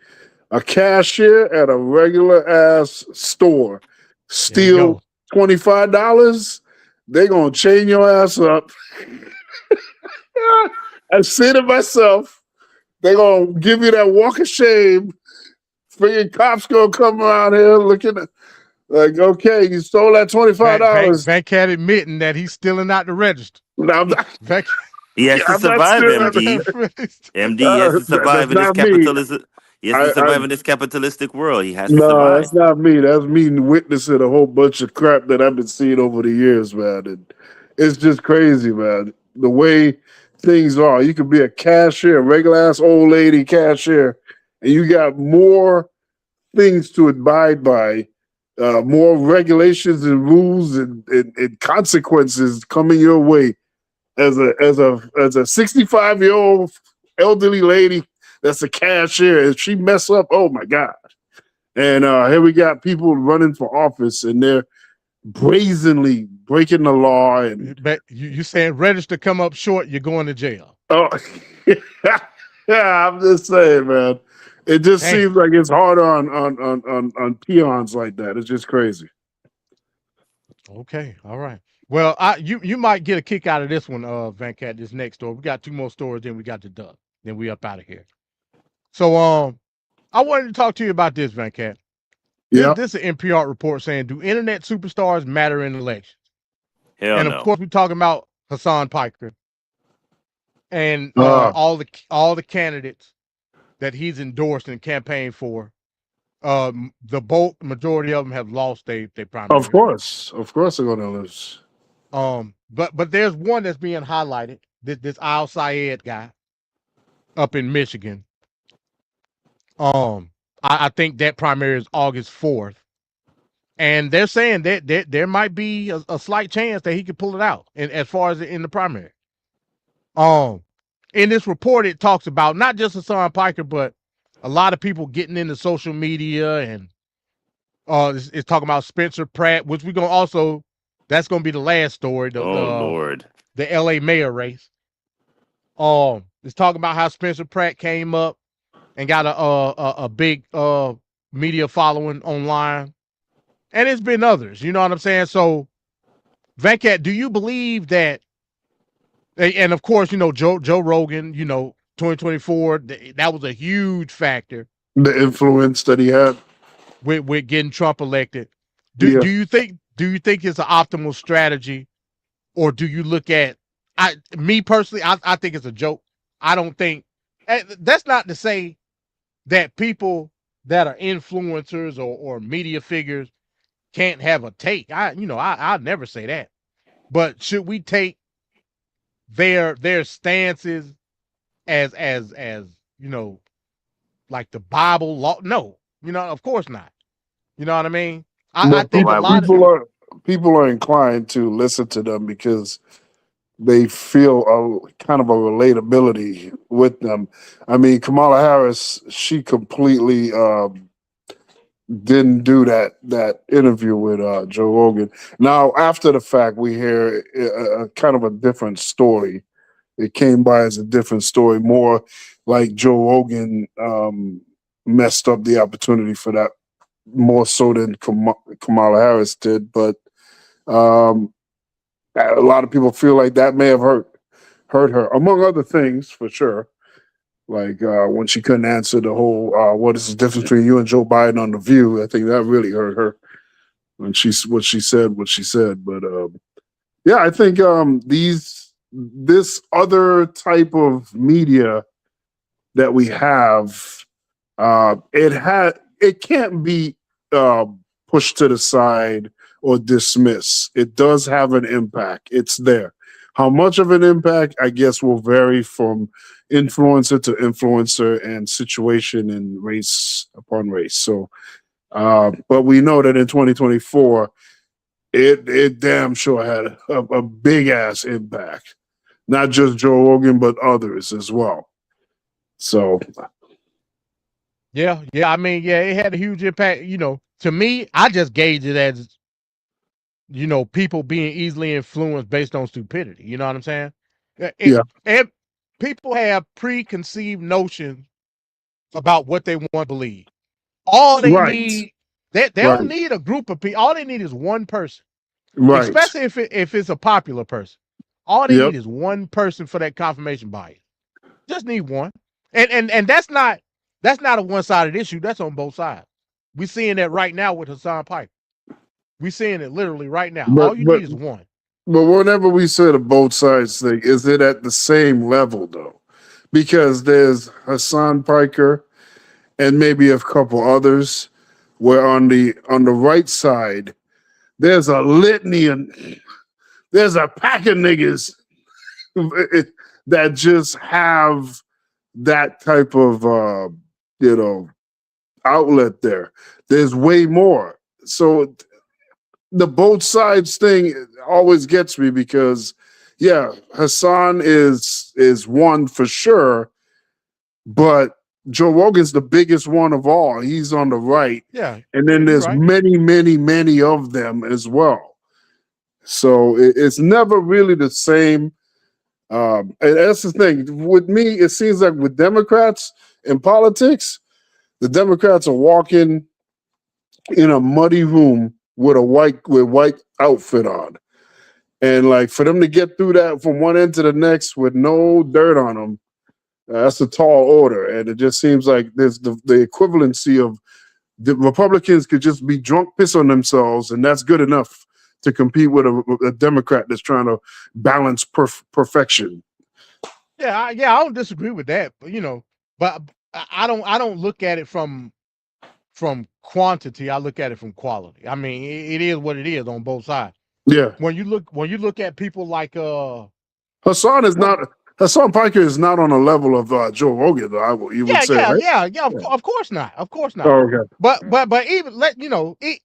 A cashier at a regular ass store steal $25, they're gonna chain your ass up. I've seen it myself. They're gonna give you that walk of shame. Freaking cops gonna come around here looking at, like, okay, you stole that $25. Van Cat admitting that he's stealing out the register. No, he has to survive, MD. MD has to survive in this capitalism. He has to survive in this capitalistic world. He has to survive. No, that's not me. That's me witnessing a whole bunch of crap that I've been seeing over the years, man. And it's just crazy, man. The way things are. You could be a cashier, a regular ass old lady cashier, and you got more things to abide by more regulations and rules and consequences coming your way as a 65-year-old elderly lady that's a cashier. If she mess up, oh my God. And here we got people running for office and they're brazenly breaking the law. And you saying register come up short, you're going to jail. Oh, yeah, I'm just saying, man. It just seems like it's hard on peons like that. It's just crazy. Okay, all right. Well, you might get a kick out of this one, Venkat. This next story. We got 2 more stories, then we got the duck. Then we up out of here. So, I wanted to talk to you about this, Venkat. Yeah. This is an NPR report saying, "Do internet superstars matter in elections?" Hell and no. of course, we're talking about Hassan Piker and all the candidates that he's endorsed and campaigned for. The bulk majority of them have lost their primary. Of course they're gonna lose. But there's one that's being highlighted. This Al Sayed guy up in Michigan. I think that primary is August 4th, and they're saying that there might be a slight chance that he could pull it out. And as far as in the primary, in this report, it talks about not just Hassan Piker, but a lot of people getting into social media, and it's talking about Spencer Pratt, which we're gonna that's gonna be the last story. Lord, the LA mayor race. It's talking about how Spencer Pratt came up and got a big media following online, and it's been others. You know what I'm saying? So, Venkat, do you believe that? And of course, Joe Rogan. 2024. That was a huge factor. The influence that he had with getting Trump elected. Do you think it's an optimal strategy, or do you look at? Me personally, I think it's a joke. I don't think that's not to say that people that are influencers or media figures can't have a take. I'll never say that. But should we take their stances as like the Bible law? No, of course not. You know what I mean? I think a lot of people are inclined to listen to them because they feel a kind of a relatability with them. I mean, Kamala Harris, she completely didn't do that interview with Joe Rogan. Now, after the fact, we hear a kind of a different story. It came by as a different story, more like Joe Rogan messed up the opportunity for that more so than Kamala Harris did. But a lot of people feel like that may have hurt her, among other things, for sure. Like when she couldn't answer the whole what is the difference between you and Joe Biden on The View. I think that really hurt her when she said. But yeah, I think this other type of media that we have, it can't be pushed to the side or dismissed. It does have an impact. It's there. How much of an impact, I guess, will vary from influencer to influencer and situation and race upon race. So, but we know that in 2024, it damn sure had a big ass impact. Not just Joe Rogan, but others as well. So, yeah. I mean, it had a huge impact. To me, I just gauge it as, people being easily influenced based on stupidity. You know what I'm saying? And people have preconceived notions about what they want to believe. All they need, they don't need a group of people. All they need is one person. Right. Especially if it's a popular person. All they need is one person for that confirmation bias. Just need one. And that's not a one-sided issue. That's on both sides. We're seeing that right now with Hassan Piker. We're seeing it literally right now. All you need is one. But whenever we say the both sides thing, is it at the same level though? Because there's Hassan Piker and maybe a couple others, where on the right side, there's a litany and there's a pack of niggas that just have that type of outlet there. There's way more. so the both sides thing always gets me because, yeah, Hassan is one for sure, but Joe Rogan's the biggest one of all. He's on the right. Yeah. And then there's right. many of them as well. So it's never really the same. And that's the thing. With me, it seems like with Democrats in politics, the Democrats are walking in a muddy room with white outfit on. And like for them to get through that from one end to the next with no dirt on them, that's a tall order. And it just seems like there's the equivalency of the Republicans could just be drunk piss on themselves, and that's good enough to compete with a Democrat that's trying to balance perfection. Yeah, I don't disagree with that, but but I don't look at it from quantity. I look at it from quality. I mean, it is what it is on both sides. Yeah. When you look at people like Hassan Piker is not on a level of Joe Rogan, though. You would say, right? Yeah. Of course not. Of course not. Oh, okay. But even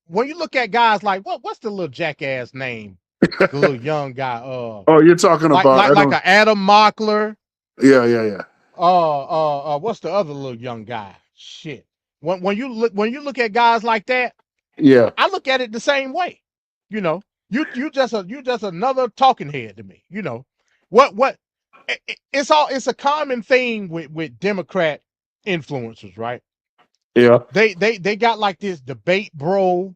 when you look at guys like what's the little jackass name, the little young guy. Oh, you're talking about like a Adam Mockler. Yeah. What's the other little young guy? Shit. When you look at guys like that, yeah, I look at it the same way. You just another talking head to me. What it's a common thing with Democrat influencers, right? Yeah. They got like this debate bro.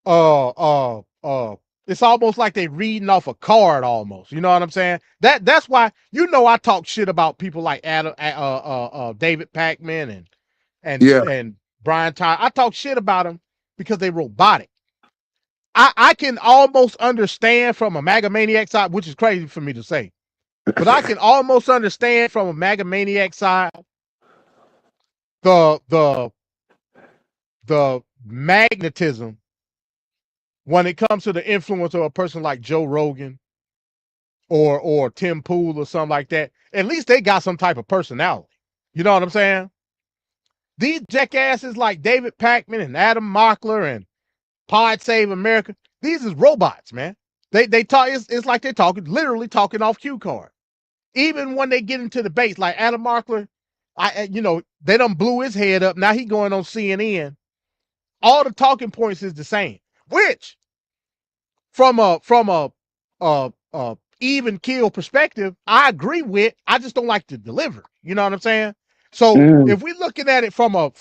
It's almost like they reading off a card almost. You know what I'm saying? That's why I talk shit about people like David Pakman and Brian Tyler. I talk shit about them because they robotic. I can almost understand from a MAGA maniac side, which is crazy for me to say, but I can almost understand from a MAGA maniac side the magnetism when it comes to the influence of a person like Joe Rogan or Tim Pool or something like that. At least they got some type of personality. You know what I'm saying? These jackasses like David Pakman and Adam Mockler and Pod Save America, these is robots, man. They talk. It's like they're literally talking off cue card. Even when they get into debates, like Adam Mockler, they done blew his head up. Now he going on CNN. All the talking points is the same. Which, from a even keel perspective, I agree with. I just don't like to deliver. You know what I'm saying? So if we're looking at it from a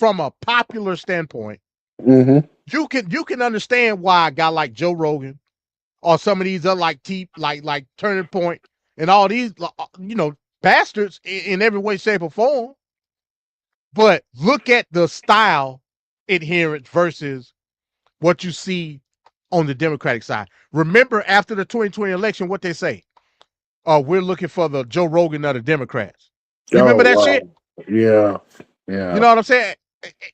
popular standpoint, you can understand why a guy like Joe Rogan or some of these other like Turning Point and all these bastards in every way, shape, or form. But look at the style adherence versus what you see on the Democratic side. Remember, after the 2020 election, what they say? We're looking for the Joe Rogan of the Democrats. You remember that shit? Yeah. You know what I'm saying?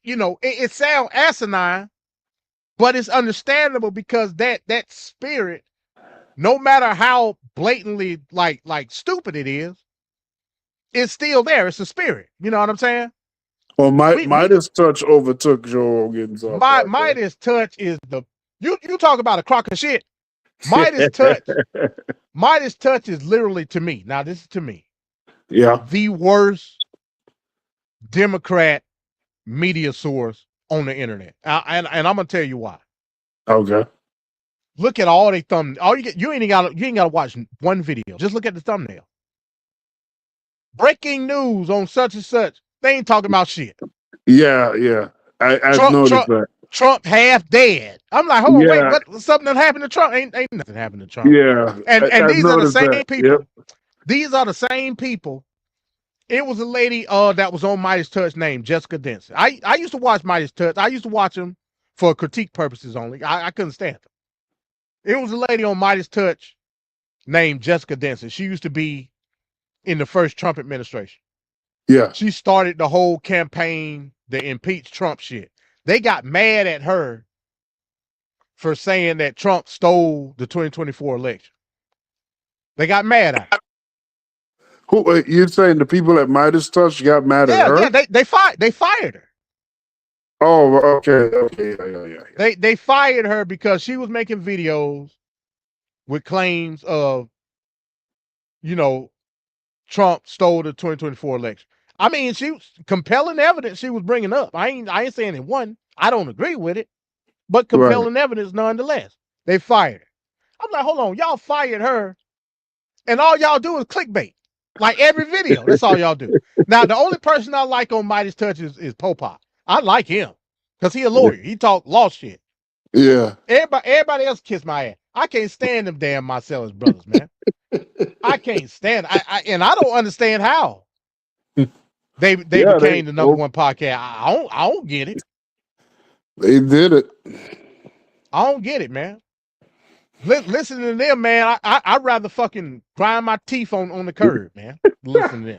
It sounds asinine, but it's understandable because that spirit, no matter how blatantly like stupid it is, it's still there. It's a spirit. You know what I'm saying? Well, Midas Touch overtook Joe Rogan's. Midas Touch is you talk about a crock of shit. Midas Touch is literally, to me. Now this is to me. Yeah. The worst Democrat media source on the internet, and I'm gonna tell you why. Okay. Look at all they thumbnail. You ain't got to watch one video. Just look at the thumbnail. Breaking news on such and such. They ain't talking about shit. Yeah. I've noticed that. Trump half dead. I'm like, hold on, wait, what? Something that happened to Trump? Ain't nothing happened to Trump. Yeah. And these are the same people. Yep. These are the same people. It was a lady that was on Midas Touch named Jessica Denson. I used to watch Midas Touch. I used to watch him for critique purposes only. I couldn't stand them. It was a lady on Midas Touch named Jessica Denson. She used to be in the first Trump administration. Yeah. She started the whole campaign, the impeach Trump shit. They got mad at her for saying that Trump stole the 2024 election. They got mad at her. Who you're saying the people at Midas Touch got mad at her? Yeah, they fired her. Oh, okay. Yeah. They fired her because she was making videos with claims of, Trump stole the 2024 election. I mean, she was compelling evidence she was bringing up. I ain't saying it wasn't. I don't agree with it, but compelling evidence nonetheless. They fired her. I'm like, hold on, y'all fired her, and all y'all do is clickbait. Like every video, that's all y'all do. Now, the only person I like on Midas Touch is Popeye. I like him because he a lawyer. He talk law shit. Yeah. Everybody else kiss my ass. I can't stand them damn Marcellus brothers, man. I can't stand. And I don't understand how they became the number one podcast. I don't get it. They did it. I don't get it, man. Listen to them, man. I'd rather fucking grind my teeth on the curb, man. Listen to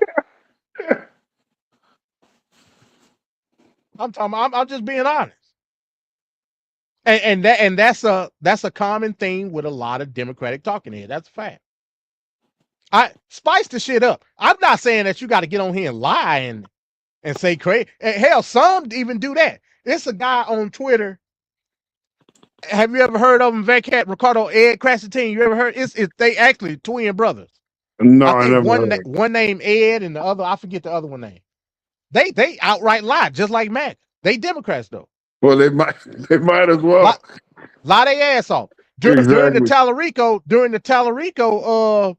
them. I'm just being honest. And that's a common theme with a lot of Democratic talking heads. That's a fact. I spice the shit up. I'm not saying that you got to get on here and lie and say crazy. Hell, some even do that. It's a guy on Twitter. Have you ever heard of him? Veccat, Ricardo, Ed Crassatine. You ever heard? They actually twin brothers. No, I think never. one name Ed and the other, I forget the other one name. They outright lie, just like Mac. They Democrats though. Well, they might as well lie their ass off during the Tallarico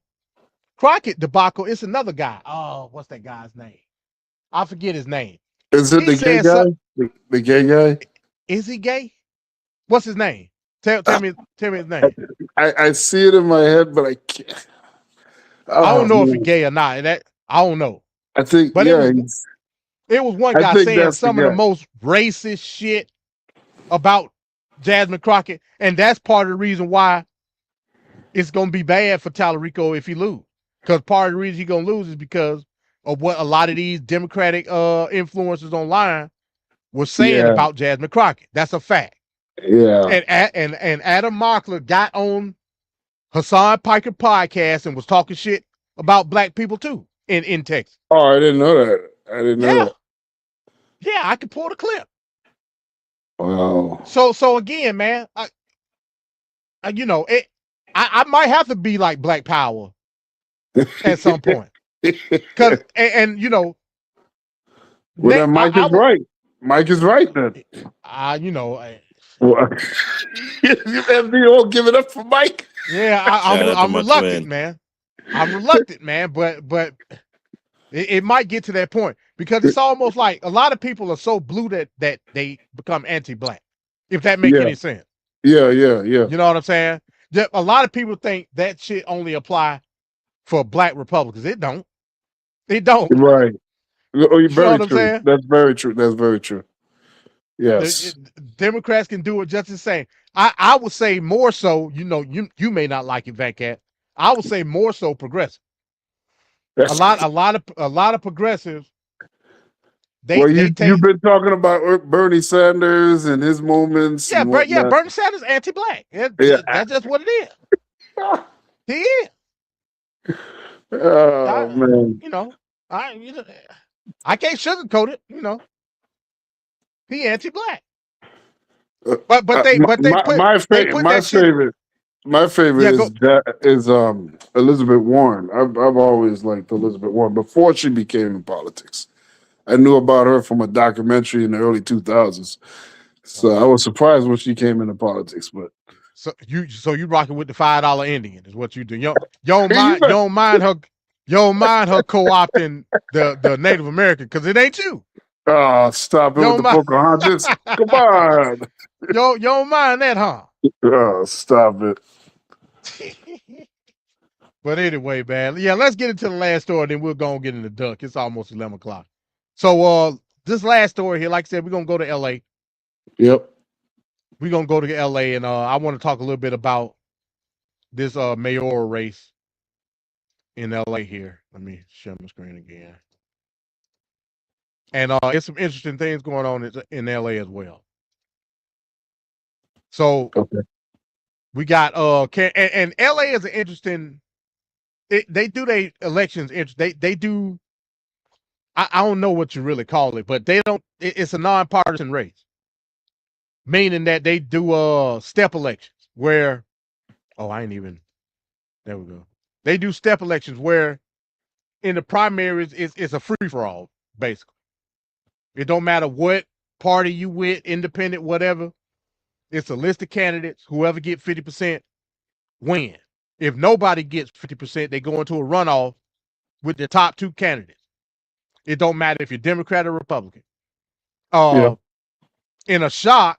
Crockett debacle. It's another guy. Oh, what's that guy's name? I forget his name. Is it the gay guy? The gay guy? Is he gay? What's his name? Tell me his name. I see it in my head, but I can't. I don't know if he's gay or not. I don't know. I think, but yeah, it was one guy saying some of the most racist shit about Jasmine Crockett, and that's part of the reason why it's gonna be bad for Tallarico if he lose. Because part of the reason he's gonna lose is because of what a lot of these Democratic influencers online were saying about Jasmine Crockett. That's a fact. Yeah. And Adam Mockler got on Hassan Piker podcast and was talking shit about black people too in Texas. Oh, I didn't know that. I didn't know that. Yeah, I could pull the clip. Wow. So again, man, I might have to be like Black Power at some point. Because well, then Mike is right. Mike is right then. Well, you all give it up for Mike. Yeah, I'm reluctant, man. I'm reluctant, man. But it might get to that point because it's almost like a lot of people are so blue that they become anti-black. If that makes any sense. Yeah. You know what I'm saying? A lot of people think that shit only apply for black Republicans. It don't. It don't. Right. Oh, you're very true. Saying? That's very true. That's very true. Yes. Democrats can do it just the same. I would say more so, you may not like it, Vatcat. I would say more so progressive. A lot of progressives. You've been talking about Bernie Sanders and his moments. Yeah, Bernie Sanders anti-black. That's just what it is. He is. Oh man. I can't sugarcoat it. He anti-black. But my favorite is Elizabeth Warren. I've always liked Elizabeth Warren before she became in politics. I knew about her from a documentary in the early 2000s. So I was surprised when she came into politics. But so you rocking with the $5 Indian is what you do. You don't mind her co-opting the Native American because it ain't you. Oh, stop it with the Pocahontas. Come on. You don't mind that, huh? Oh, stop it. But anyway, man. Yeah, let's get into the last story, then we'll go and get in the duck. It's almost 11 o'clock. So this last story here, like I said, we're going to go to LA. Yep. We're going to go to LA, and I want to talk a little bit about this mayoral race in LA here. Let me share my screen again. And it's some interesting things going on in LA as well. So we got and LA is an interesting. They do their elections. They do. I don't know what you really call it, but they don't. It's a nonpartisan race. meaning that they do step elections where, there we go. They do step elections where in the primaries it's a free for all, basically. It don't matter what party you with, independent, whatever. It's a list of candidates. Whoever get 50% win. If nobody gets 50%, they go into a runoff with the top 2 candidates. It don't matter if you're Democrat or Republican. In a shock,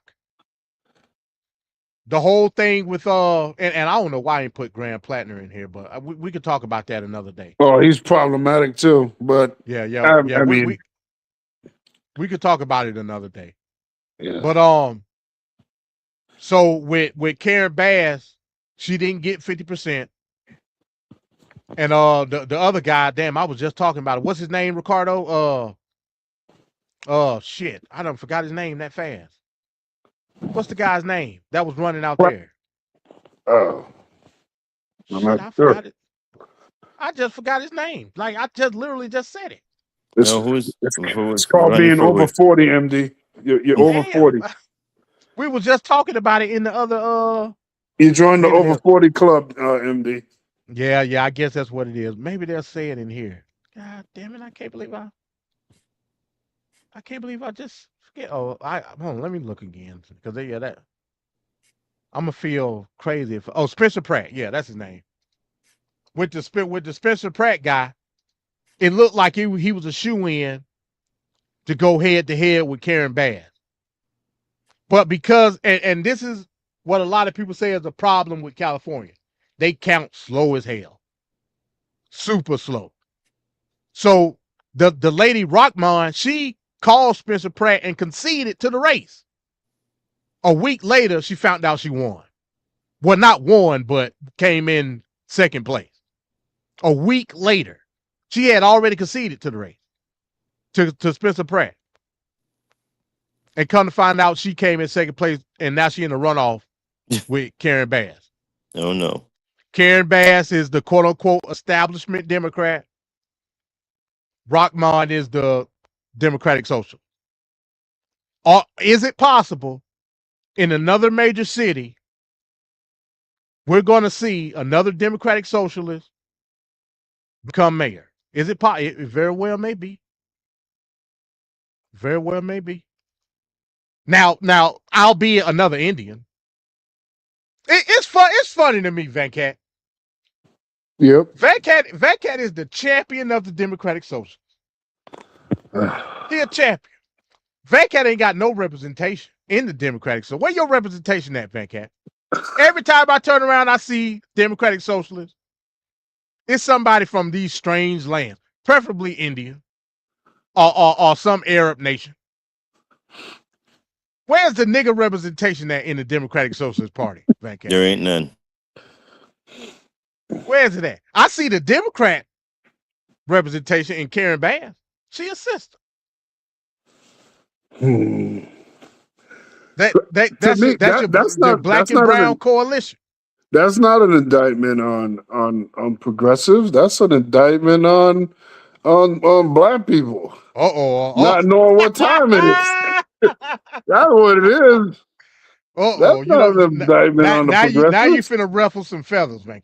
the whole thing with and I don't know why I didn't put Graham Plattner in here, but we could talk about that another day. Oh, he's problematic too. But Yeah. I mean, we could talk about it another day. yeah. But so with Karen Bass, she didn't get 50%. And the other guy, damn, I was just talking about it. What's his name, Ricardo? Shit, I done forgot his name that fast. What's the guy's name that was running out there? Oh, I'm Shit, not sure. I just forgot his name. Like I just literally just said it. It's called being over 40, MD. You're over 40. We was just talking about it in the other. You joined the over 40 club, MD. Yeah, I guess that's what it is. Maybe they'll say it in here. God damn it! I can't believe I just forget. Oh, hold on, let me look again because that I'm gonna feel crazy if. Oh, Spencer Pratt. Yeah, that's his name. With the Spencer Pratt guy, it looked like he was a shoe-in to go head to head with Karen Bass. But because and this is what a lot of people say is a problem with California. They count slow as hell. Super slow. So the lady Rockmond, she called Spencer Pratt and conceded to the race. A week later, she found out she won. Well, not won, but came in second place. A week later, she had already conceded to the race, to Spencer Pratt. And come to find out, she came in second place, and now she in the runoff with Karen Bass. Oh, no. Karen Bass is the quote-unquote establishment Democrat. Rockmond is the Democratic Social. Is it possible in another major city we're going to see another Democratic Socialist become mayor? Is it possible? It very well may be. Very well may be. Now, I'll be another Indian. It's funny to me, Venkat. Yep. Venkat is the champion of the Democratic Socialists. He a champion. Venkat ain't got no representation in the Democratic. So where your representation at, Venkat? Every time I turn around, I see Democratic Socialists. It's somebody from these strange lands, preferably India or some Arab nation. Where's the nigger representation at in the Democratic Socialist Party, Venkat? There ain't none. Where's it at? I see the Democrat representation in Karen Bass. She a sister. That's your black and brown coalition. That's not an indictment on progressives. That's an indictment on black people. Not knowing what time it is. That's what it is. That's not an indictment on the progressives. Now you finna ruffle some feathers, man.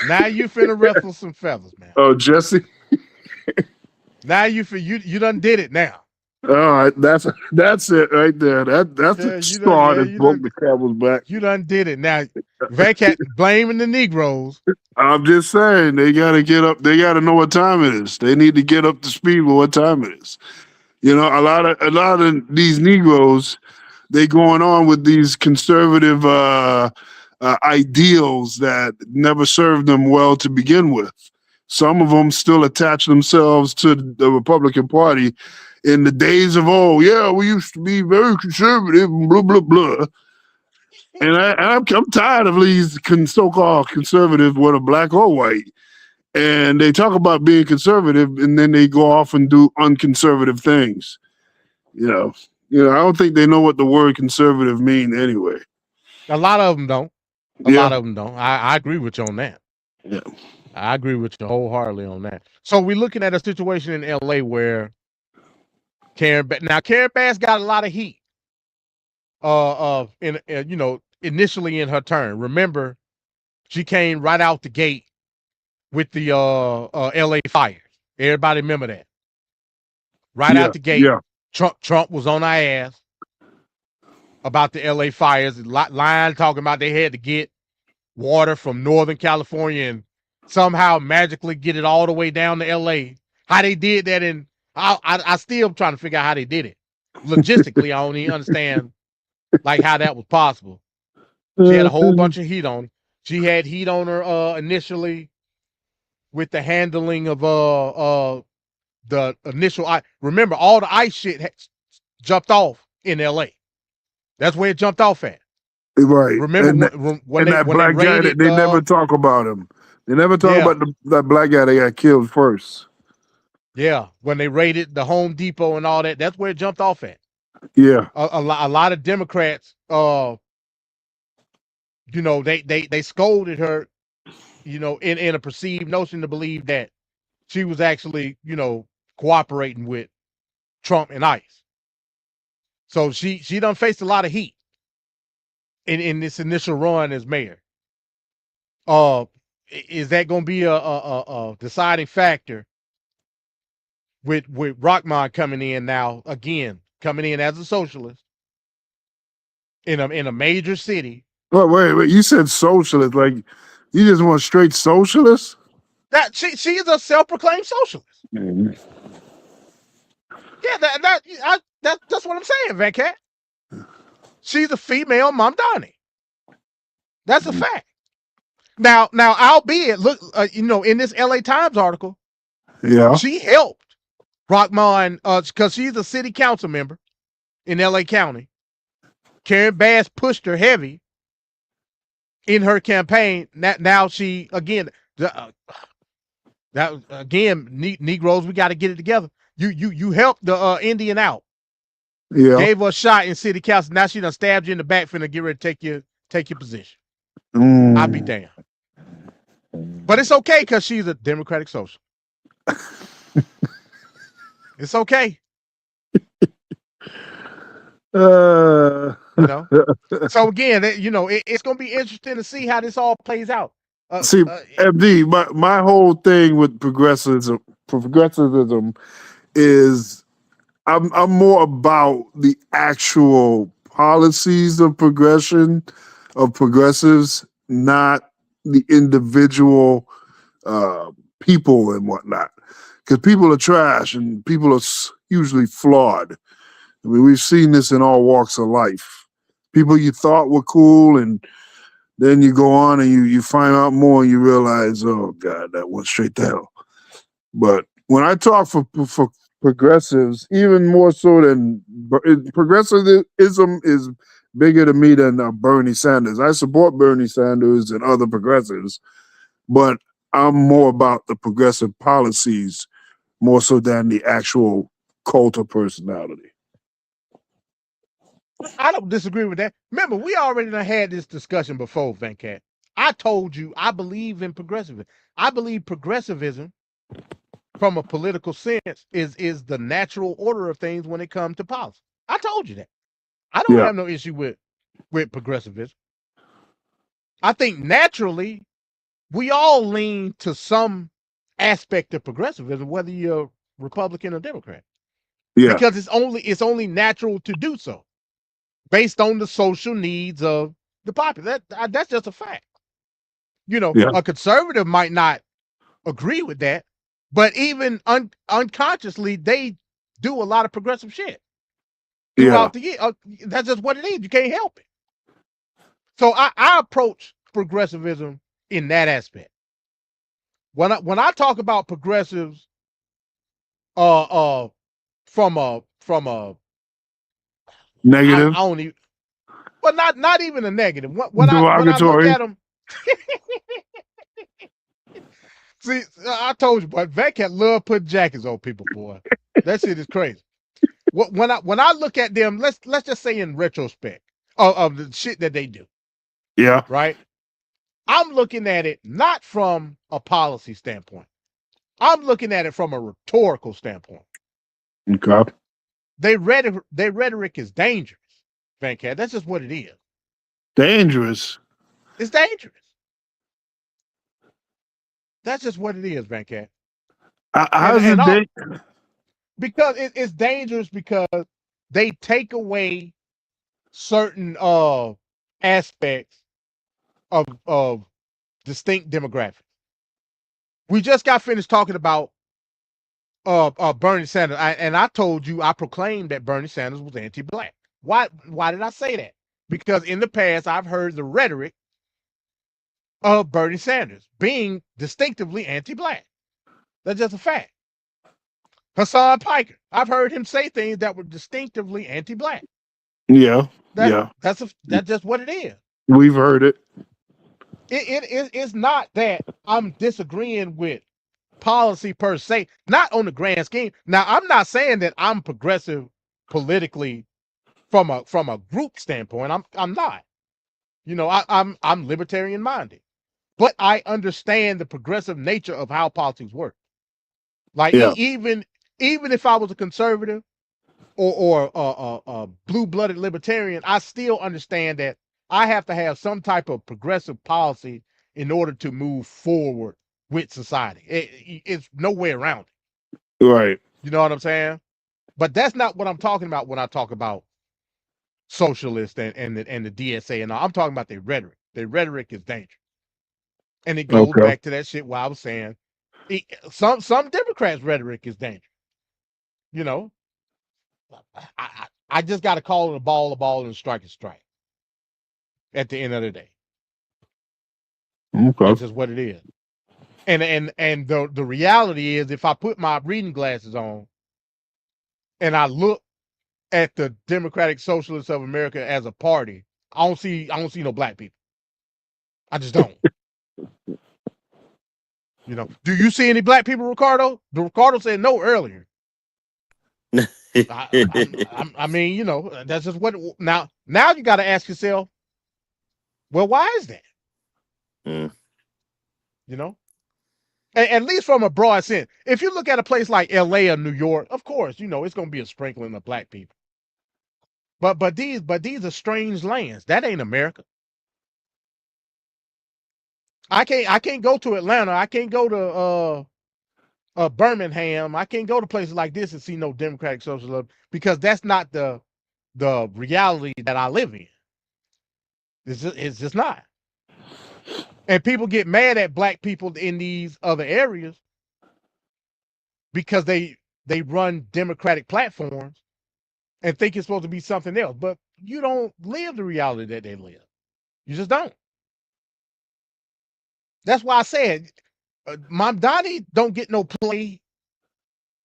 Now you finna ruffle some feathers, man. Oh, Jesse. Now you done did it now. All right, that's it right there. That's the straw that broke the camel's back. You done did it. Now Venkat blaming the Negroes. I'm just saying they gotta get up, they gotta know what time it is. They need to get up to speed with what time it is. You know, a lot of these Negroes, they going on with these conservative ideals that never served them well to begin with. Some of them still attach themselves to the Republican Party in the days of old. Yeah, we used to be very conservative, blah, blah, blah. And I'm tired of these so-called conservative, whether black or white. And they talk about being conservative, and then they go off and do unconservative things. You know, I don't think they know what the word conservative mean anyway. A lot of them don't. A lot of them don't. I agree with you on that. Yeah. I agree with you wholeheartedly on that. So we're looking at a situation in LA where Karen Bass got a lot of heat. initially in her term. Remember, she came right out the gate with the LA fires. Everybody remember that. Right out the gate, Yeah. Trump was on our ass about the LA fires, lying, talking about they had to get water from Northern California and somehow magically get it all the way down to LA. How they did that, and I still trying to figure out how they did it. Logistically, I don't even understand like how that was possible. She had a whole bunch of heat on. She had heat on her initially with the handling of the initial. Remember, all the ICE shit jumped off in LA. That's where it jumped off at. Right. Remember when that when black they guy, raided, they never talk about him. They never talk about that black guy that got killed first. Yeah, when they raided the Home Depot and all that, that's where it jumped off at. Yeah. A lot of Democrats, they scolded her, in a perceived notion to believe that she was actually, cooperating with Trump and ICE. So she done faced a lot of heat in this initial run as mayor. Is that going to be a deciding factor with Rockmont coming in now, again, coming in as a socialist in a major city? Oh, wait, you said socialist, like you just want straight socialist? That she is a self-proclaimed socialist. Mm-hmm. Yeah, that's what I'm saying, Venkat. She's a female Mamdani. That's a fact. Now, albeit, look, in this LA Times article, yeah, she helped Rockmont because she's a city council member in LA County. Karen Bass pushed her heavy in her campaign. Now she again, Negroes, we got to get it together. You helped the Indian out. Yeah, gave her a shot in city council. Now she done stabbed you in the back, finna get ready to take your position. I'll be damned. But it's okay because she's a Democratic social. It's okay. So again, it's gonna be interesting to see how this all plays out. MD, my whole thing with progressivism is I'm more about the actual policies of progressives, not the individual people and whatnot. Because people are trash and people are usually flawed. I mean, we've seen this in all walks of life. People you thought were cool, and then you go on and you find out more and you realize, oh God, that went straight to hell. But when I talk for progressives, even more so than progressivism is bigger to me than Bernie Sanders. I support Bernie Sanders and other progressives, but I'm more about the progressive policies more so than the actual cult of personality. I don't disagree with that. Remember, we already done had this discussion before, Venkat. I told you I believe in progressivism. I believe progressivism, from a political sense, is the natural order of things when it comes to policy. I told you that. I don't have no issue with progressivism. I think naturally we all lean to some aspect of progressivism, whether you're Republican or Democrat. Yeah. Because it's only natural to do so, based on the social needs of the populace. That's just a fact. A conservative might not agree with that, but even unconsciously, they do a lot of progressive shit throughout the year. That's just what it is. You can't help it. So I approach progressivism in that aspect. When I talk about progressives, from a negative, I don't even, but not even a negative. When I look at them, see, I told you, but Venkat love putting jackets on people, boy. That shit is crazy. When I look at them, let's just say in retrospect of the shit that they do. Yeah. Right. I'm looking at it not from a policy standpoint. I'm looking at it from a rhetorical standpoint. Okay. Their rhetoric is dangerous. Van Cat. That's just what it is. Dangerous. It's dangerous. That's just what it is, Van Cat. How's it because it's dangerous because they take away certain aspects of distinct demographics. We just got finished talking about Bernie Sanders, and I told you I proclaimed that Bernie Sanders was anti-black. Why did I say that? Because in the past I've heard the rhetoric of Bernie Sanders being distinctively anti-black. That's just a fact. Hassan Piker, I've heard him say things that were distinctively anti-black. Yeah, That's just what it is. We've heard it. It's not that I'm disagreeing with policy per se, not on the grand scheme. Now, I'm not saying that I'm progressive politically from a group standpoint. I'm not. You know, I'm libertarian minded, but I understand the progressive nature of how politics work. Like even if I was a conservative or a blue-blooded libertarian, I still understand that I have to have some type of progressive policy in order to move forward with society. It's no way around it. Right. You know what I'm saying? But that's not what I'm talking about when I talk about socialists and the DSA and all. I'm talking about their rhetoric. Their rhetoric is dangerous. And it goes back to that shit where I was saying some Democrats' rhetoric is dangerous. You know, I just got to call it a ball, and strike a strike. At the end of the day, that's just what it is. And the reality is, if I put my reading glasses on and I look at the Democratic Socialists of America as a party, I don't see no black people. I just don't. You know, do you see any black people, Ricardo? Ricardo said no earlier. I mean, you know, that's just what. Now you got to ask yourself, well, why is that? You know, at least from a broad sense. If you look at a place like LA or New York, of course, you know, it's going to be a sprinkling of black people. But these are strange lands. That ain't America. I can't go to Atlanta. I can't go to Birmingham. I can't go to places like this and see no Democratic Socialism because that's not the reality that I live in. It's just not. And people get mad at black people in these other areas because they run Democratic platforms and think it's supposed to be something else. But you don't live the reality that they live. You just don't. That's why I said Mamdani don't get no play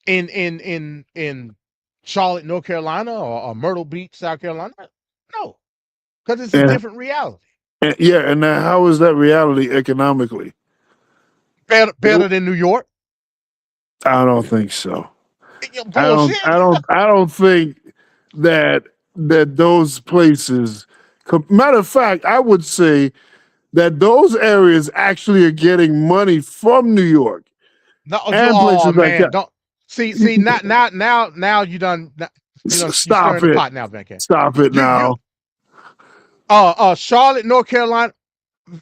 in Charlotte, North Carolina, or Myrtle Beach, South Carolina. No, because it's a different reality. And now how is that reality economically? Better than New York? I don't think so. Bullshit. I don't think that those places. Matter of fact, I would say that those areas actually are getting money from New York. No, places like that. Don't see now you done. Stop it! Pot now, Venkat. Stop it now. Charlotte, North Carolina,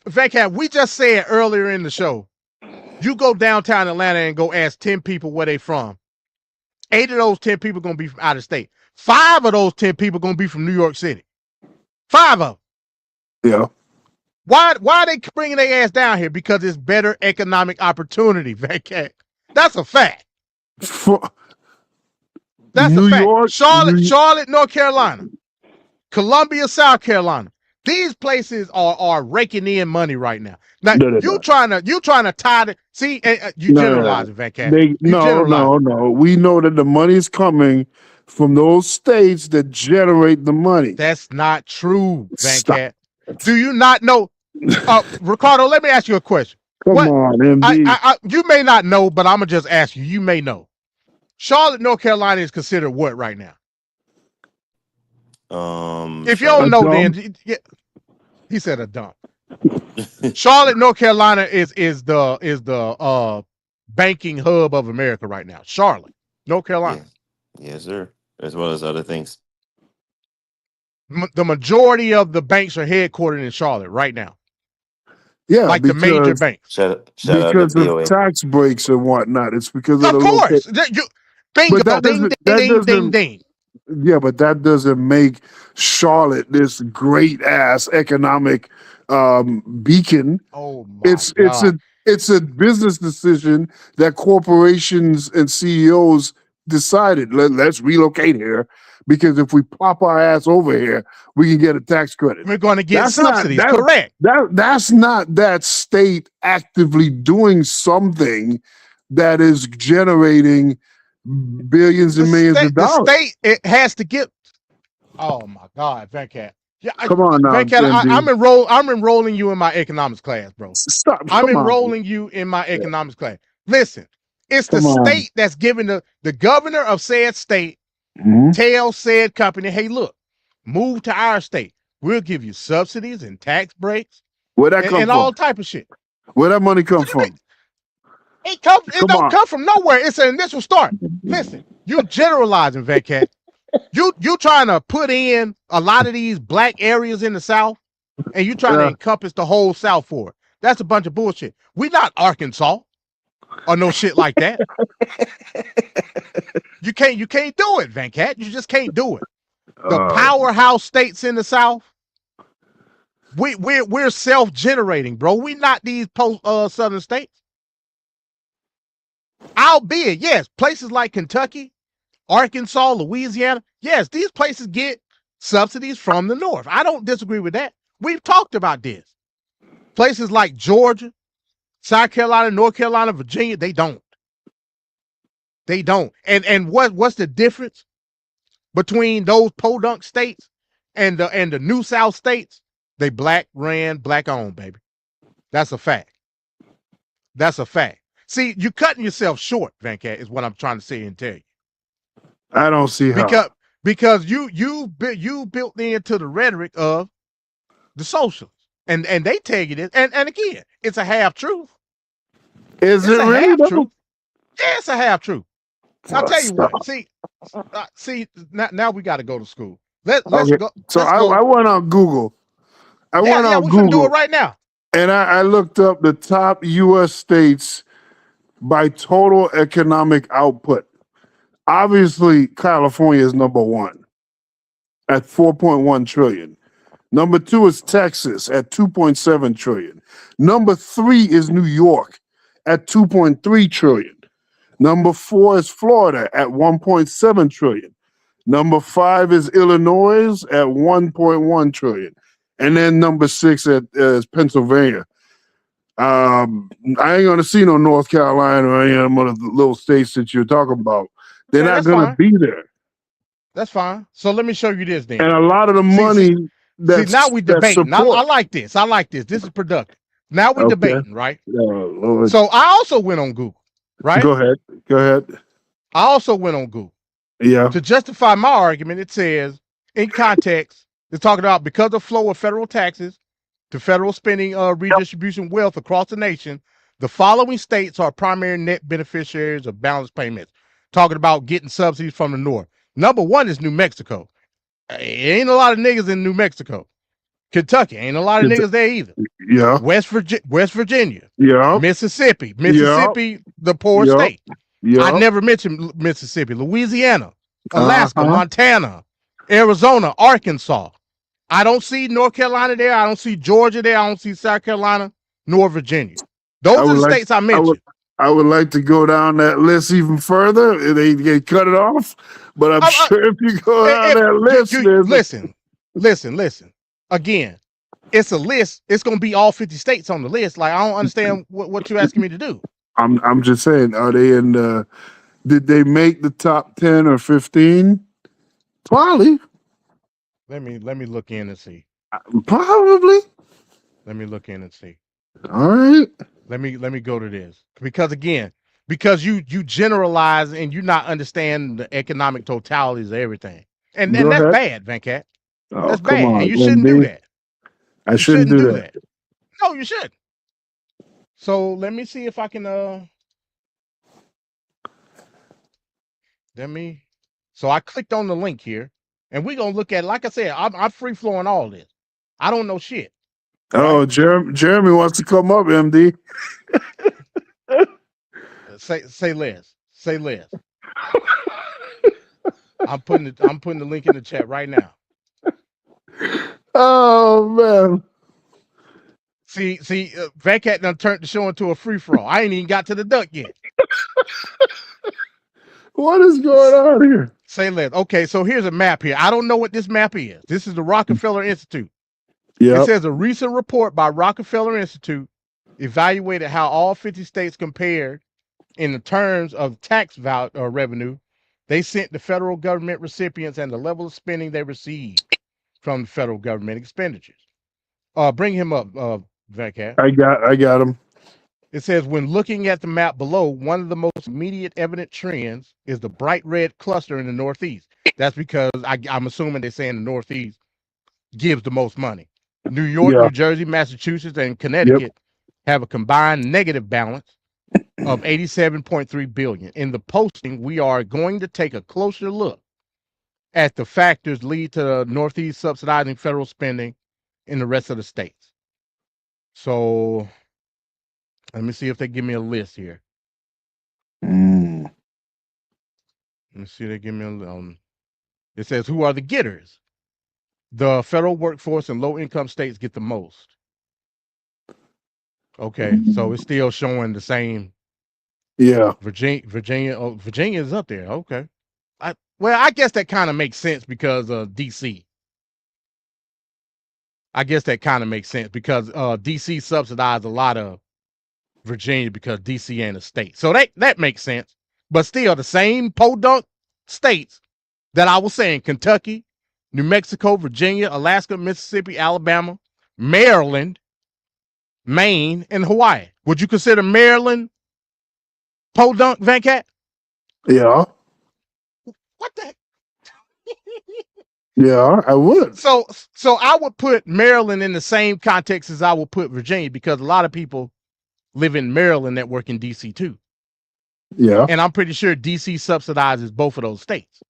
Venkat. We just said earlier in the show, you go downtown Atlanta and go ask 10 people where they from. 8 of those 10 people gonna be from out of state. 5 of those 10 people gonna be from New York City. 5 of them. Yeah. Why are they bringing their ass down here? Because it's better economic opportunity, Venkat. That's a fact. That's New a fact. York, Charlotte, North Carolina, Columbia, South Carolina. These places are raking in money right now. Now you trying to tie the see you generalizing, Venkat. No. We know that the money is coming from those states that generate the money. That's not true, Venkat. Do you not know? Ricardo, let me ask you a question. Come on, MD. You may not know, but I'm gonna just ask you. You may know. Charlotte, North Carolina is considered what right now? If you don't know, then he said a dump. Charlotte, North Carolina is the banking hub of America right now. Charlotte, North Carolina. Yes, sir. As well as other things. the majority of the banks are headquartered in Charlotte right now. Yeah, Like the major because banks. Shout out because to of BOA. tax breaks and whatnot. It's because of Of the course. location. Bingo. But Ding, ding, ding, ding. Yeah, but that doesn't make Charlotte this great ass economic beacon. Oh my It's God. it's a business decision that corporations and CEOs decided. Let's relocate here because if we pop our ass over here, we can get a tax credit. We're going to get That's not- subsidies. that- Correct. That's not that state actively doing something that is generating billions and millions of The dollars. state it has to get. Oh my God, Venkat. Yeah, Come on now, Venkat. MD. I'm enrolling you in my economics class, bro. Stop. I'm Come on. enrolling you in my economics class. Listen, it's the Come on. state that's giving the governor of said state Mhm. tell said company, hey, look, move to our state. We'll give you subsidies and tax breaks Where that come and from? all type of shit. Where that money come from? It Come don't on. come from nowhere. It's an initial start. Listen, you generalizing, Venkat. You trying to put in a lot of these black areas in the South, and you trying to Yeah. encompass the whole South for it. That's a bunch of bullshit. We not Arkansas or no shit like that. You can't do it, Venkat. You just can't do it. The powerhouse states in the South, we're self-generating, bro. We not these post southern states. Albeit, yes, places like Kentucky, Arkansas, Louisiana, yes, these places get subsidies from the North. I don't disagree with that. We've talked about this. Places like Georgia, South Carolina, North Carolina, Virginia, they don't. They don't. And what's the difference between those podunk states and the New South states? They black ran, black owned, baby. That's a fact. That's a fact. See, you cutting yourself short, Venkat, is what I'm trying to say and tell you. I don't see how. Because you built into the rhetoric of the socialists, and they tell you this, and again, it's a half truth. Is it really? Half though? truth. Yeah, it's a half truth. I'll tell you what. See, now we got to go to school. Let's Okay. go. So let's go. I went on Google. I went on we Google. can do it right now. And I looked up the top U.S. states by total economic output. Obviously, California is number one at 4.1 trillion. Number two is Texas at 2.7 trillion. Number three is New York at 2.3 trillion. Number four is Florida at 1.7 trillion. Number five is Illinois at 1.1 trillion. And then number six is Pennsylvania. I ain't gonna see no North Carolina or any of them other little states that you're talking about. They're Yeah, not that's gonna fine. be there. That's fine. So let me show you this then. And a lot of the money that's See, now we that's debating. I support. like this. I like this. This is productive. Now we Okay. debating, right? Oh, Lord. So I also went on Google, right? Go ahead. Go ahead. I also went on Google. Yeah. To justify my argument, it says, in context, it's talking about because of flow of federal taxes to federal spending redistribution wealth across the nation, the following states are primary net beneficiaries of balanced payments. Talking about getting subsidies from the North. Number one is New Mexico. Ain't a lot of niggas in New Mexico. Kentucky, ain't a lot of niggas there either. Yeah. West Virginia. Yeah. Mississippi, the poor Yeah. state. Yeah. I never mentioned Mississippi. Louisiana, Alaska, Uh-huh. Montana, Arizona, Arkansas. I don't see North Carolina there. I don't see Georgia there. I don't see South Carolina nor Virginia. Those are the states I mentioned. I would like to go down that list even further. They cut it off, but I'm sure if you go down that list, listen. Again, it's a list. It's gonna be all 50 states on the list. Like, I don't understand what you're asking me to do. I'm just saying, are they in the? Did they make the top 10 or 15? Probably. Let me look in and see. Probably. Let me look in and see. All right. Let me go to this because you generalize and you not understand the economic totalities of everything, and Go that's ahead. bad, Venkat. Oh, That's come bad, on, and you shouldn't do MD. that. I You shouldn't do that. No, you shouldn't. So let me see if I can. So I clicked on the link here. and we're gonna look at it. Like I said, I'm free flowing all this. I don't know shit. Oh, Jeremy wants to come up, MD. Say less. Say less. I'm putting the link in the chat right now. Oh man. See, Van Cat done turned the show into a free for all. I ain't even got to the duck yet. What is going on here? Say less. Okay, so here's a map here. I don't know what this map is. This is the Rockefeller Institute. Yeah. It says a recent report by Rockefeller Institute evaluated how all 50 states compared in the terms of tax revenue they sent the federal government recipients and the level of spending they received from the federal government expenditures. Bring him up, Vancat. I got him. It says, when looking at the map below, one of the most immediate evident trends is the bright red cluster in the Northeast. That's because I'm assuming they're saying the Northeast gives the most money. New York, New Jersey, Massachusetts, and Connecticut have a combined negative balance of $87.3 billion. In the posting, we are going to take a closer look at the factors lead to the Northeast subsidizing federal spending in the rest of the states. So let me see if they give me a list here. Let me see if they give me a it says, who are the getters? The federal workforce and low-income states get the most. Okay, so it's still showing the same. Yeah. Virginia is up there. Okay. I guess that kind of makes sense because of DC. I guess that kind of makes sense because DC subsidized a lot of Virginia because DC ain't a state. So that makes sense. But still, the same podunk states that I was saying, Kentucky, New Mexico, Virginia, Alaska, Mississippi, Alabama, Maryland, Maine, and Hawaii. Would you consider Maryland podunk, Vancat? Yeah. What the heck? Yeah, I would. So I would put Maryland in the same context as I would put Virginia because a lot of people live in Maryland that work in DC too. Yeah. And I'm pretty sure DC subsidizes both of those states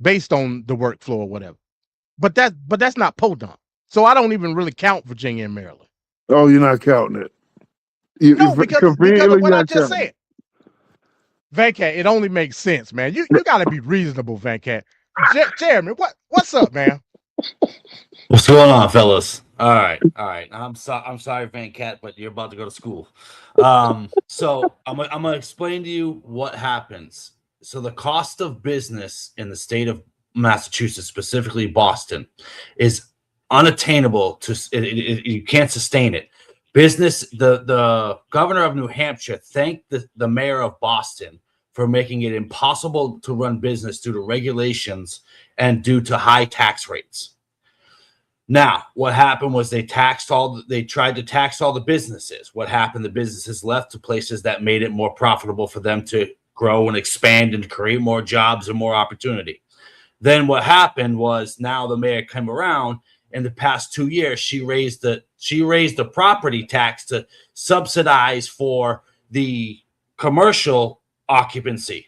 based on the workflow or whatever. But that's not podunk. So I don't even really count Virginia and Maryland. Oh, you're not counting it. Because of what I just said. Vancat, it only makes sense, man. You got to be reasonable, Vancat. Jeremy, what's up, man? What's going on, fellas? All right. I'm sorry, Vancat, but you're about to go to school. So I'm gonna explain to you what happens. So the cost of business in the state of Massachusetts, specifically Boston, is unattainable. You can't sustain it. The governor of New Hampshire thanked the mayor of Boston for making it impossible to run business due to regulations and due to high tax rates. Now, what happened was they tried to tax all the businesses. What happened? The businesses left to places that made it more profitable for them to grow and expand and create more jobs and more opportunity. Then what happened was now the mayor came around. In the past 2 years, she raised the property tax to subsidize for the commercial occupancy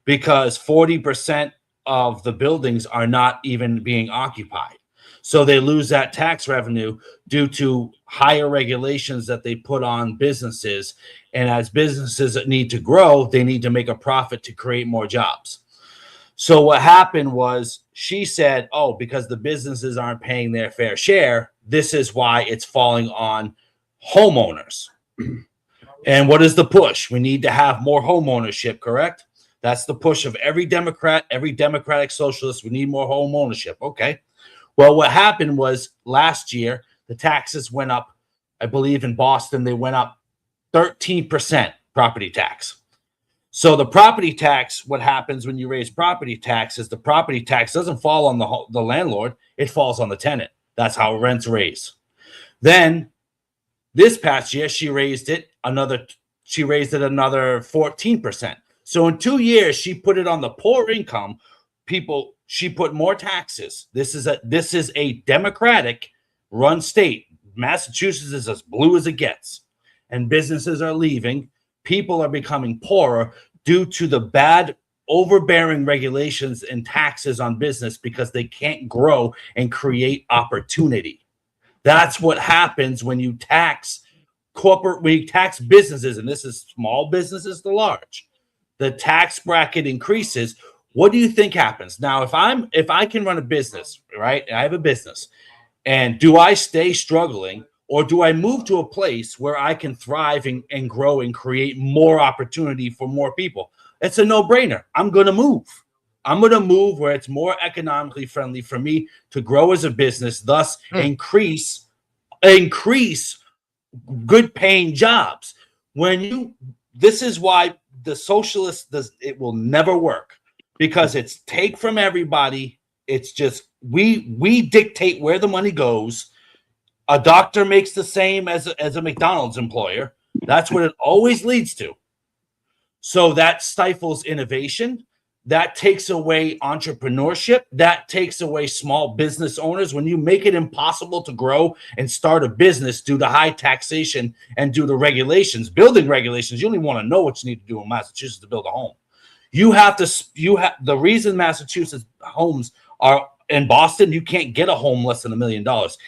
because 40% of the buildings are not even being occupied. So they lose that tax revenue due to higher regulations that they put on businesses. And as businesses need to grow, they need to make a profit to create more jobs. So what happened was she said, oh, because the businesses aren't paying their fair share, this is why it's falling on homeowners. And what is the push? We need to have more home ownership, correct? That's the push of every Democrat, every Democratic socialist. We need more home ownership. Okay. Well, what happened was last year, the taxes went up. I believe in Boston, they went up 13% property tax. So the property tax, what happens when you raise property tax is the property tax doesn't fall on the landlord. It falls on the tenant. That's how rents raise. Then this past year, she raised it another 14%. So in 2 years, she put it on the poor income people. She put more taxes. This is a Democratic run state. Massachusetts is as blue as it gets, and businesses are leaving. People are becoming poorer due to the bad overbearing regulations and taxes on business because they can't grow and create opportunity. That's what happens when you tax businesses, and this is small businesses to large. The tax bracket increases. What do you think happens? Now, if I can run a business, right? I have a business, and do I stay struggling, or do I move to a place where I can thrive and grow and create more opportunity for more people? It's a no-brainer. I'm going to move. I'm going to move where it's more economically friendly for me to grow as a business, thus increase good paying jobs. This is why the socialist it will never work, because it's take from everybody. It's just we dictate where the money goes. A doctor makes the same as a McDonald's employer. That's what it always leads to. So that stifles innovation. That takes away entrepreneurship. That takes away small business owners. When you make it impossible to grow and start a business due to high taxation and due to regulations, building regulations, you don't even want to know what you need to do in Massachusetts to build a home. The reason Massachusetts homes are in Boston, you can't get a home less than $1 million.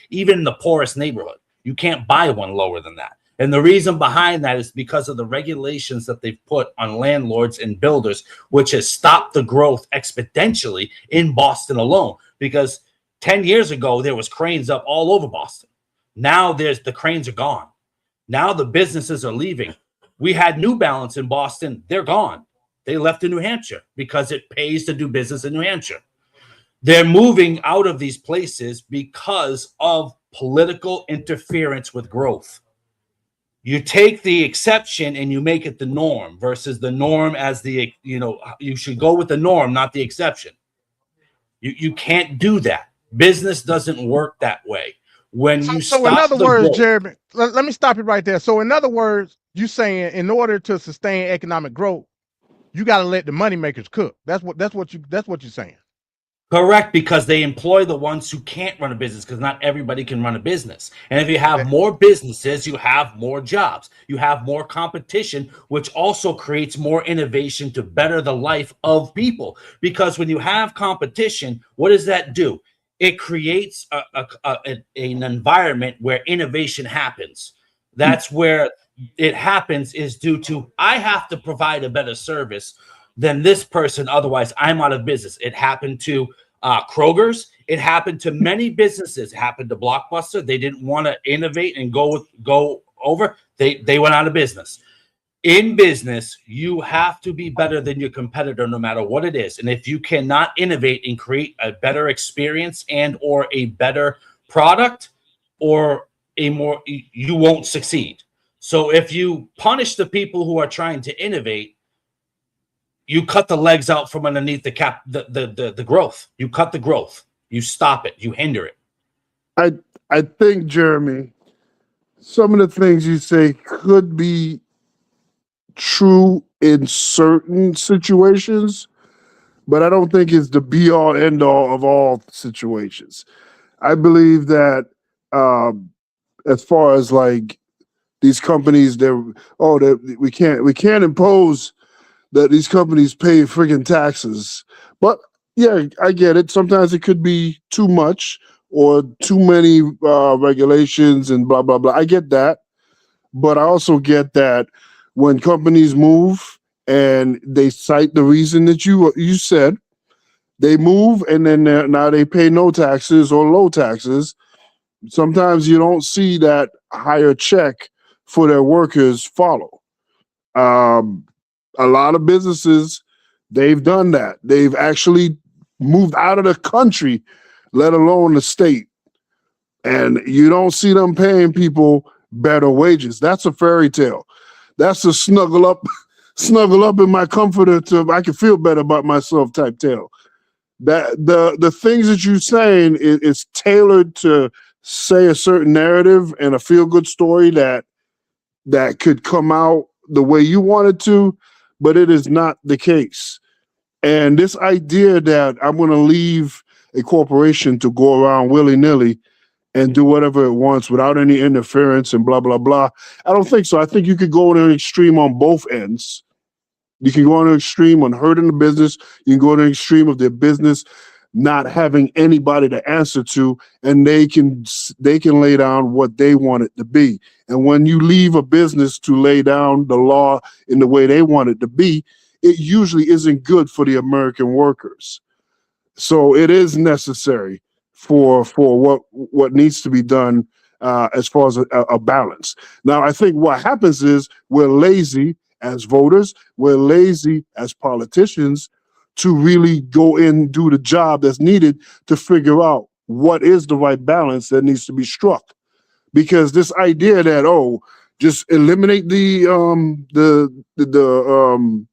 Even in the poorest neighborhood, you can't buy one lower than that. And the reason behind that is because of the regulations that they've put on landlords and builders, which has stopped the growth exponentially in Boston alone. Because 10 years ago, there was cranes up all over Boston. Now the cranes are gone. Now the businesses are leaving. We had New Balance in Boston. They're gone. They left to New Hampshire because it pays to do business in New Hampshire. They're moving out of these places because of political interference with growth. You take the exception and you make it the norm versus the norm as you should go with the norm, not the exception. You can't do that. Business doesn't work that way. So in other words, Jeremy, let me stop you right there. So in other words, you saying in order to sustain economic growth, you got to let the moneymakers cook. That's what you're saying. Correct, because they employ the ones who can't run a business, because not everybody can run a business. And if you have more businesses, you have more jobs. You have more competition, which also creates more innovation to better the life of people. Because when you have competition, what does that do? It creates an environment where innovation happens. That's where it happens, is due to I have to provide a better service than this person, otherwise I'm out of business. It happened to Kroger's. It happened to many businesses. It happened to Blockbuster. They didn't want to innovate and go over. They went out of business. In business, you have to be better than your competitor no matter what it is. And if you cannot innovate and create a better experience and or a better product or you won't succeed. So if you punish the people who are trying to innovate, you cut the legs out from underneath the growth. You cut the growth. You stop it. You hinder it. I think, Jeremy, some of the things you say could be true in certain situations, but I don't think it's the be all end all of all situations. I believe that as far as like these companies, we can't impose that these companies pay friggin' taxes. But yeah, I get it. Sometimes it could be too much or too many regulations and blah, blah, blah. I get that. But I also get that when companies move and they cite the reason that you said, they move and then now they pay no taxes or low taxes. Sometimes you don't see that higher check for their workers follow. A lot of businesses, they've done that. They've actually moved out of the country, let alone the state. And you don't see them paying people better wages. That's a fairy tale. That's a snuggle up in my comforter I can feel better about myself type tale. That the things that you're saying is tailored to say a certain narrative and a feel-good story that could come out the way you want it to, but it is not the case. And this idea that I'm going to leave a corporation to go around willy-nilly and do whatever it wants without any interference and blah, blah, blah, I don't think so. I think you could go in an extreme on both ends. You can go on an extreme on hurting the business. You can go on an extreme of their business not having anybody to answer to, and they can lay down what they want it to be. And when you leave a business to lay down the law in the way they want it to be, it usually isn't good for the American workers. So it is necessary for what needs to be done as far as a balance. Now, I think what happens is we're lazy as voters, we're lazy as politicians to really go in and do the job that's needed to figure out what is the right balance that needs to be struck. Because this idea that, just eliminate the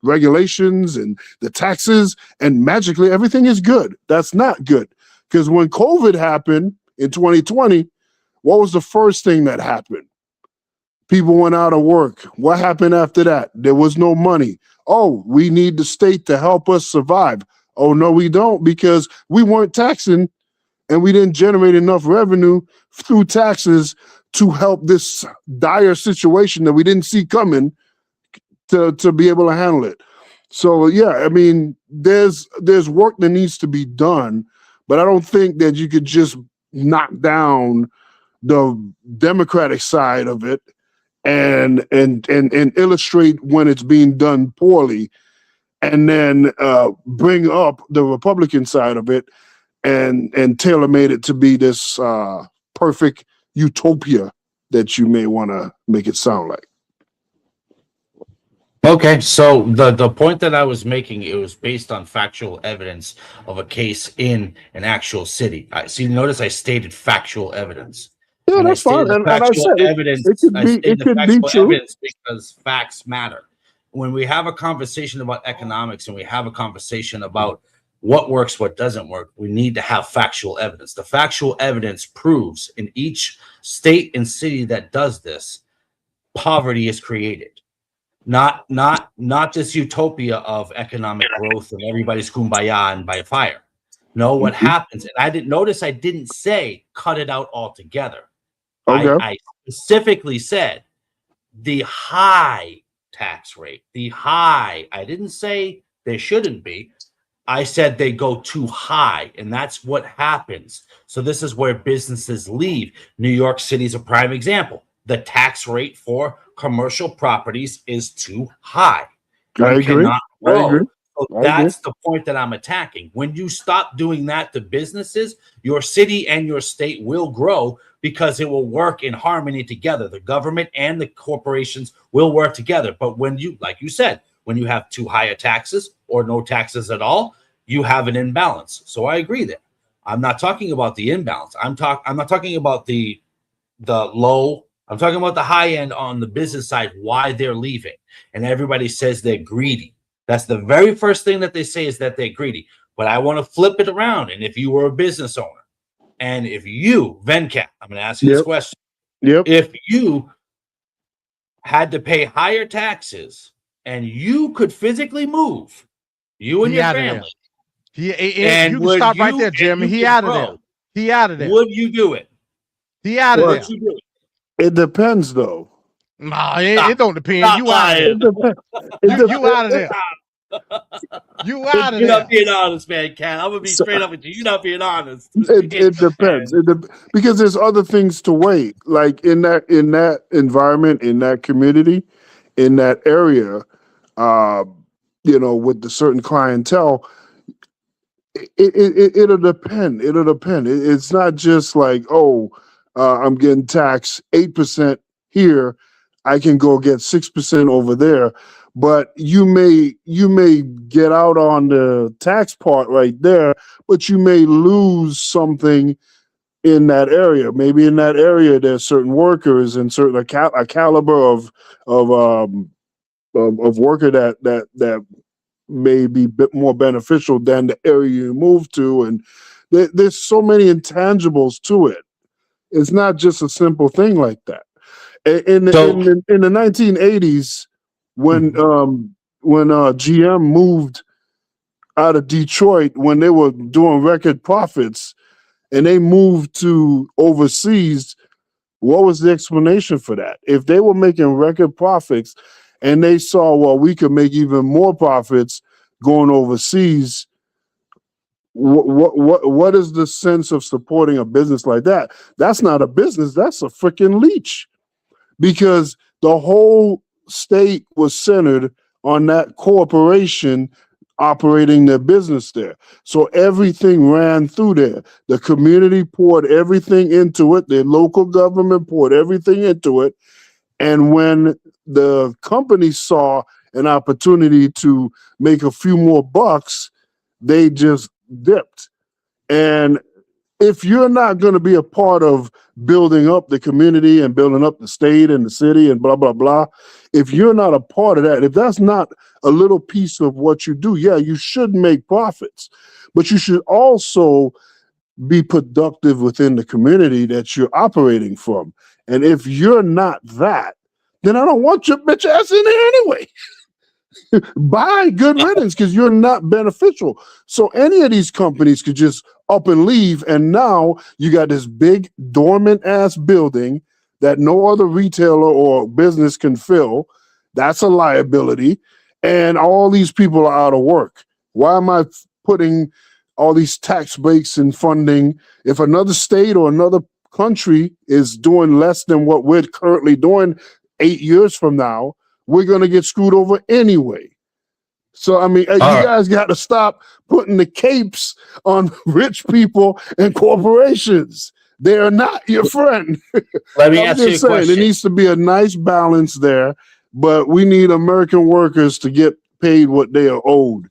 regulations and the taxes and magically everything is good. That's not good. Because when COVID happened in 2020, what was the first thing that happened? People went out of work. What happened after that? There was no money. Oh, we need the state to help us survive. Oh, no, we don't, because we weren't taxing and we didn't generate enough revenue through taxes to help this dire situation that we didn't see coming to be able to handle it. So, yeah, I mean, there's work that needs to be done, but I don't think that you could just knock down the Democratic side of it and illustrate when it's being done poorly, and then bring up the Republican side of it and tailor-made it to be this perfect utopia that you may want to make it sound like. Okay, so the point that I was making, it was based on factual evidence of a case in an actual city. Notice I stated factual evidence. Yeah, that's fine. And I said evidence, it could be true. Evidence because facts matter. When we have a conversation about economics and we have a conversation about what works, what doesn't work, we need to have factual evidence. The factual evidence proves in each state and city that does this, poverty is created. Not this utopia of economic growth and everybody's kumbaya and by fire. No, what happens, and I didn't say cut it out altogether. Okay. I specifically said the high tax rate, I didn't say they shouldn't be. I said they go too high, and that's what happens. So this is where businesses leave. New York City is a prime example. The tax rate for commercial properties is too high. I agree. So that's the point that I'm attacking. When you stop doing that to businesses, your city and your state will grow because it will work in harmony together. The government and the corporations will work together. But when you, like you said, when you have too high taxes or no taxes at all, you have an imbalance. So I agree there. I'm not talking about the imbalance. I'm not talking about the low. I'm talking about the high end on the business side, why they're leaving. And everybody says they're greedy. That's the very first thing that they say is that they're greedy. But I want to flip it around. And if you were a business owner, and if you, Venkat, I'm going to ask you this question. If you had to pay higher taxes and you could physically move, you and your family. You can stop right there, Jeremy. He out of there. He out of there. Would you do it? He out of there. It depends, though. Nah, it don't depend. You out of there. You out of there. You out of there. You're not being honest, man, Cat. I'm gonna be straight up with you. You're not being honest. It depends. Because there's other things to weigh. Like in that environment, in that community, in that area, with the certain clientele, it'll depend. It'll depend. It's not just like, I'm getting taxed 8% here, I can go get 6% over there. But you may get out on the tax part right there, but you may lose something in that area. Maybe in that area there's certain workers and certain a caliber of worker that may be a bit more beneficial than the area you move to, and there's so many intangibles to it. It's not just a simple thing like that. In the 1980s, when GM moved out of Detroit, when they were doing record profits, and they moved to overseas, what was the explanation for that? If they were making record profits and they saw, well, we could make even more profits going overseas. What is the sense of supporting a business like that? That's not a business. That's a freaking leech, because the whole state was centered on that corporation operating their business there. So everything ran through there. The community poured everything into it. The local government poured everything into it. And when the company saw an opportunity to make a few more bucks, they just dipped. And if you're not going to be a part of building up the community and building up the state and the city and blah, blah, blah, if you're not a part of that, if that's not a little piece of what you do, yeah, you should make profits, but you should also be productive within the community that you're operating from. And if you're not that, then I don't want your bitch ass in there anyway. Buy good riddance, because you're not beneficial. So any of these companies could just up and leave, and now you got this big dormant ass building that no other retailer or business can fill. That's a liability, and all these people are out of work. Why am I putting all these tax breaks and funding if another state or another country is doing less than what we're currently doing 8 years from now? We're going to get screwed over anyway. So, I mean, you guys got to stop putting the capes on rich people and corporations. They are not your friend. Let me ask you a question. There needs to be a nice balance there, but we need American workers to get paid what they are owed,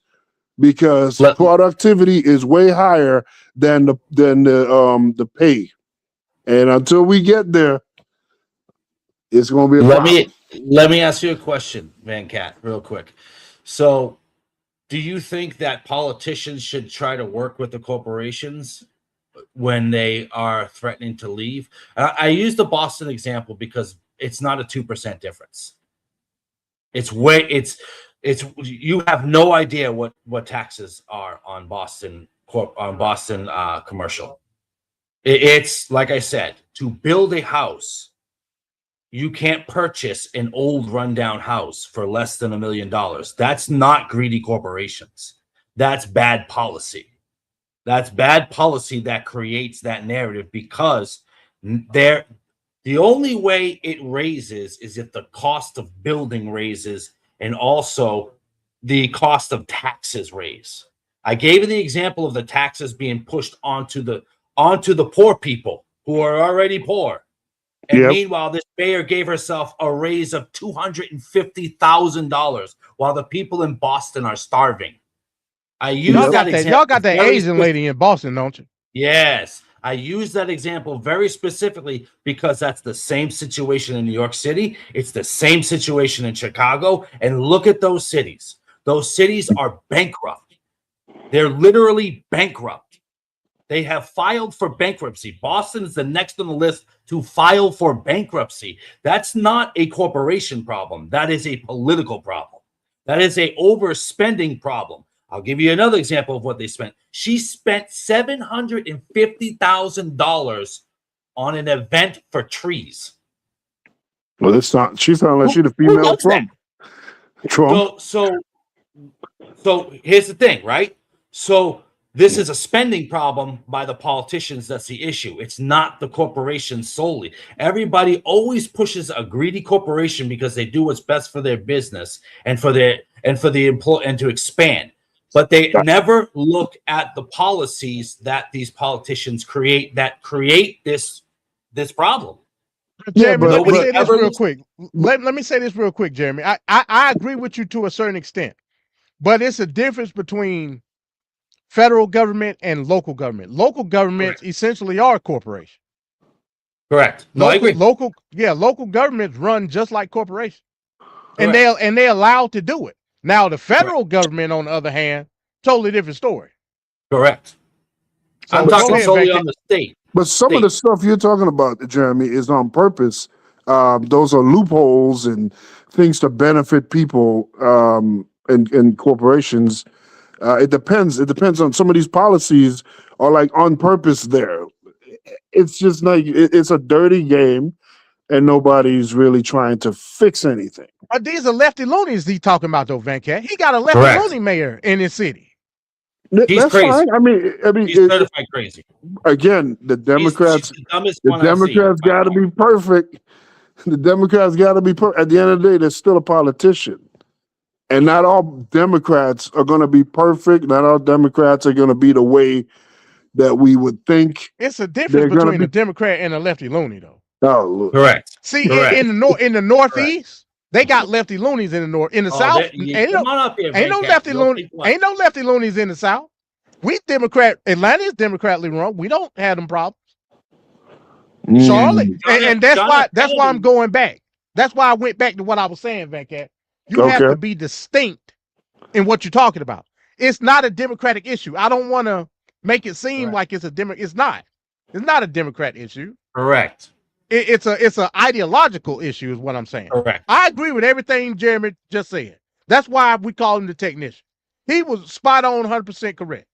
because productivity is way higher than the pay. And until we get there, it's going to be a problem. Let me ask you a question, Van Cat, real quick. So, do you think that politicians should try to work with the corporations when they are threatening to leave? I use the Boston example because it's not a 2% difference. It's you have no idea what taxes are on Boston commercial. It's like I said, to build a house, you can't purchase an old rundown house for less than $1 million. That's not greedy corporations. That's bad policy. That's bad policy that creates that narrative, because the only way it raises is if the cost of building raises and also the cost of taxes raise. I gave you the example of the taxes being pushed onto the poor people who are already poor. And meanwhile, this mayor gave herself a raise of $250,000 while the people in Boston are starving. I use that example. Y'all got that Asian lady in Boston, don't you? Yes. I use that example very specifically because that's the same situation in New York City. It's the same situation in Chicago. And look at those cities. Those cities are bankrupt. They're literally bankrupt. They have filed for bankruptcy. Boston is the next on the list to file for bankruptcy. That's not a corporation problem. That is a political problem. That is a overspending problem. I'll give you another example of what they spent. She spent $750,000 on an event for trees. Well, she's not like she's the female Trump. So here's the thing, right? So this is a spending problem by the politicians. That's the issue. It's not the corporation solely. Everybody always pushes a greedy corporation because they do what's best for their business and for the employee and to expand. But they never look at the policies that these politicians create this problem. Jeremy, let me say this real quick. Let me say this real quick, Jeremy. I agree with you to a certain extent, but it's a difference between federal government and local government. Local governments essentially are corporations. Correct. No, I agree. Local governments run just like corporations, and they're allowed to do it. Now, the federal government, on the other hand, totally different story. Correct. So I'm talking solely on the state. But some of the stuff you're talking about, Jeremy, is on purpose. Those are loopholes and things to benefit people and corporations. It depends. It depends on some of these policies are like on purpose there. It's just like it's a dirty game. and nobody's really trying to fix anything. But these are lefty loonies he talking about though, Van Cat. He got a lefty Correct. loony mayor in his city. He's That's crazy. fine. I mean, He's certified crazy. again, the Democrats, He's the dumbest the one I've seen. Democrats got to be perfect. The Democrats got to be perfect. At the end of the day, they're still a politician, and not all Democrats are going to be perfect. Not all Democrats are going to be the way that we would think. It's a difference They're gonna between be- a Democrat and a lefty loony though. Oh, look. Correct. See, Correct. in the Northeast, they got lefty loonies in the north. In the South, ain't come on up here, ain't no Van Cat. lefty You'll loony, think what? ain't no lefty loonies in the South. We Democrat, Atlanta is democratically run. We don't have them problems. Charlotte, and that's why I'm going back. That's why I went back to what I was saying, Van Cat. You have Okay. to be distinct in what you're talking about. It's not a Democratic issue. I don't want to make it seem like it's a It's not. It's not a Democrat issue. Correct. It's an ideological issue, is what I'm saying. Correct. I agree with everything Jeremy just said. That's why we call him the technician. He was spot on, 100% correct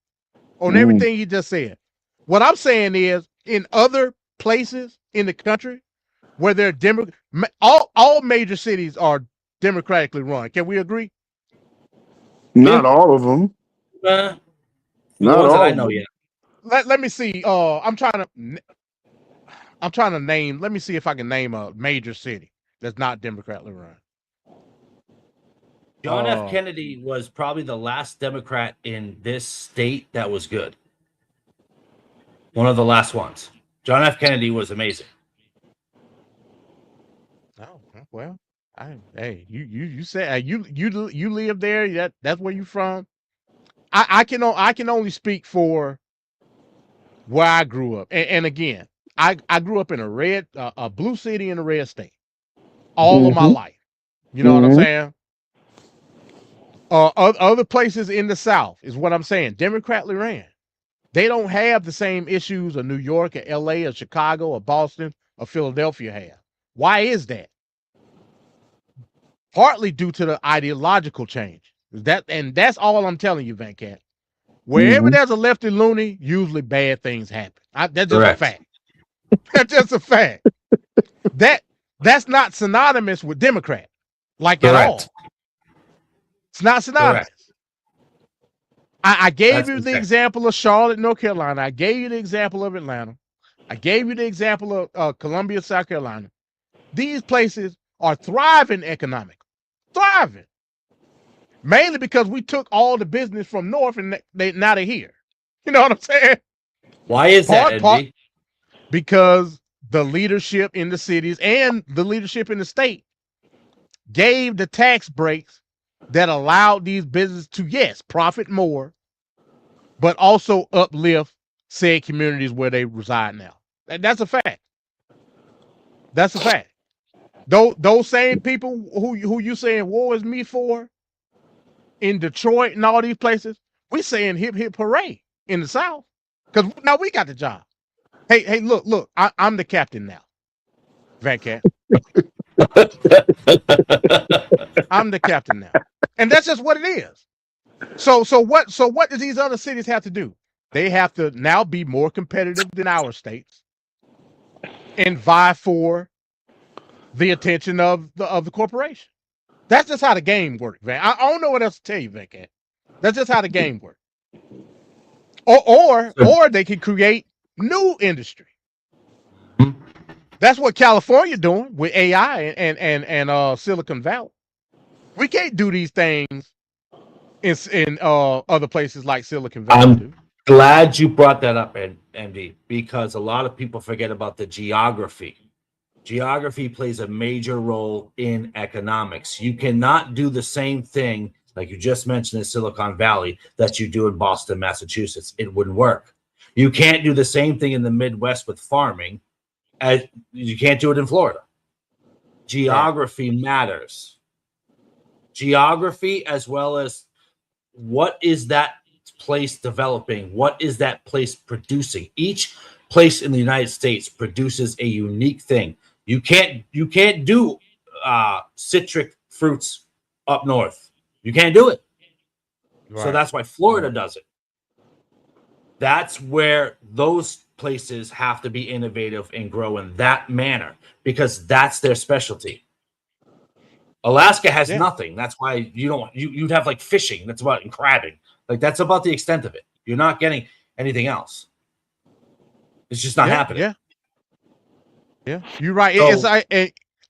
on everything he just said. What I'm saying is, in other places in the country where they're all major cities are democratically run. Can we agree? Not all of them. The Not ones that all I of know them. yet. Let me see. I'm trying to name. Let me see if I can name a major city that's not democratically run. John F. Kennedy was probably the last Democrat in this state that was good. One of the last ones. John F. Kennedy was amazing. Oh well, hey, you said you live there. That's where you from. I can only speak for where I grew up, and again, I grew up in a blue city in a red state, all of my life. You know what I'm saying? Other places in the South is what I'm saying. Democratically ran. They don't have the same issues of New York or LA or Chicago or Boston or Philadelphia have. Why is that? Partly due to the ideological change. That's all I'm telling you, Van Cat. Wherever there's a lefty loony, usually bad things happen. That's just a fact. That's just a fact. That's not synonymous with Democrat, like at all. It's not synonymous. I gave you the example of Charlotte, North Carolina. I gave you the example of Atlanta. I gave you the example of Columbia, South Carolina. These places are thriving economically. Thriving. Mainly because we took all the business from North and now they're here. You know what I'm saying? Why is that, Eddie? Because the leadership in the cities and the leadership in the state gave the tax breaks that allowed these businesses to, yes, profit more, but also uplift said communities where they reside now. That's a fact. That's a fact. Those same people who you saying war is me for in Detroit and all these places, we saying hip hip hooray in the South because now we got the job. Hey, look, I'm the captain now, Van Cat. I'm the captain now, and that's just what it is. So what do these other cities have to do? They have to now be more competitive than our states and vie for the attention of the corporation. That's just how the game works, Van. I don't know what else to tell you, Van Cat. That's just how the game works. Or they can create new industry. That's what California doing with AI and Silicon Valley. We can't do these things in other places like Silicon Valley. I'm glad you brought that up, MD, because a lot of people forget about the geography. Geography plays a major role in economics. You cannot do the same thing, like you just mentioned in Silicon Valley, that you do in Boston, Massachusetts. It wouldn't work. You can't do the same thing in the Midwest with farming as you can't do it in Florida. Geography matters. Geography, as well as what is that place developing? What is that place producing? Each place in the United States produces a unique thing. You can't do citric fruits up north. You can't do it. Right. So that's why Florida does it. That's where those places have to be innovative and grow in that manner because that's their specialty. Alaska has nothing. That's why you'd have like fishing. That's about and crabbing. Like that's about the extent of it. You're not getting anything else. It's just not happening. Yeah, you're right. So-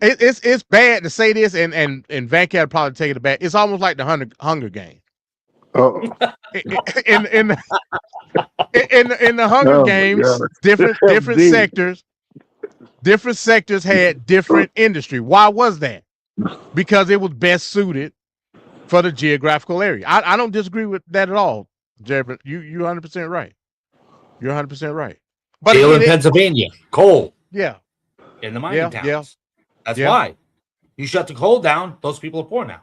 It's bad to say this, and Van Cat would probably take it back. It's almost like the Hunger Games. Oh, in the Hunger Games, different sectors had different industry. Why was that? Because it was best suited for the geographical area. I don't disagree with that at all, Jerry. You're 100% right. You're 100% right. But Steel in Pennsylvania, coal. Yeah. In the mining towns. Yeah. That's why. You shut the coal down, those people are poor now.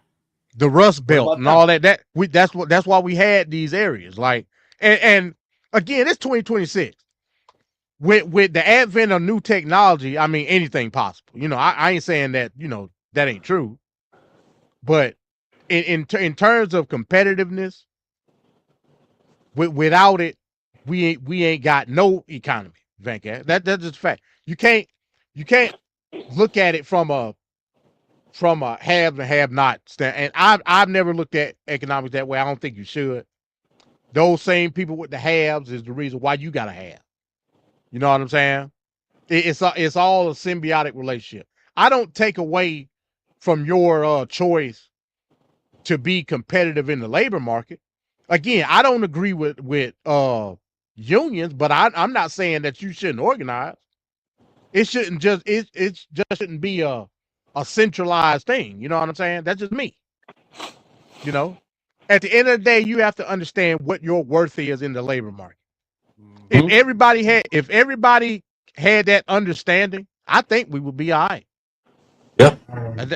The Rust Belt and all that. That's why we had these areas. Like and again, it's 2026. With the advent of new technology, I mean anything possible. You know, I ain't saying that, you know, that ain't true. But in terms of competitiveness, without it, we ain't got no economy, Venkat. That's just a fact. You can't look at it from a have and have not stand. And I've never looked at economics that way. I don't think you should. Those same people with the haves is the reason why you gotta have. You know what I'm saying? It's all a symbiotic relationship. I don't take away from your choice to be competitive in the labor market. Again, I don't agree with unions, but I'm not saying that you shouldn't organize. It shouldn't just shouldn't be a centralized thing. You know what I'm saying? That's just me. You know, at the end of the day, you have to understand what your worth is in the labor market. If everybody had that understanding, I think we would be all right. Yeah.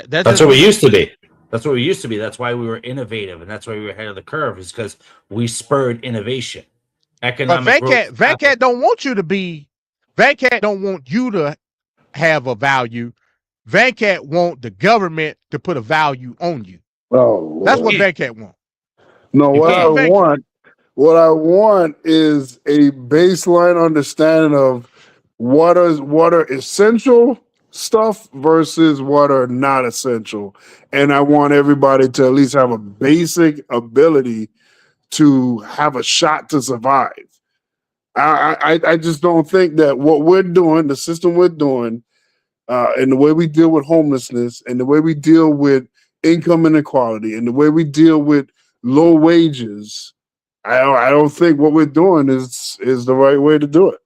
That's what we used to be. That's what we used to be. That's why we were innovative, and that's why we were ahead of the curve, is because we spurred innovation. Economic But VanCat don't want you to be. VanCat don't want you to have a value. VanCat want the government to put a value on you. Oh, that's what VanCat want. No, what I want is a baseline understanding of what are essential stuff versus what are not essential. And I want everybody to at least have a basic ability to have a shot to survive. I just don't think that what we're doing, the system we're doing, and the way we deal with homelessness and the way we deal with income inequality and the way we deal with low wages, I don't think what we're doing is the right way to do it.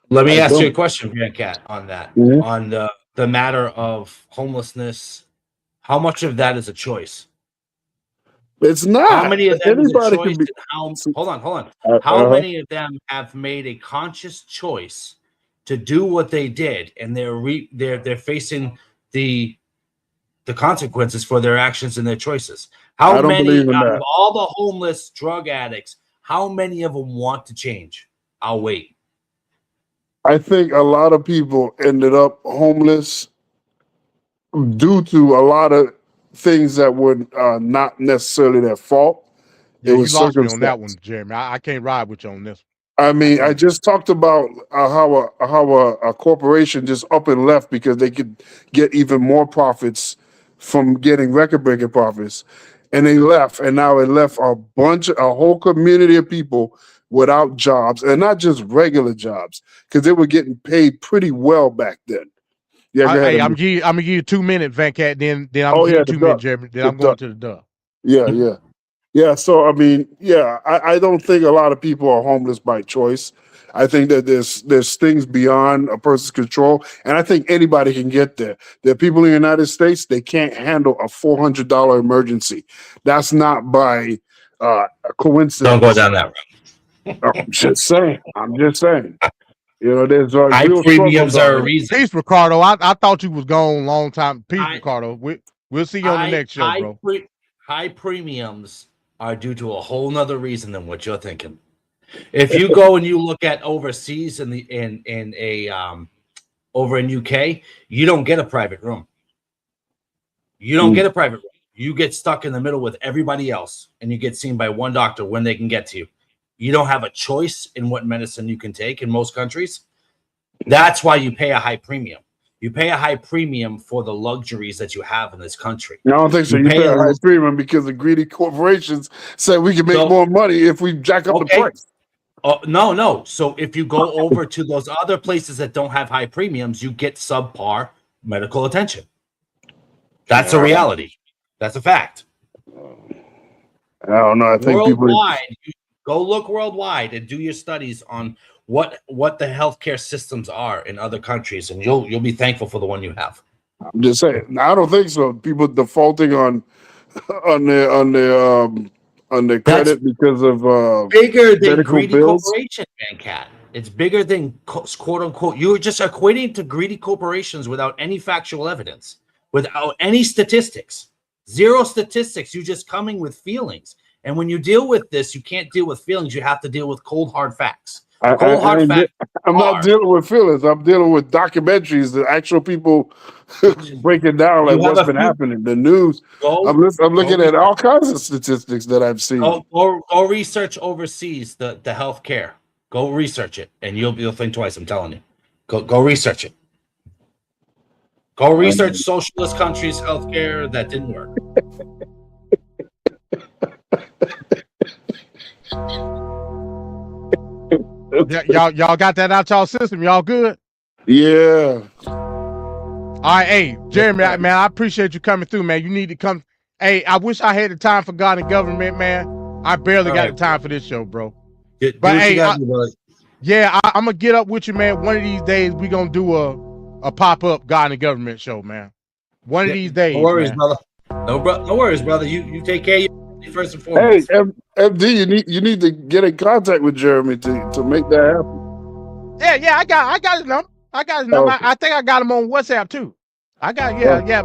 Let me ask you a question, Cat, on that. Mm-hmm. On the matter of homelessness, how much of that is a choice? It's not. How many of them is a choice? Hold on. How many of them have made a conscious choice to do what they did, and they're facing the consequences for their actions and their choices? How many out of all the homeless drug addicts, how many of them want to change? I'll wait. I think a lot of people ended up homeless due to a lot of things that were not necessarily their fault. Yeah, you lost me on that one, Jeremy. I can't ride with you on this one. I mean, I just talked about how a corporation just up and left because they could get even more profits from getting record-breaking profits, and they left, and now it left a whole community of people without jobs, and not just regular jobs, because they were getting paid pretty well back then. Yeah, go ahead. I'm gonna give you 2 minutes, VanCat. Then I'm gonna give you 2 minutes, Jeremy. Then I'm going to the dub. Yeah. So I mean, I don't think a lot of people are homeless by choice. I think that there's things beyond a person's control, and I think anybody can get there. There are people in the United States, they can't handle a $400 emergency. That's not by a coincidence. Don't go down that road. I'm just saying. You know, there's high premiums are a reason. Peace, Ricardo. I thought you was gone a long time. Peace, Ricardo. We'll see you on the next show, bro. High premiums are due to a whole nother reason than what you're thinking. If you go and you look at overseas over in UK, you don't get a private room. You get stuck in the middle with everybody else, and you get seen by one doctor when they can get to you. you don't have a choice in what medicine you can take in most countries. That's why you pay a high premium. You pay a high premium for the luxuries that you have in this country. I don't think so. You pay a high premium because the greedy corporations said we can make more money if we jack up the price. Oh, no. So if you go over to those other places that don't have high premiums, you get subpar medical attention. That's a reality. That's a fact. I don't know. I think worldwide, go look worldwide and do your studies on what the healthcare systems are in other countries, and you'll be thankful for the one you have. I'm just saying. I don't think so. People defaulting on their credit because of bigger than medical greedy bills. corporation, man, Cat. It's bigger than quote unquote. You're just equating to greedy corporations without any factual evidence, without any statistics. Zero statistics. You're just coming with feelings. And when you deal with this, you can't deal with feelings. You have to deal with cold, hard facts. I'm not dealing with feelings. I'm dealing with documentaries, the actual people breaking down like what's been happening. The news. I'm looking at all kinds of statistics that I've seen. Go research overseas the healthcare. Go research it, and you'll think twice. I'm telling you. Go research it. Go research socialist countries' healthcare that didn't work. Y'all got that out y'all system. Y'all good? Yeah. All right, hey, Jeremy, man, I appreciate you coming through, man. You need to come. Hey, I wish I had the time for God and government, man. I barely got the time for this show, bro. But hey, I'm gonna get up with you, man. One of these days, we gonna do a pop-up God and government show, man. One of these days. No worries, man. brother. No worries, brother. You take care of you first and foremost. Hey, MD, you need to get in contact with Jeremy to make that happen. Yeah, I got his number. I got his number. Okay. I think I got him on WhatsApp too. I got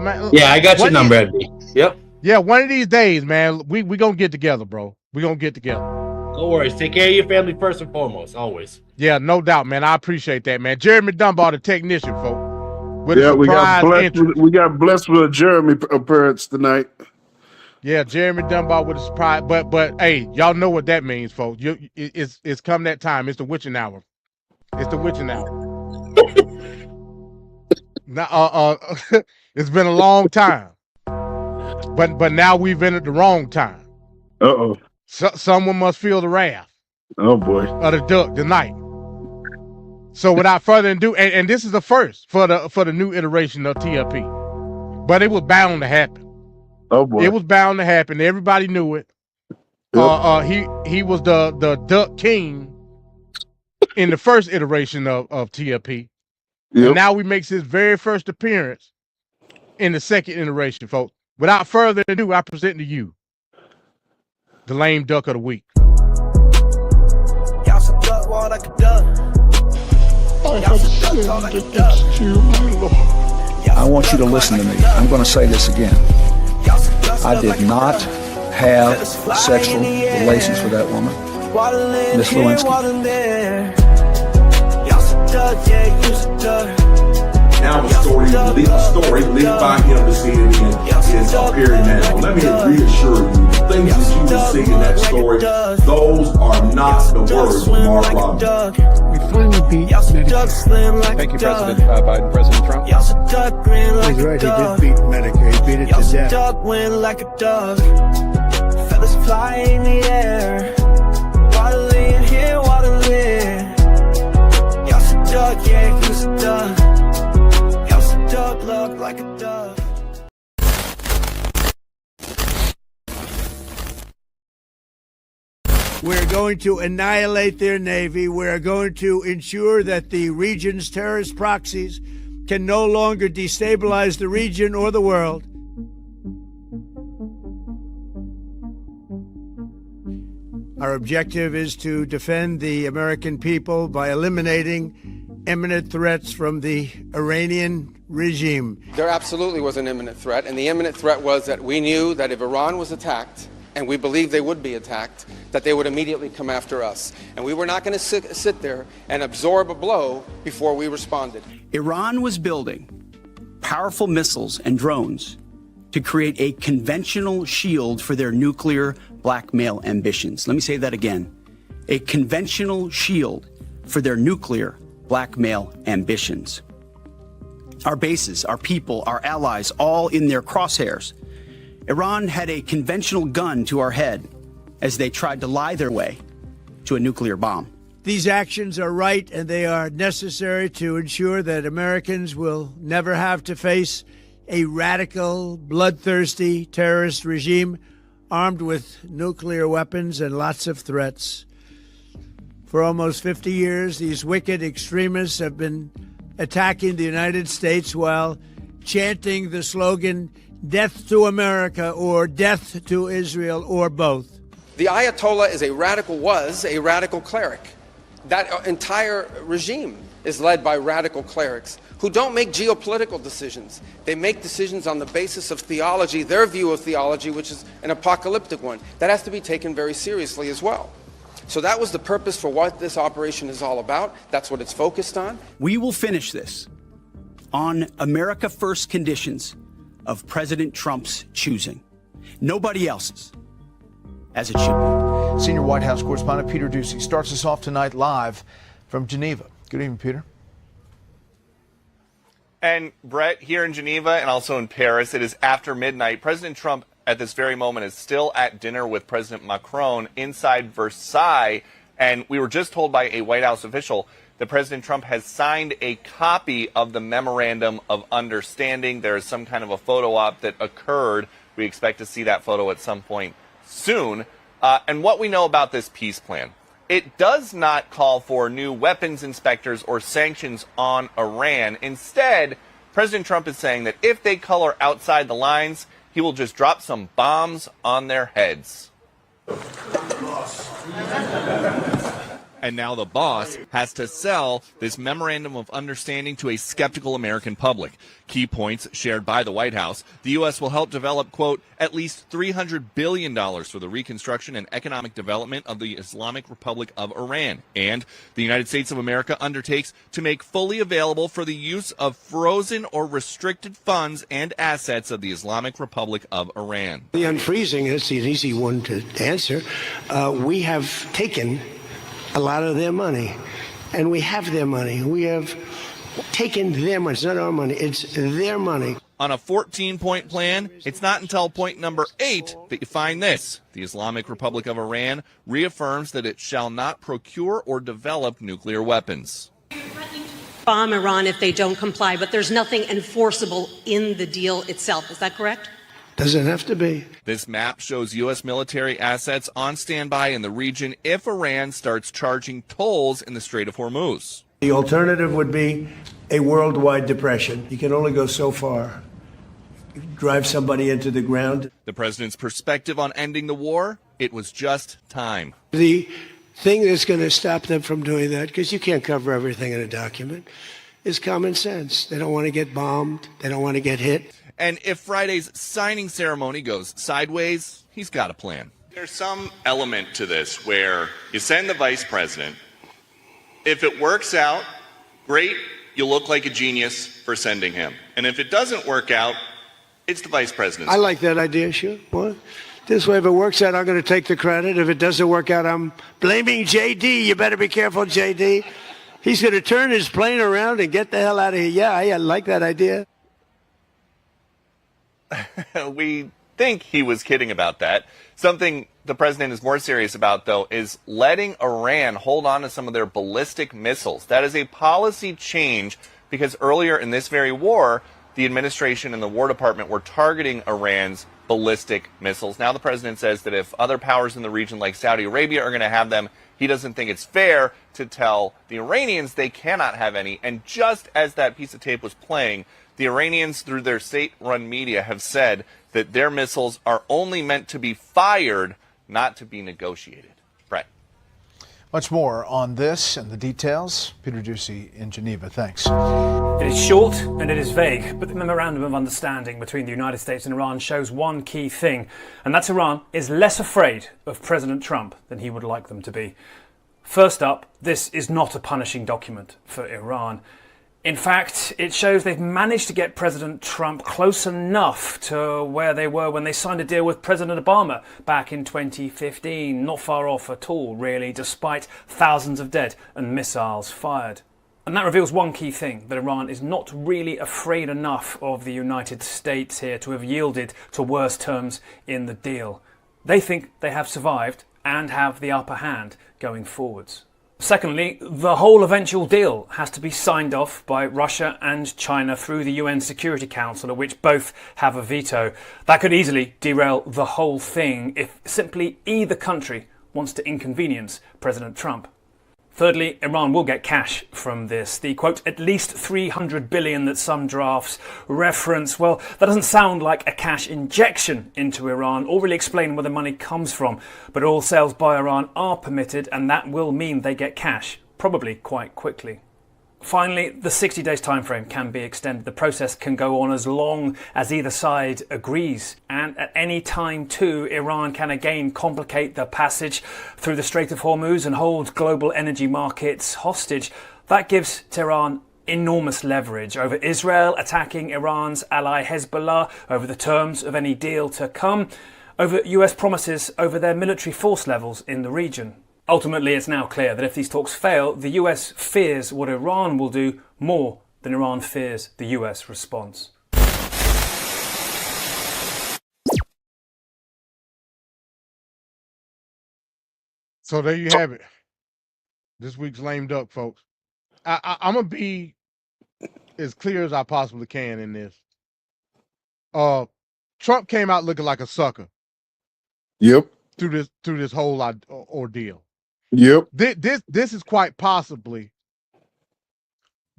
man. Yeah, I got your number, MD. Yep. Yeah, one of these days, man. We gonna get together, bro. We gonna get together. No worries. Take care of your family first and foremost, always. Yeah, no doubt, man. I appreciate that, man. Jeremy Dunbar, the technician, folks. We got blessed with a Jeremy appearance tonight. Yeah, Jeremy Dunbar with a surprise. But hey, y'all know what that means, folks. It's come that time. It's the witching hour. It's the witching hour. Now, it's been a long time, but now we've entered the wrong time. Uh-oh. Someone must feel the wrath. Oh boy. Of the duck tonight. So without further ado, and this is the first for the new iteration of TLP, but it was bound to happen. Oh boy. It was bound to happen. Everybody knew it. Yep. He was the duck king in the first iteration of TLP. Yep. And now he makes his very first appearance in the second iteration, folks. Without further ado, I present to you the lame duck of the week. Y'all some duck, walk like a duck. Y'all some duck, talk like a duck. I want you to listen to me. I'm going to say this again. I did not have sexual relations with that woman, Miss Lewinsky. Now the story leaked by him to see it again is appearing now. Let me reassure you, the things that you will see in that story, those are not the words of Mark Robinson. We finally beat Medicaid. Thank you, President Biden, President Trump. He's right, he did beat Medicaid. He beat it to death. Duck went like a dove. Feathers fly in the air. Waddling in here, waddling. Y'all some duck, yeah, he's a duck. Y'all some duck, look like a dove. We're going to annihilate their navy. We're going to ensure that the region's terrorist proxies can no longer destabilize the region or the world. Our objective is to defend the American people by eliminating imminent threats from the Iranian regime. There absolutely was an imminent threat, and the imminent threat was that we knew that if Iran was attacked, and we believed they would be attacked, that they would immediately come after us. And we were not going to sit there and absorb a blow before we responded. Iran was building powerful missiles and drones to create a conventional shield for their nuclear blackmail ambitions. Let me say that again. a conventional shield for their nuclear blackmail ambitions. Our bases, our people, our allies, all in their crosshairs. Iran had a conventional gun to our head as they tried to lie their way to a nuclear bomb. These actions are right and they are necessary to ensure that Americans will never have to face a radical, bloodthirsty terrorist regime armed with nuclear weapons and lots of threats. For almost 50 years, these wicked extremists have been attacking the United States while chanting the slogan, "Death to America" or "Death to Israel," or both. The Ayatollah was a radical cleric. That entire regime is led by radical clerics who don't make geopolitical decisions. They make decisions on the basis of theology, their view of theology, which is an apocalyptic one. That has to be taken very seriously as well. So that was the purpose for what this operation is all about. That's what it's focused on. We will finish this on America First conditions of President Trump's choosing. Nobody else's, as it should be. Senior White House correspondent Peter Doocy starts us off tonight live from Geneva. Good evening, Peter. And Brett, here in Geneva and also in Paris, it is after midnight. President Trump at this very moment is still at dinner with President Macron inside Versailles. And we were just told by a White House official that President Trump has signed a copy of the Memorandum of Understanding. There is some kind of a photo op that occurred. We expect to see that photo at some point soon. And what we know about this peace plan, it does not call for new weapons inspectors or sanctions on Iran. Instead, President Trump is saying that if they color outside the lines, he will just drop some bombs on their heads. And now the boss has to sell this Memorandum of Understanding to a skeptical American public. Key points shared by the White House. The U.S. will help develop, quote, at least $300 billion for the reconstruction and economic development of the Islamic Republic of Iran. And the United States of America undertakes to make fully available for the use of frozen or restricted funds and assets of the Islamic Republic of Iran. The unfreezing is an easy one to answer. We have taken a lot of their money, and we have their money. We have taken their money. It's not our money, it's their money. On a 14-point plan, it's not until point number 8 that you find this. The Islamic Republic of Iran reaffirms that it shall not procure or develop nuclear weapons. Bomb Iran if they don't comply, but there's nothing enforceable in the deal itself. Is that correct? Doesn't have to be. This map shows U.S. military assets on standby in the region if Iran starts charging tolls in the Strait of Hormuz. The alternative would be a worldwide depression. You can only go so far. Drive somebody into the ground. The president's perspective on ending the war, it was just time. The thing that's going to stop them from doing that, because you can't cover everything in a document, is common sense. They don't want to get bombed. They don't want to get hit. And if Friday's signing ceremony goes sideways, he's got a plan. There's some element to this where you send the vice president. If it works out, great, you look like a genius for sending him. And if it doesn't work out, it's the vice president's. I like that idea, sure. What? This way, if it works out, I'm going to take the credit. If it doesn't work out, I'm blaming J.D. You better be careful, J.D. He's going to turn his plane around and get the hell out of here. Yeah, I like that idea. We think he was kidding about that. Something the president is more serious about, though, is letting Iran hold on to some of their ballistic missiles. That is a policy change because earlier in this very war, the administration and the War Department were targeting Iran's ballistic missiles. Now the president says that if other powers in the region like Saudi Arabia are going to have them, he doesn't think it's fair to tell the Iranians they cannot have any. And just as that piece of tape was playing, the Iranians, through their state-run media, have said that their missiles are only meant to be fired, not to be negotiated. Brett. Much more on this and the details. Peter Doocy in Geneva. Thanks. It is short and it is vague, but the Memorandum of Understanding between the United States and Iran shows one key thing, and that's Iran is less afraid of President Trump than he would like them to be. First up, this is not a punishing document for Iran. In fact, it shows they've managed to get President Trump close enough to where they were when they signed a deal with President Obama back in 2015. Not far off at all, really, despite thousands of dead and missiles fired. And that reveals one key thing, that Iran is not really afraid enough of the United States here to have yielded to worse terms in the deal. They think they have survived and have the upper hand going forwards. Secondly, the whole eventual deal has to be signed off by Russia and China through the UN Security Council, of which both have a veto. That could easily derail the whole thing if simply either country wants to inconvenience President Trump. Thirdly, Iran will get cash from this. The quote, at least $300 billion that some drafts reference. Well, that doesn't sound like a cash injection into Iran or really explain where the money comes from. But all sales by Iran are permitted, and that will mean they get cash, probably quite quickly. Finally, the 60 days time frame can be extended. The process can go on as long as either side agrees. And at any time too, Iran can again complicate the passage through the Strait of Hormuz and hold global energy markets hostage. That gives Tehran enormous leverage over Israel attacking Iran's ally Hezbollah, over the terms of any deal to come, over US promises over their military force levels in the region. Ultimately, it's now clear that if these talks fail, the US fears what Iran will do more than Iran fears the US response. So there you have it. This week's Lame Duck, folks. I'm going to be as clear as I possibly can in this. Trump came out looking like a sucker. Yep. Through this whole ordeal. Yep. This is quite possibly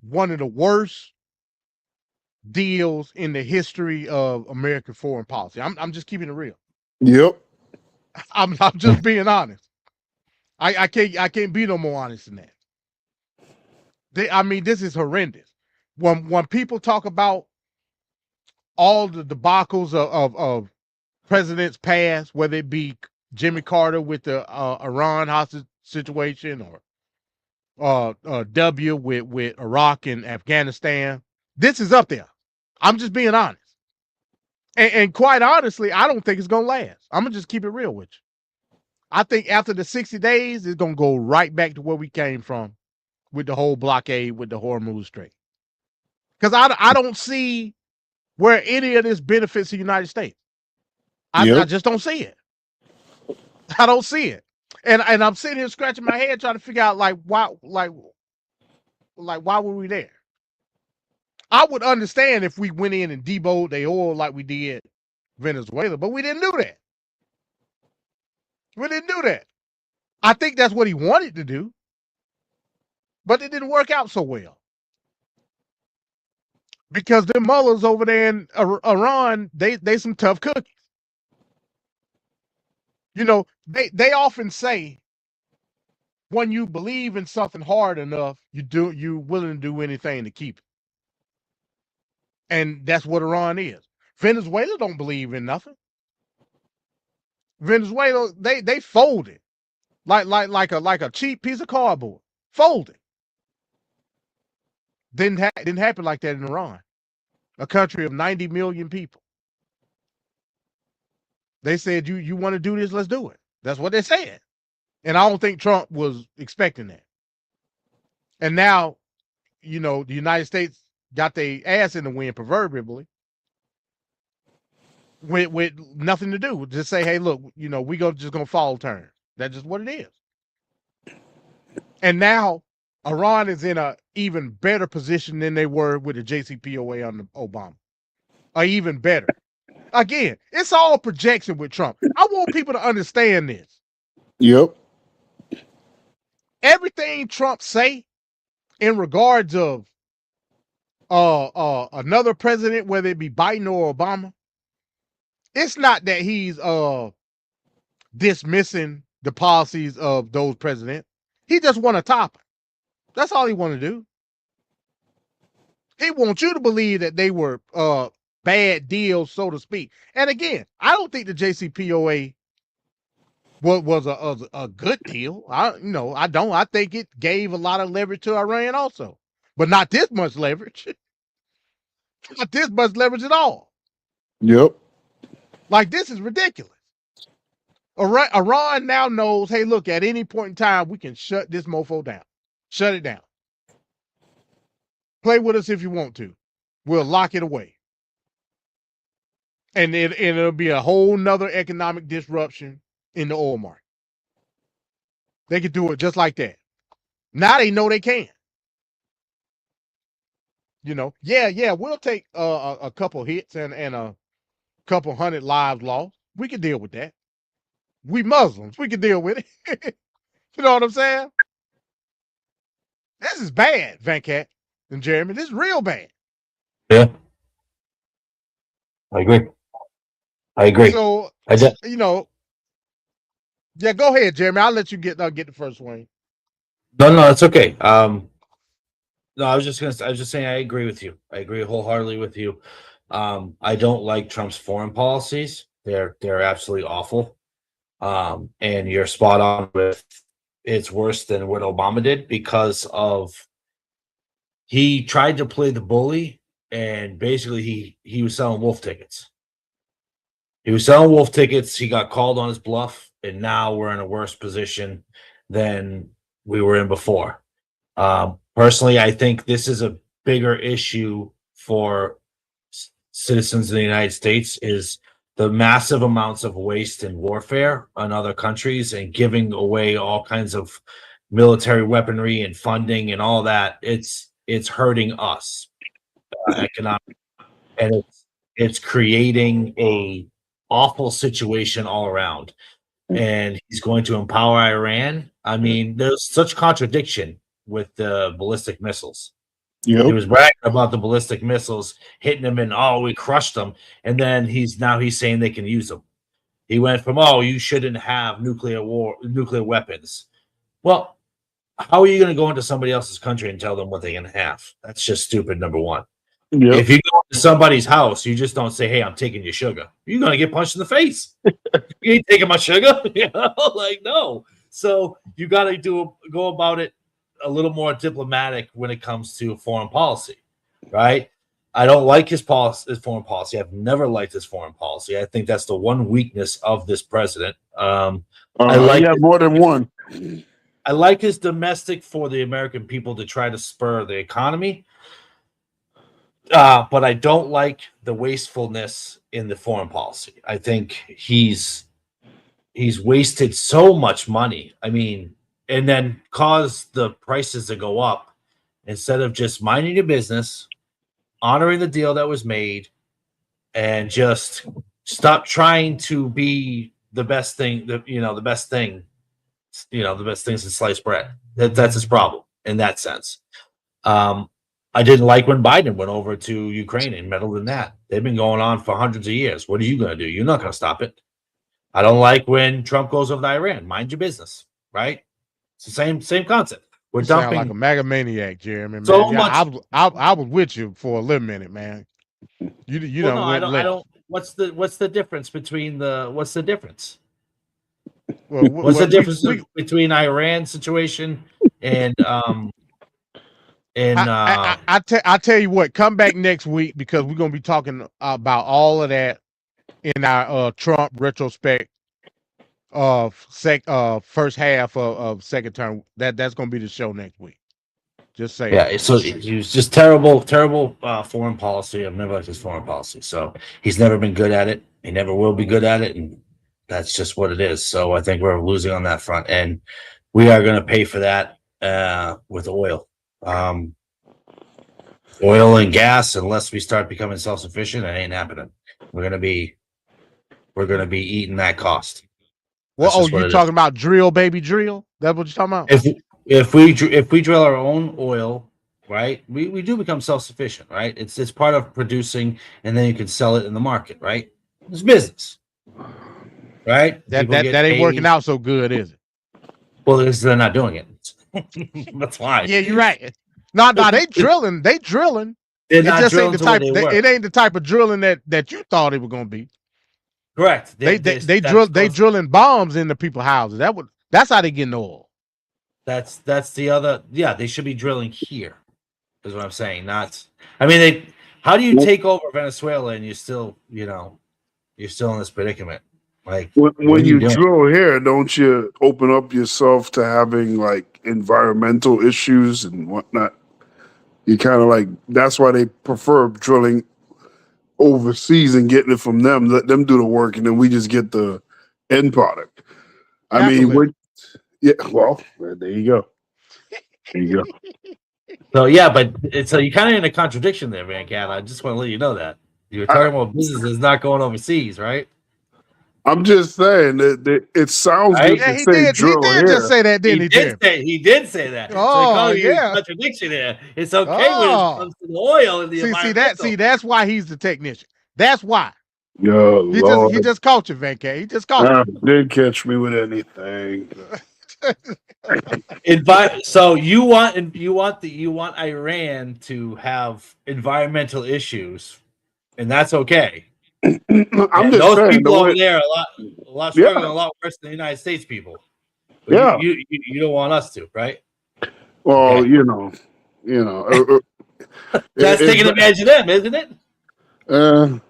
one of the worst deals in the history of American foreign policy. I'm just keeping it real. Yep. I'm just being honest. I can't be no more honest than that. This is horrendous. When people talk about all the debacles of presidents past, whether it be Jimmy Carter with the Iran hostage situation, or W with Iraq and Afghanistan, this is up there. I'm just being honest. And quite honestly, I don't think it's going to last. I'm going to just keep it real with you. I think after the 60 days, it's going to go right back to where we came from with the whole blockade with the Hormuz Strait. Because I don't see where any of this benefits the United States. I just don't see it. I don't see it. And I'm sitting here scratching my head trying to figure out why were we there? I would understand if we went in and debowed their oil like we did Venezuela, but we didn't do that. We didn't do that. I think that's what he wanted to do, but it didn't work out so well. Because the mullahs over there in Iran, they some tough cookies. You know, they often say when you believe in something hard enough, you're willing to do anything to keep it. And that's what Iran is. Venezuela don't believe in nothing. Venezuela, they folded like a cheap piece of cardboard. Folded. Didn't happen like that in Iran, a country of 90 million people. They said, you want to do this, let's do it. That's what they said. And I don't think Trump was expecting that. And now, you know, the United States got their ass in the wind proverbially with nothing to do. Just say, hey, look, you know, just going to fall turn. That's just what it is. And now Iran is in a even better position than they were with the JCPOA under Obama. Or even better. Again, it's all projection with Trump. I want people to understand this. Yep. Everything Trump say in regards of another president, whether it be Biden or Obama, it's not that he's dismissing the policies of those presidents. He just want to top it. That's all he want to do. He wants you to believe that they were bad deals, so to speak. And again, I don't think the JCPOA was a good deal. I don't. I think it gave a lot of leverage to Iran also. but not this much leverage. Not this much leverage at all. Yep. Like, this is ridiculous. Iran now knows, hey, look, at any point in time, we can shut this mofo down. Shut it down. Play with us if you want to. We'll lock it away. And it'll be a whole nother economic disruption in the oil market. They could do it just like that. Now they know they can. You know, yeah, we'll take a couple hits and a couple hundred lives lost. We can deal with that. We Muslims, we can deal with it. You know what I'm saying? This is bad, Venkat and Jeremy. This is real bad. Yeah, I agree. So, you know, yeah, go ahead, Jeremy. I'll let you get the first one. No, it's okay. No, I was just saying I agree with you. I agree wholeheartedly with you. I don't like Trump's foreign policies. They're absolutely awful. And you're spot on with it's worse than what Obama did because of he tried to play the bully and basically he was selling wolf tickets. He was selling wolf tickets. He got called on his bluff, and now we're in a worse position than we were in before. Personally, I think this is a bigger issue for citizens in the United States is the massive amounts of waste and warfare on other countries and giving away all kinds of military weaponry and funding and all that. It's hurting us economically, and it's creating a awful situation all around. And he's going to empower Iran. I mean, there's such contradiction with the ballistic missiles. Yep. He was bragging about the ballistic missiles, hitting them and we crushed them. And then he's saying they can use them. He went from, you shouldn't have nuclear weapons. Well, how are you going to go into somebody else's country and tell them what they can have? That's just stupid, number one. Yep. If you go to somebody's house, you just don't say, hey, I'm taking your sugar. You're going to get punched in the face. You ain't taking my sugar. No. So you got to go about it a little more diplomatic when it comes to foreign policy, right? I don't like his foreign policy. I've never liked his foreign policy. I think that's the one weakness of this president. I like more than one. I like his domestic for the American people to try to spur the economy. But I don't like the wastefulness in the foreign policy. I think he's wasted so much money. I mean, and then caused the prices to go up instead of just minding your business, honoring the deal that was made, and just stop trying to be the best thing. The best thing since sliced bread. That's his problem in that sense. I didn't like when Biden went over to Ukraine and meddled in that. They've been going on for hundreds of years. What are you going to do? You're not going to stop it. I don't like when Trump goes over to Iran. Mind your business, right? It's the same concept. We're You dumping sound like a MAGA maniac, Jeremy. Man. so Yeah, much. I was with you for a little minute, man. You Well, don't. no, I don't. What's the difference between the? What's the difference? What's the difference between Iran situation and I tell you what, come back next week because we're gonna be talking about all of that in our Trump retrospect of first half of second term. That's gonna be the show next week. Just saying. yeah, so he was just terrible foreign policy. I've never liked his foreign policy. So he's never been good at it. He never will be good at it, and that's just what it is. So I think we're losing on that front, and we are going to pay for that with oil. Oil and gas, unless we start becoming self-sufficient, it ain't happening. We're gonna be eating that cost. Well, you talking about drill, baby, drill? That's what you're talking about? If we drill our own oil, right? We do become self-sufficient, right? It's part of producing, and then you can sell it in the market, right? It's business, right? That ain't working out so good, is it? Well, because they're not doing it. That's why. Yeah, you're right. No, they drilling. They drilling. They're It not just drilling ain't the to where type. they were. It ain't the type of drilling that you thought it was gonna be. Correct. They drilling bombs into people's houses. That's how they getting oil. That's the other. Yeah, they should be drilling here. Is what I'm saying. Not. I mean, how do you take over Venezuela and you're still in this predicament? Like When you you doing? drill here, don't you open up yourself to having like environmental issues and whatnot? You kind of like that's why they prefer drilling overseas and getting it from them. Let them do the work, and then we just get the end product. I mean, well, there you go. There you go. So yeah, but so you're kind of in a contradiction there, Van Cat. I just want to let you know that you were talking about businesses not going overseas, right? I'm just saying that it sounds good to say drill here. He did just say that, didn't he, Jim? He did say that. Oh, so yeah. Contradiction there. It's okay when it comes to the oil and the environmental. That's why he's the technician. That's why. Yo, He just caught you, Van Cat. He just caught you. Didn't catch me with anything. So you want Iran to have environmental issues, and that's okay. I'm just those saying, people over there are a lot struggling, a lot worse than the United States people. But Yeah. you don't want us to, right? Well, Okay. you know. That's taking advantage of them, isn't it?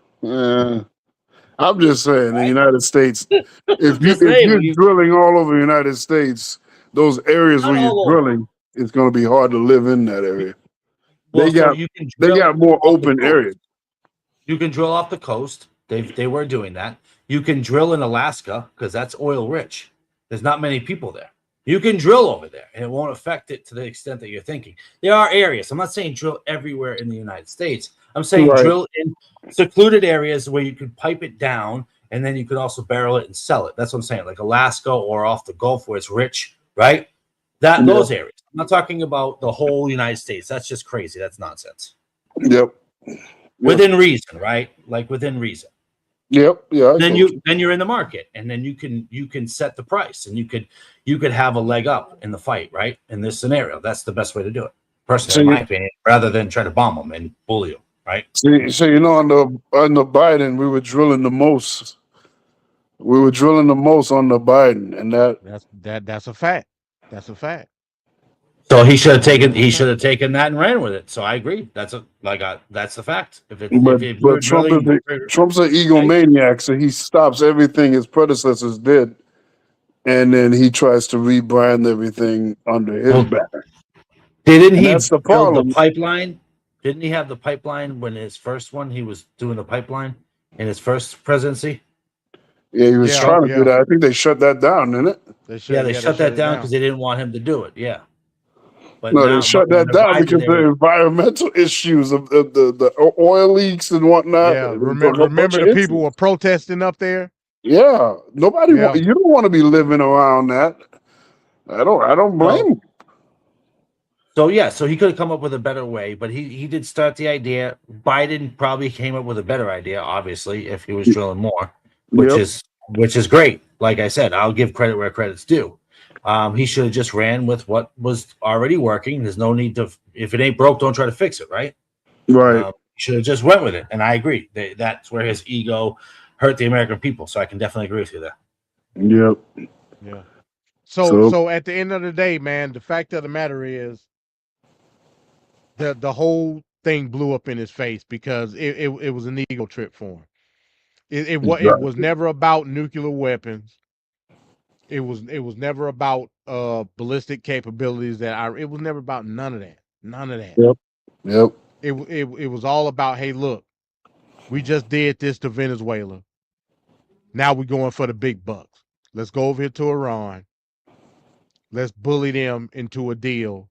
I'm just saying, the United States. If Just saying, you're drilling all over the United States, those areas Not where you're all over. drilling, it's going to be hard to live in that area. Well, they so got you can they drill got more off the open coast. areas. You can drill off the coast. They were doing that. You can drill in Alaska because that's oil rich. There's not many people there. You can drill over there, and it won't affect it to the extent that you're thinking. There are areas. I'm not saying drill everywhere in the United States. I'm saying Right. drill in secluded areas where you could pipe it down, and then you could also barrel it and sell it. That's what I'm saying, like Alaska or off the Gulf where it's rich, right? Those areas. I'm not talking about the whole United States. That's just crazy. That's nonsense. Yep. Within reason, right? Like within reason. Yep. Yeah. Then you're in the market, and then you can set the price, and you could have a leg up in the fight, right? In this scenario, that's the best way to do it, personally, in my opinion, rather than try to bomb them and bully them, right? So on the Biden, we were drilling the most. We were drilling the most on the Biden, and That's a fact. That's a fact. So he should have taken that and ran with it. So I agree. That's the fact. But Trump's an egomaniac, so he stops everything his predecessors did, and then he tries to rebrand everything under his banner. Didn't he That's the build problem. the pipeline? Didn't he have the pipeline when his first one? He was doing the pipeline in his first presidency. Yeah, he was trying to do that. I think they shut that down, didn't it? They shut that down because they didn't want him to do it. Yeah. But No, now- they shut but that down Biden, because they the were- environmental issues of the oil leaks and whatnot. Yeah, There was a remember bunch of the people issues. were protesting up there? Yeah, nobody. Yeah. You don't want to be living around that. I don't blame him. So yeah, so he could have come up with a better way, but he did start the idea. Biden probably came up with a better idea, obviously, if he was drilling more, which is great. Like I said, I'll give credit where credit's due. He should have just ran with what was already working. There's no need to, if it ain't broke, don't try to fix it, right? Right. He should have just went with it, and I agree. That's where his ego hurt the American people. So I can definitely agree with you there. Yep. Yeah. So at the end of the day, man, the fact of the matter is the whole thing blew up in his face because it was an ego trip for him. It was never about nuclear weapons. It was never about ballistic capabilities it was never about none of that. None of that. Yep. It was all about, hey, look, we just did this to Venezuela. Now we're going for the big bucks. Let's go over here to Iran. Let's bully them into a deal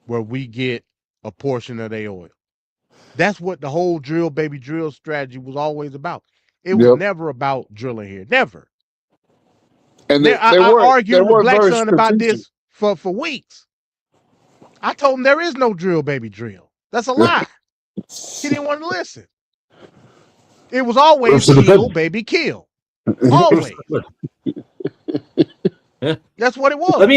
where we get a portion of their oil. That's what the whole drill baby drill strategy was always about. It was never about drilling here. Never. And I argued with Black Son about this for weeks. I told him there is no drill baby drill. That's a lie. He didn't want to listen. It was always kill baby kill. Always. Yeah. That's what it was. Let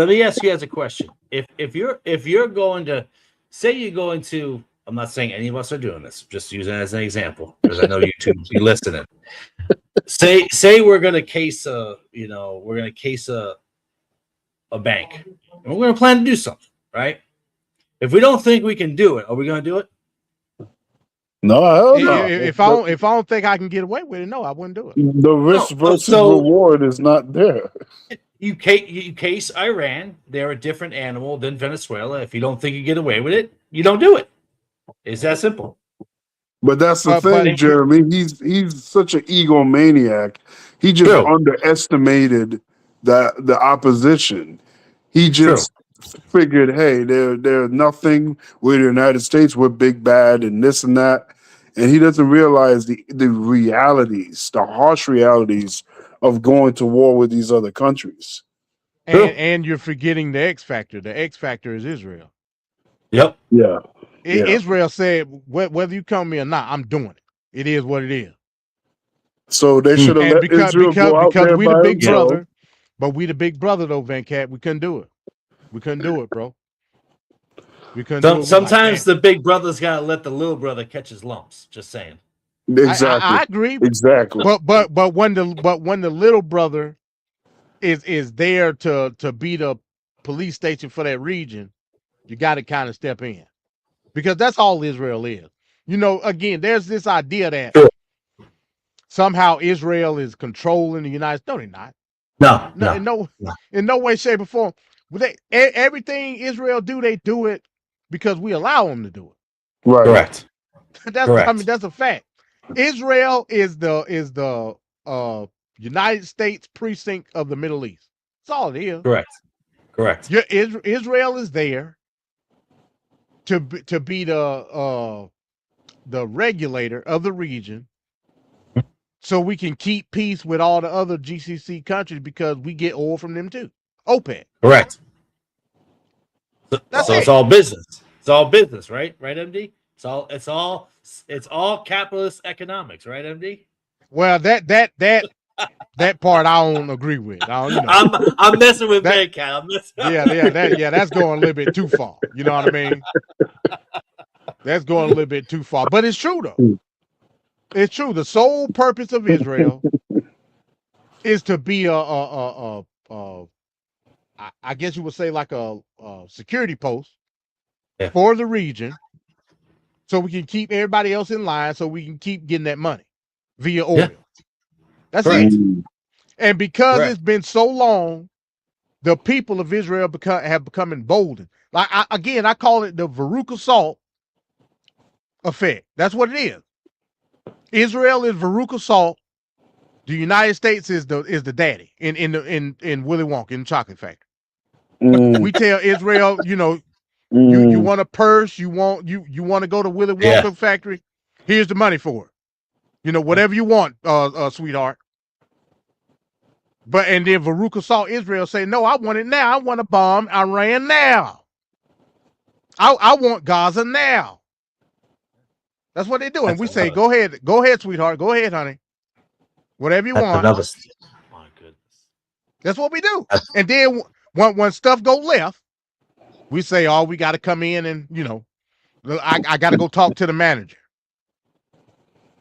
me ask you as a question. If you're going to say you go into, I'm not saying any of us are doing this, just using it as an example because I know YouTube will be listening. Say we're gonna case a bank, and we're gonna plan to do something, right? If we don't think we can do it, are we going to do it? No, hell no. If I don't think I can get away with it, no, I wouldn't do it. The risk versus reward is not there. You case Iran, they're a different animal than Venezuela. If you don't think you get away with it, you don't do it. It's that simple. But that's the thing, Jeremy. He's such an egomaniac. He just underestimated the opposition. He just figured, hey, they're nothing. We're the United States. We're big bad and this and that. And he doesn't realize the realities, the harsh realities of going to war with these other countries. And you're forgetting the X factor. The X factor is Israel. Yep. Yeah. Israel said, whether you come me or not, I'm doing it. It is what it is. So they should have let Israel go out there we the by big themselves. brother. But we the big brother though, Venkat. We couldn't do it. We couldn't do it, bro. We couldn't do it. Sometimes the big brother's got to let the little brother catch his lumps. Just saying. Exactly. I agree. Exactly. But when the little brother is there to be the police station for that region, you got to kind of step in, because that's all Israel is. You know, again, there's this idea that somehow Israel is controlling the United States. No, they're not. In no way, shape, or form. Everything Israel do, they do it because we allow them to do it. Right. Correct. I mean, that's a fact. Israel is the United States precinct of the Middle East. That's all it is. Correct. Israel is there to be the regulator of the region, so we can keep peace with all the other GCC countries, because we get oil from them too. OPEC. Correct. That's so it. It's all business. It's all business, right? Right, MD? It's all capitalist economics, right, MD? Well, that part I don't agree with. I'm messing with Venkat. That's going a little bit too far. You know what I mean? That's going a little bit too far. But it's true though. It's true. The sole purpose of Israel is to be I guess you would say like a security post for the region, so we can keep everybody else in line, so we can keep getting that money via oil. That's it. And because it's been so long, the people of Israel have become emboldened. Like I call it the Veruca Salt effect. That's what it is. Israel is Veruca Salt. The United States is the daddy in Willy Wonka in the chocolate factory. We tell Israel, you want a purse, you want to go to Willy Wonka factory. Here's the money for it. Whatever you want, sweetheart. And then Veruca Salt Israel say, no, I want it now. I want to bomb Iran now. I want Gaza now. That's what they do. And we say, go ahead, sweetheart. Go ahead, honey. Whatever you want. My goodness. That's what we do. And then when stuff go left, we say, oh, we got to come in and, I got to go talk to the manager.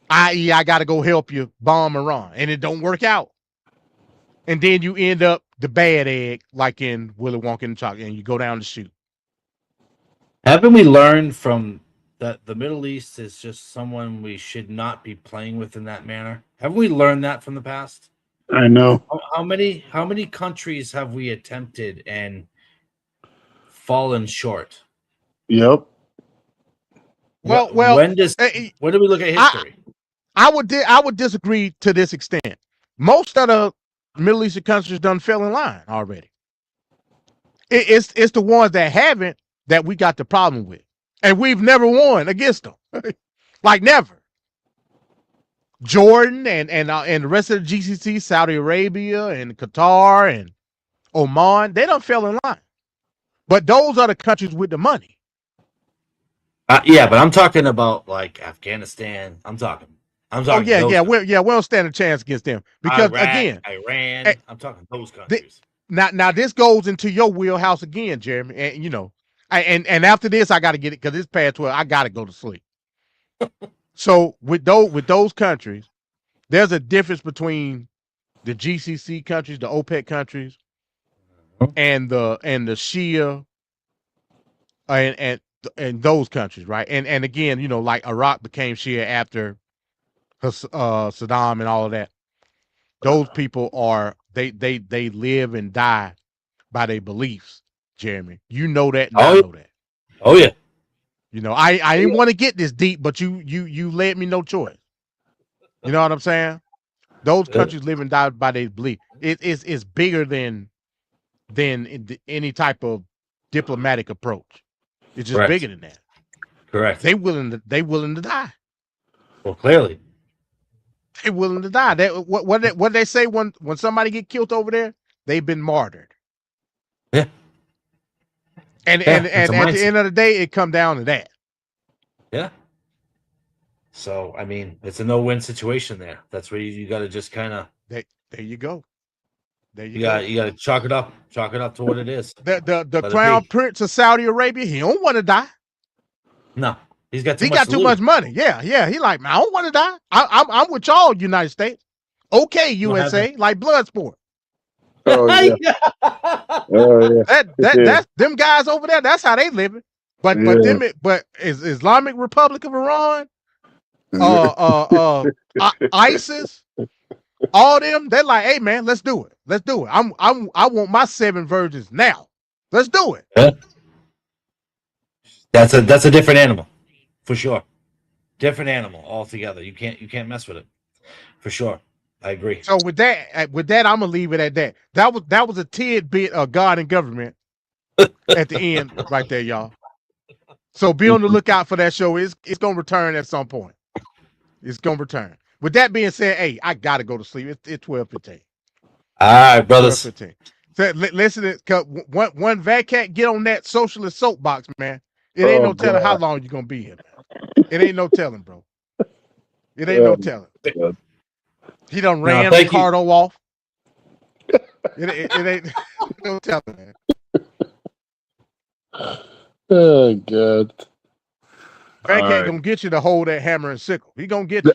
I.e., I got to go help you bomb Iran. And it don't work out. And then you end up the bad egg, like in Willy Wonka and Chocolate, and you go down the chute. Haven't we learned from that the Middle East is just someone we should not be playing with in that manner? Haven't we learned that from the past? I know. How many countries have we attempted and fallen short? Yep. Well. When do we look at history? I would disagree to this extent. Most of the Middle Eastern countries done fell in line already. It's the ones that haven't that we got the problem with. And we've never won against them. Like never. Jordan and the rest of the GCC, Saudi Arabia and Qatar and Oman, they don't fell in line. But those are the countries with the money. Yeah, but I'm talking about like Afghanistan. I'm talking. Oh yeah. We don't stand a chance against them because Iran. I'm talking those countries. Now this goes into your wheelhouse again, Jeremy, and And after this, I got to get it because it's past 12. I got to go to sleep. So with those countries, there's a difference between the GCC countries, the OPEC countries, and the Shia and those countries, right? And again, you know, like Iraq became Shia after Saddam and all of that. Those people are they live and die by their beliefs, Jeremy. You know that, and I know that. Oh yeah. You know, I didn't want to get this deep, but you led me no choice. You know what I'm saying? Those countries live and die by their belief. It's bigger than any type of diplomatic approach. It's just bigger than that. Correct. They willing to die. Well, clearly. They willing to die. What they say when somebody get killed over there, they've been martyred. Yeah. And at the end of the day, it come down to that. Yeah. So I mean, it's a no-win situation there. That's where you got to just kind of. There you go. There you go. You got to chalk it up to what it is. The crown prince of Saudi Arabia, he don't want to die. No, he got too much money. Yeah. He like, man, I don't want to die. I'm with y'all, United States. Okay, USA, like Bloodsport. Oh yeah. Oh yeah. That's them guys over there. That's how they living. But is Islamic Republic of Iran, ISIS, all them, they're like, hey man, let's do it. I want my 7 virgins now. Let's do it. Yeah. That's a different animal, for sure. Different animal altogether. You can't mess with it, for sure. I agree. So with that, I'm gonna leave it at that. That was a tidbit of God and government at the end, right there, y'all. So be on the lookout for that show. It's gonna return at some point. It's gonna return. With that being said, hey, I gotta go to sleep. It's 12:15. All right, brothers. 12:15. So listen, one Vat Cat get on that socialist soapbox, man. It ain't no telling how long you're gonna be here. It ain't no telling, bro. It ain't no telling. He done ran Ricardo off. It ain't no telling, man. Oh God. Van Cat gonna get you to hold that hammer and sickle. He gonna get you.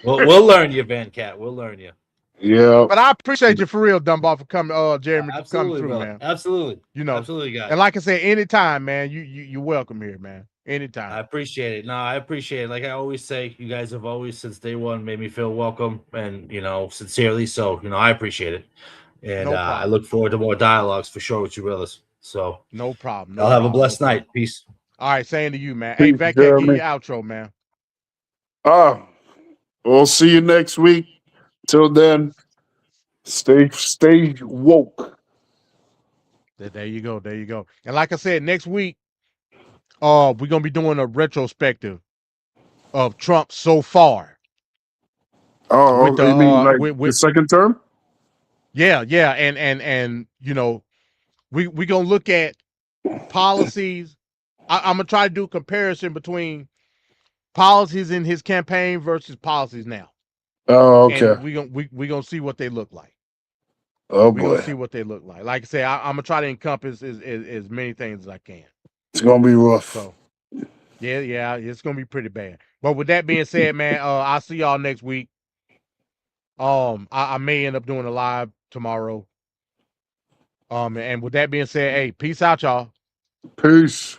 We'll learn you, Van Cat. We'll learn you. Yeah. But I appreciate you for real, Dunbar, for coming, Jeremy, for coming through, brother. man. Absolutely. You know, absolutely, guys. And like I said, anytime, man, you're welcome here, man. Anytime. I appreciate it. No, I appreciate it. Like I always say, you guys have always, since day one, made me feel welcome, and sincerely. So, I appreciate it, and No I look forward to more dialogues for sure with you brothers. So, no problem. I'll have a blessed night. Peace. All right, same to you, man. Hey, Vat Cat, give your outro, man. We'll see you next week. Till then, stay woke. There you go. There you go. And like I said, next week, we're gonna be doing a retrospective of Trump so far. Oh, you mean like the second term? Yeah, and we gonna look at policies. I'm gonna try to do a comparison between policies in his campaign versus policies now. Oh, okay. And we gonna see what they look like. Oh we boy. gonna see what they look like. Like I say, I'm gonna try to encompass as many things as I can. It's gonna be rough. So yeah, it's gonna be pretty bad. But with that being said, man, I'll see y'all next week. I may end up doing a live tomorrow. And with that being said, hey, peace out, y'all. Peace.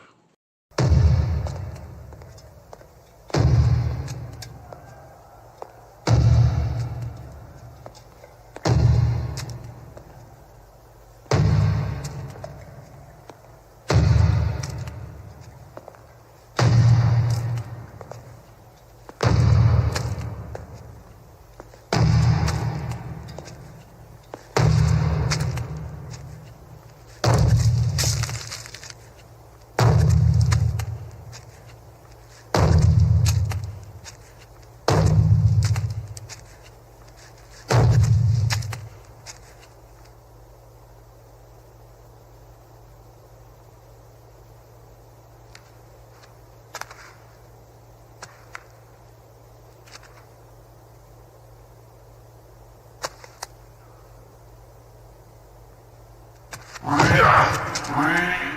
Yeah.